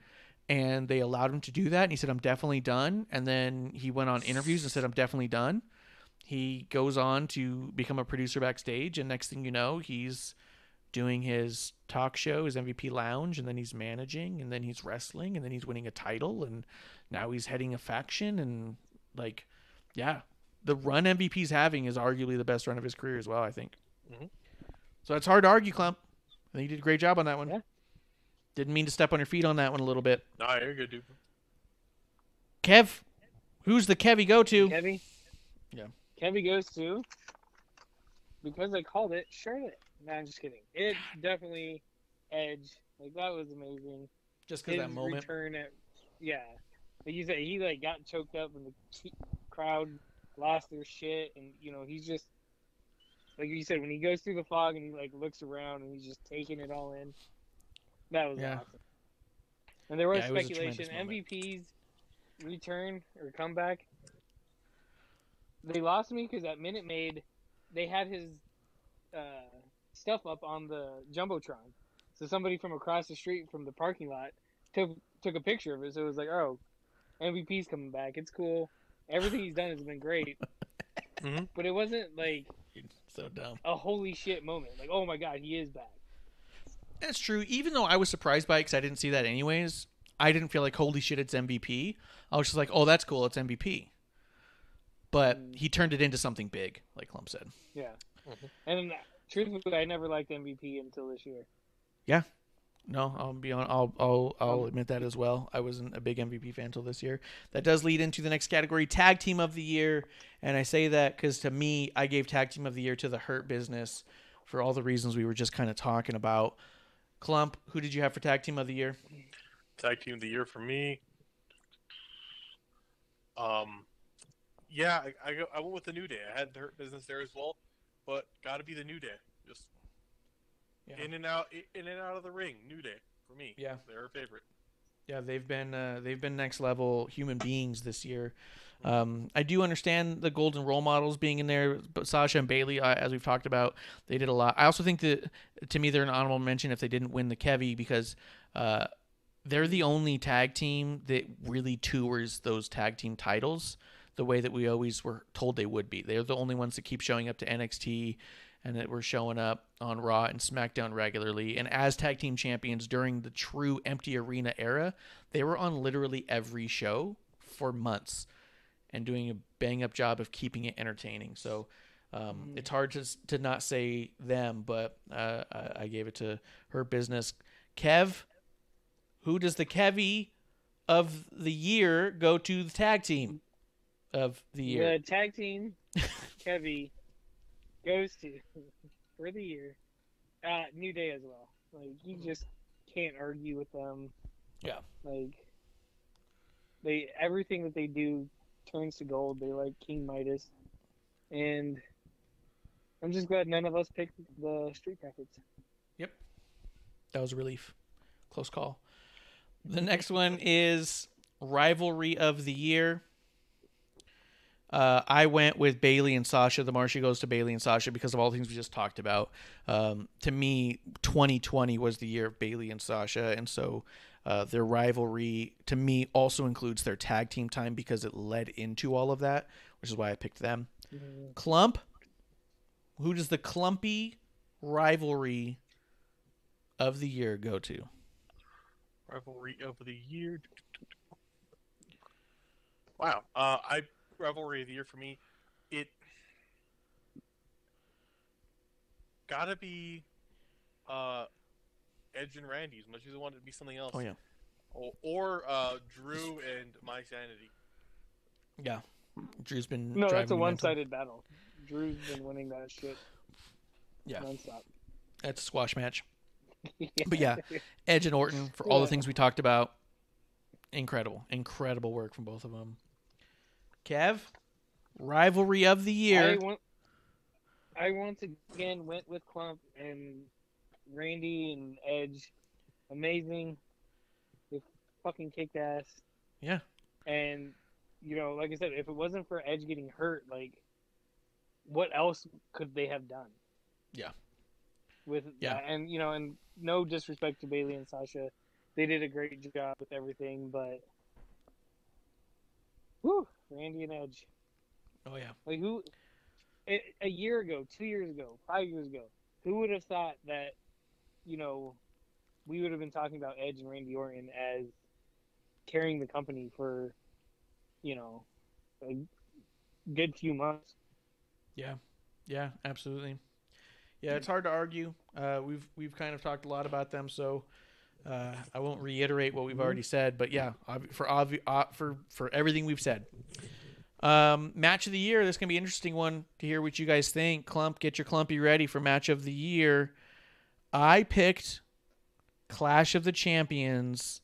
and they allowed him to do that, and he said, I'm definitely done, and then he went on interviews and said, I'm definitely done. He goes on to become a producer backstage, and next thing you know, he's doing his talk show, his MVP Lounge, and then he's managing, and then he's wrestling, and then he's winning a title, and now he's heading a faction, and, like, yeah. The run MVP's having is arguably the best run of his career as well, I think. Mm-hmm. So it's hard to argue, Klump. I think you did a great job on that one. Yeah. Didn't mean to step on your feet on that one a little bit. Nah, you're good, dude. Kev, who's the Kevvy go to? Kevvy? Yeah. Kevvy goes to, because I called it, Charlotte. No, I'm just kidding. It definitely Edge. Like, that was amazing. Just because that moment. Return like you said, he, like, got choked up and the crowd lost their shit, and he's just, like you said, when he goes through the fog and he, like, looks around and he's just taking it all in. That was awesome. And there was speculation MVP's return or comeback. They lost me because at Minute Maid they had his stuff up on the jumbotron, so somebody from across the street from the parking lot took a picture of it. So it was like, oh, MVP's coming back. It's cool. Everything he's done has been great. But it wasn't like so dumb a holy shit moment. Like, oh my god, he is back. That's true. Even though I was surprised by it because I didn't see that anyways, I didn't feel like, holy shit, it's MVP. I was just like, oh, that's cool, it's MVP. But he turned it into something big, like Klump said. Yeah. And truthfully, I never liked MVP until this year. Yeah. No, I'll be on. I'll admit that as well. I wasn't a big MVP fan until this year. That does lead into the next category, Tag Team of the Year. And I say that because to me, I gave Tag Team of the Year to the Hurt Business for all the reasons we were just kind of talking about. Klump, who did you have for Tag Team of the Year? Tag Team of the Year for me. I went with the New Day. I had the Hurt Business there as well, but got to be the New Day. Just in and out of the ring. New Day for me. Yeah, they're a favorite. Yeah, they've been next level human beings this year. I do understand the golden role models being in there, but Sasha and Bailey, as we've talked about, they did a lot. I also think that, to me, they're an honorable mention if they didn't win the Kevvy, because they're the only tag team that really tours those tag team titles the way that we always were told they would be. They're the only ones that keep showing up to NXT and that were showing up on Raw and SmackDown regularly. And as tag team champions during the true empty arena era, they were on literally every show for months and doing a bang-up job of keeping it entertaining. So it's hard to not say them, but I gave it to Her Business. Kev, who does the Kevvy of the year go to the tag team of the year? The tag team Kevvy goes to, for the year, New Day as well. Like, you just can't argue with them. Yeah. Like, everything that they do turns to gold. They're like King Midas. And I'm just glad none of us picked the Street Profits. Yep. That was a relief. Close call. The next one is Rivalry of the Year. I went with Bailey and Sasha. The Marshy goes to Bailey and Sasha because of all the things we just talked about. To me, 2020 was the year of Bailey and Sasha, and so their rivalry, to me, also includes their tag team time because it led into all of that, which is why I picked them. Klump, who does the Klumpy rivalry of the year go to? Rivalry of the year. Wow. Rivalry of the year for me, it gotta be Edge and Randy, as much as I wanted to be something else. Oh yeah. Or Drew and My Sanity. Yeah. Drew's been No, driving that's a me mental. one-sided battle. Drew's been winning that shit. Yeah. Nonstop. That's a squash match. But yeah, Edge and Orton, for all the things we talked about, incredible work from both of them. Kev, rivalry of the year. I once again went with Klump and Randy and Edge. Amazing. They fucking kicked ass. Yeah. And, you know, like I said, if it wasn't for Edge getting hurt, like, what else could they have done? Yeah. And, you know, and no disrespect to Bailey and Sasha. They did a great job with everything, but whew, Randy and Edge. Oh yeah. Like, who a year ago, 2 years ago, 5 years ago, who would have thought that, you know, we would have been talking about Edge and Randy Orton as carrying the company for, you know, a good few months. Yeah, absolutely. Yeah, it's hard to argue. We've kind of talked a lot about them, so I won't reiterate what we've already said. But yeah, for everything we've said. Match of the year. This is gonna be an interesting one to hear what you guys think. Klump, get your Klumpy ready for match of the year. I picked Clash of the Champions,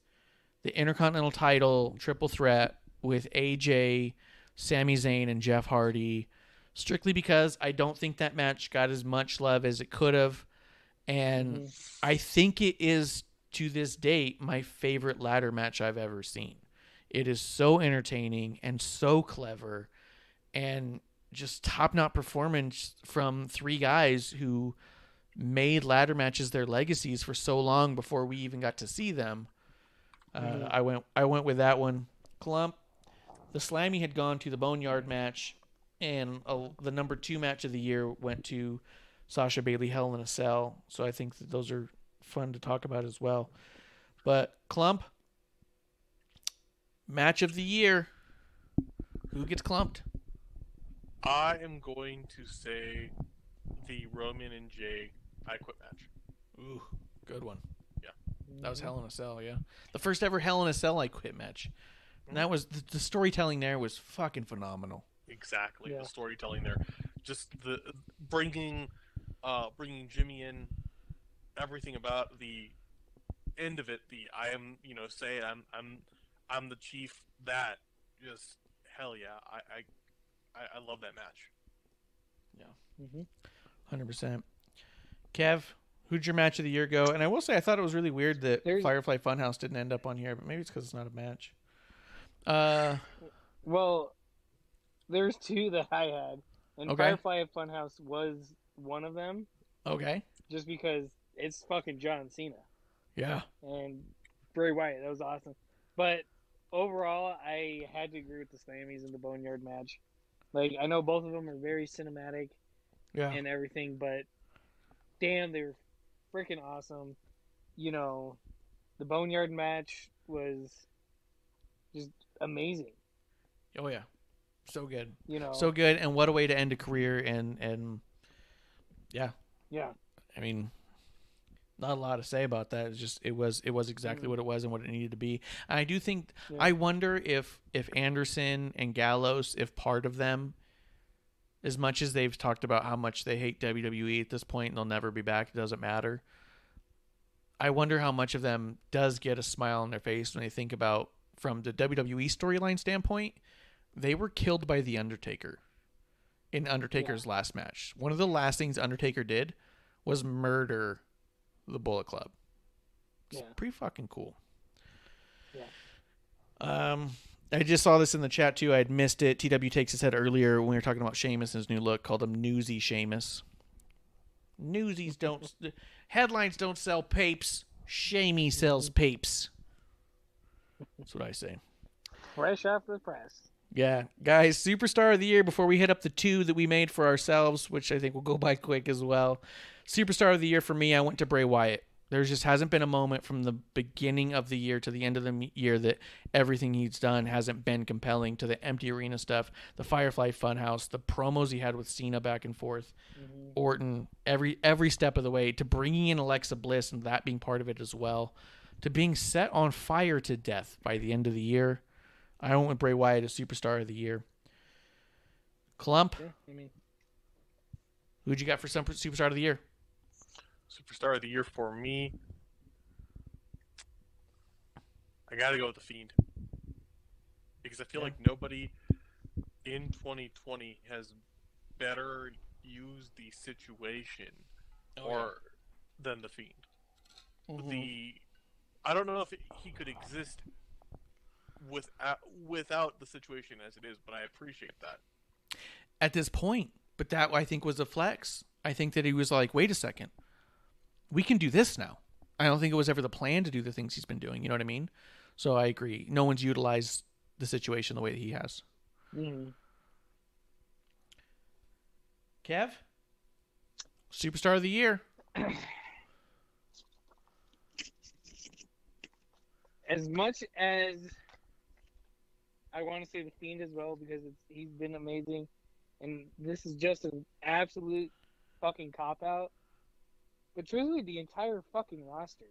the Intercontinental title triple threat with AJ, Sami Zayn, and Jeff Hardy. Strictly because I don't think that match got as much love as it could have. And I think it is, to this date, my favorite ladder match I've ever seen. It is so entertaining and so clever and just top-notch performance from three guys who made ladder matches their legacies for so long before we even got to see them. I went with that one. Klump, the Slammy had gone to the Boneyard match, and the number 2 match of the year went to Sasha Bailey Hell in a Cell. So I think that those are fun to talk about as well. But Klump, match of the year. Who gets clumped? I am going to say the Roman and Jay I Quit match. Ooh, good one. Yeah. That was Hell in a Cell, yeah. The first ever Hell in a Cell I Quit match. And that was, the storytelling there was fucking phenomenal. Exactly, the storytelling there, just the bringing Jimmy in, everything about the end of it. I am, say I'm the chief. That just hell yeah, I love that match. Yeah, 100%. Kev, Who'd your match of the year go? And I will say, I thought it was really weird that There's- Firefly Funhouse didn't end up on here, but maybe it's because it's not a match. Well, there's two that I had, and Okay. Firefly Funhouse was one of them, Okay. just because it's fucking John Cena Yeah. and Bray Wyatt. That was awesome. But overall, I had to agree with the Slammies in the Boneyard match. Like, I know both of them are very cinematic Yeah. and everything, but damn, they were freaking awesome. You know, the Boneyard match was just amazing. Oh yeah. So good. You know, So good, and what a way to end a career. And yeah, yeah, I mean, not a lot to say about that. It's just it was exactly what it was and what it needed to be. And I do think Yeah. I wonder if Anderson and Gallows, if part of them, as much as they've talked about how much they hate WWE at this point and they'll never be back, it doesn't matter. I wonder how much of them does get a smile on their face when they think about, from the WWE storyline standpoint, they were killed by The Undertaker in Undertaker's last match. One of the last things Undertaker did was murder the Bullet Club. It's pretty fucking cool. Yeah. I just saw this in the chat too. I had missed it. TW takes his head earlier when we were talking about Sheamus and his new look, called him Newsy Sheamus. Newsies don't... Headlines don't sell papes. Shamey sells papes. That's what I say. Fresh off the press. Yeah. Guys, Superstar of the Year, before we hit up the two that we made for ourselves, which I think will go by quick as well. Superstar of the Year for me, I went to Bray Wyatt. There just hasn't been a moment from the beginning of the year to the end of the year that everything he's done hasn't been compelling, to the empty arena stuff, the Firefly Funhouse, the promos he had with Cena back and forth, Orton, every step of the way, to bringing in Alexa Bliss and that being part of it as well, to being set on fire to death by the end of the year. I went with Bray Wyatt as Superstar of the Year. Klump, who'd you got for Superstar of the Year? Superstar of the Year for me, I gotta go with The Fiend. Because I feel like nobody in 2020 has better used the situation than The Fiend. I don't know if he could exist without the situation as it is, but I appreciate that. At this point, but that I think was a flex. I think that he was like, wait a second. We can do this now. I don't think it was ever the plan to do the things he's been doing. You know what I mean? So I agree. No one's utilized the situation the way that he has. Kev? Superstar of the Year. As much as I want to say The Fiend as well, because he's been amazing, and this is just an absolute fucking cop-out, but truly the entire fucking roster.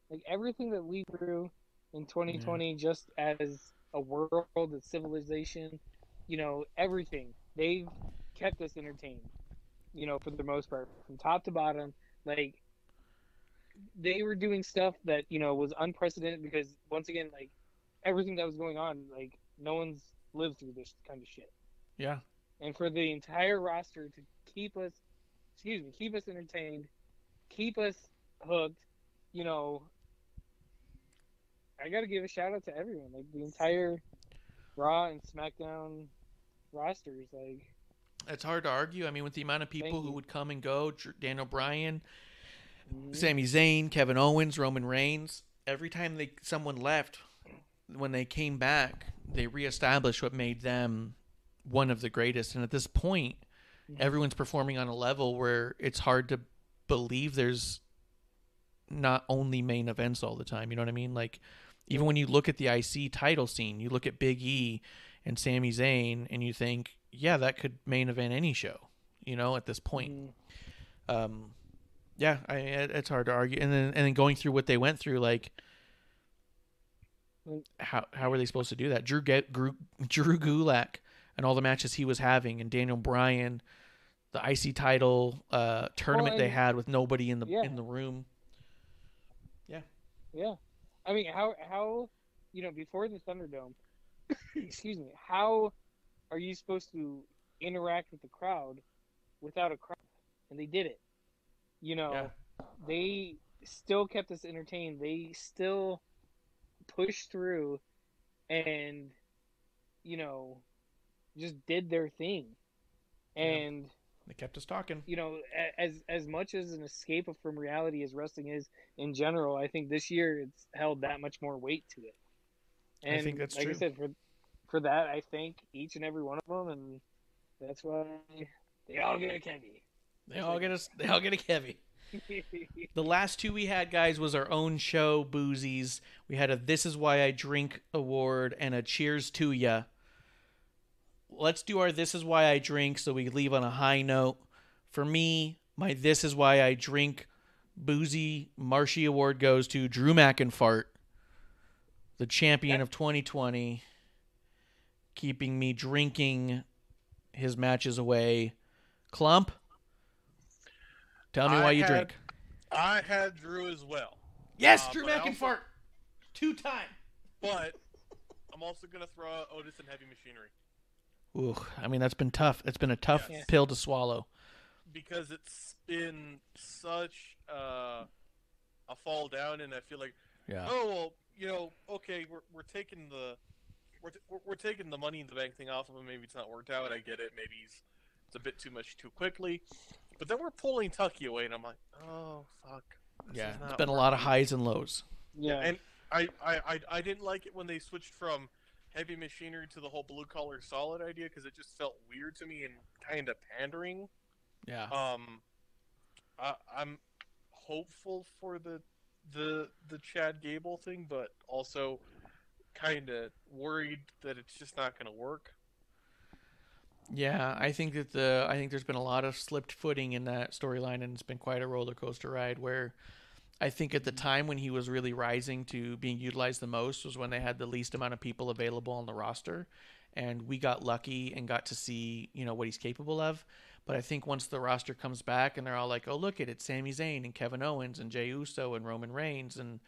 Like, everything that we grew in 2020 just as a world, a civilization, you know, everything. They've kept us entertained, you know, for the most part, from top to bottom. Like, they were doing stuff that, you know, was unprecedented because, once again, like, everything that was going on, like, no one's lived through this kind of shit. Yeah. And for the entire roster to keep us entertained, keep us hooked, you know, I got to give a shout out to everyone, like the entire Raw and Smackdown rosters. Like, it's hard to argue. I mean, with the amount of people who would come and go, Daniel Bryan, Sami Zayn, Kevin Owens, Roman Reigns, every time someone left, when they came back, they reestablished what made them one of the greatest. And at this point, everyone's performing on a level where it's hard to believe there's not only main events all the time. You know what I mean? Like, even when you look at the IC title scene, you look at Big E and Sami Zayn, and you think, yeah, that could main event any show, you know, at this point. Yeah, it's hard to argue. And then going through what they went through, like, how were they supposed to do that? Drew Gulak and all the matches he was having, and Daniel Bryan, the IC title tournament they had with nobody in the room. Yeah. I mean, how you know, before the Thunderdome, excuse me, how are you supposed to interact with the crowd without a crowd? And they did it. You know, they still kept us entertained. They still pushed through and, you know, just did their thing. And they kept us talking. You know, as much as an escape from reality as wrestling is in general, I think this year it's held that much more weight to it. And I think that's like true. I said, for that, I thank each and every one of them, and that's why they all get a Kevvy. They all get a Kevvy. The last two we had, guys, was our own show, Boozies. We had a This Is Why I Drink award and a Cheers to Ya. Let's do our This Is Why I Drink so we leave on a high note. For me, my This Is Why I Drink Boozy Marshy award goes to Drew McIntyre, the champion of 2020, keeping me drinking his matches away. Klump, tell me why you drink. I had Drew as well. Yes, Drew McIntyre. 2-time. But I'm also going to throw out Otis and Heavy Machinery. Ooh, I mean, that's been tough. It's been a tough pill to swallow. Because it's been such a fall down, and I feel like, oh, well, you know, okay, we're taking the money in the bank thing off of him. Maybe it's not worked out. I get it. Maybe it's a bit too much too quickly. But then we're pulling Tucky away, and I'm like, oh, fuck. It's been a lot of highs and lows. Yeah. And I didn't like it when they switched from Heavy Machinery to the whole blue collar solid idea, because it just felt weird to me and kind of pandering. Yeah. I'm hopeful for the Chad Gable thing, but also kind of worried that it's just not going to work. Yeah, I think there's been a lot of slipped footing in that storyline, and it's been quite a roller coaster ride. Where I think at the time when he was really rising to being utilized the most was when they had the least amount of people available on the roster, and we got lucky and got to see, you know, what he's capable of. But I think once the roster comes back and they're all like, oh, look it's Sami Zayn and Kevin Owens and Jey Uso and Roman Reigns and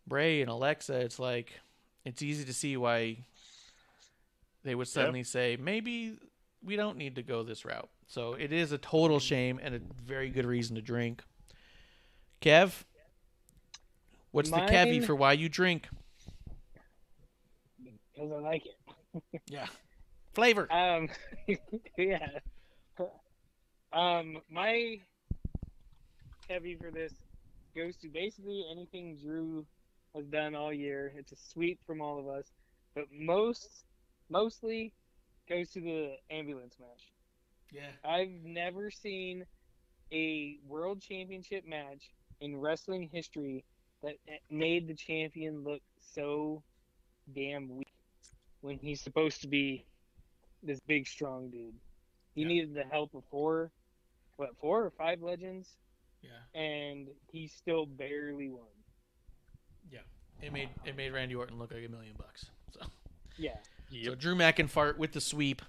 Bray and Alexa, it's like, it's easy to see why they would suddenly say, maybe we don't need to go this route. So it is a total shame and a very good reason to drink. Kev, what's the Kevvy for why you drink? Because I like it. Yeah. Flavor. Yeah. My Kevvy for this goes to basically anything Drew has done all year. It's a sweep from all of us, but mostly goes to the ambulance match. Yeah. I've never seen a world championship match in wrestling history that made the champion look so damn weak when he's supposed to be this big, strong dude. He needed the help of 4 or 5 legends. Yeah. And he still barely won. Yeah. It made Randy Orton look like $1 million. So yeah. Yep. So Drew McIntyre with the sweep.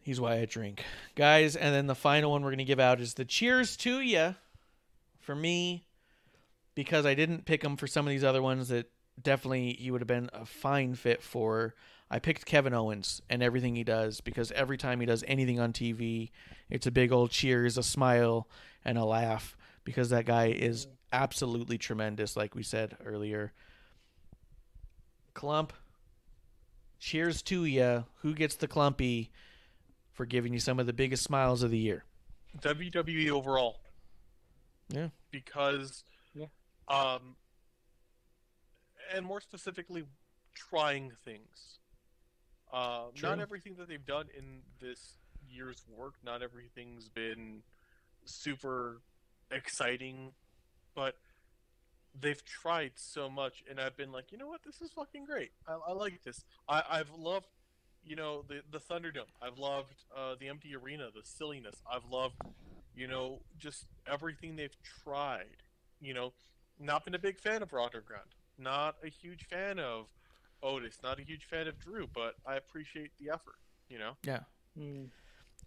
He's why I drink. Guys, and then the final one we're going to give out is the Cheers to Ya. For me, because I didn't pick him for some of these other ones that definitely he would have been a fine fit for, I picked Kevin Owens and everything he does, because every time he does anything on TV, it's a big old cheers, a smile, and a laugh, because that guy is absolutely tremendous, like we said earlier. Klump, cheers to ya. Who gets the Klumpy for giving you some of the biggest smiles of the year? WWE overall. Yeah. Because, and more specifically, trying things. Not everything that they've done in this year's work, not everything's been super exciting, but they've tried so much, and I've been like, you know what, this is fucking great. I like this. I've loved, you know, the Thunderdome. I've loved the empty arena, the silliness. I've loved, you know, just everything they've tried. You know, not been a big fan of Raw Underground. Not a huge fan of Otis. Not a huge fan of Drew, but I appreciate the effort, you know? Yeah.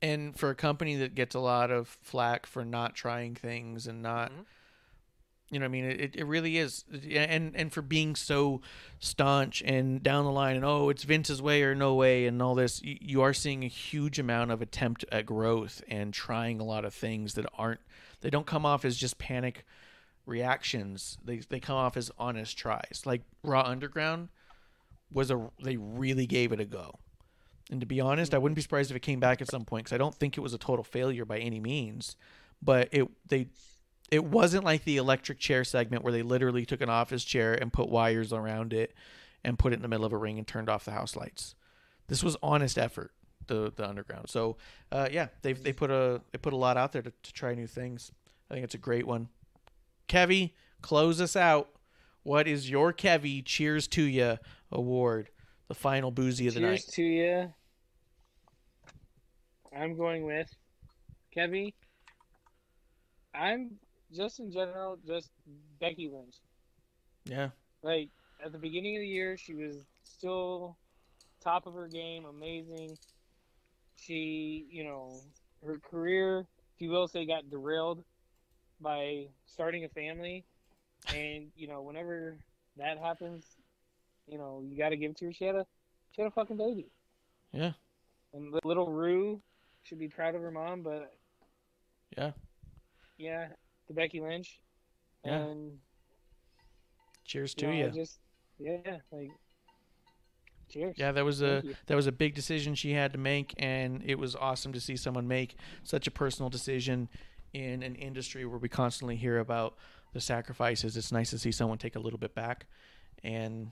And for a company that gets a lot of flack for not trying things and not, You know what I mean? It really is. And for being so staunch and down the line and, oh, it's Vince's way or no way and all this, you are seeing a huge amount of attempt at growth and trying a lot of things that they don't come off as just panic reactions. They come off as honest tries. Like Raw Underground they really gave it a go. And to be honest, I wouldn't be surprised if it came back at some point, because I don't think it was a total failure by any means. But it wasn't like the electric chair segment where they literally took an office chair and put wires around it and put it in the middle of a ring and turned off the house lights. This was honest effort, the Underground. So they put a lot out there to try new things. I think it's a great one. Kevvy, close us out. What is your Kevvy Cheers to Ya award? The final boozy of the night. Cheers to ya. I'm going with Kevvy. I'm just in general, just Becky Lynch. Yeah. Like, at the beginning of the year, she was still top of her game, amazing. She, her career, if you will say, got derailed by starting a family. And, whenever that happens, you got to give it to her. She had a fucking baby. Yeah. And little Rue should be proud of her mom, but... Yeah, to Becky Lynch. Yeah. And cheers to you. Cheers. Yeah, that was a big decision she had to make, and it was awesome to see someone make such a personal decision in an industry where we constantly hear about the sacrifices. It's nice to see someone take a little bit back, and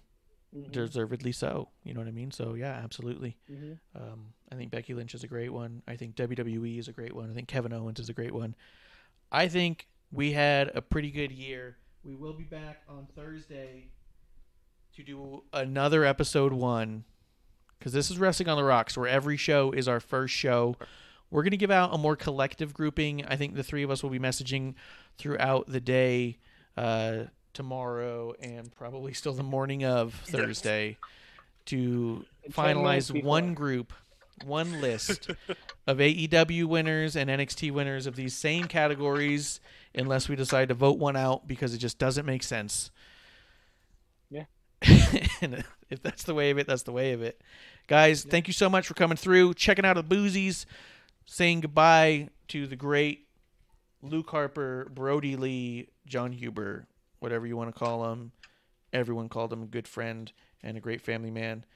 deservedly so. You know what I mean? So yeah, absolutely. I think Becky Lynch is a great one. I think WWE is a great one. I think Kevin Owens is a great one. I think we had a pretty good year. We will be back on Thursday to do another episode 1, because this is Wrestling on the Rocks, where every show is our first show. We're going to give out a more collective grouping. I think the three of us will be messaging throughout the day tomorrow and probably still the morning of Thursday to finalize one group, one list of AEW winners and NXT winners of these same categories, unless we decide to vote one out because it just doesn't make sense. Yeah. And if that's the way of it, that's the way of it. Guys, thank you so much for coming through, checking out the Boozies, saying goodbye to the great Luke Harper, Brody Lee, Jon Huber, whatever you want to call him. Everyone called him a good friend and a great family man.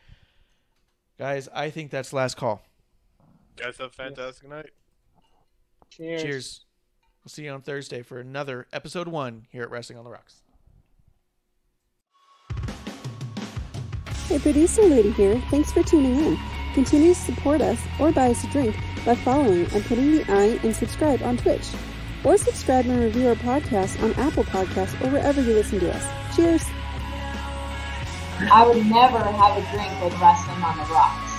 Guys, I think that's last call. Guys, have a fantastic night. Cheers. Cheers. We'll see you on Thursday for another episode 1 here at Wrestling on the Rocks. Hey, producer lady here. Thanks for tuning in. Continue to support us or buy us a drink by following and putting the I in subscribe on Twitch. Or subscribe and review our podcast on Apple Podcasts or wherever you listen to us. Cheers! I would never have a drink with Wrestling on the Rocks.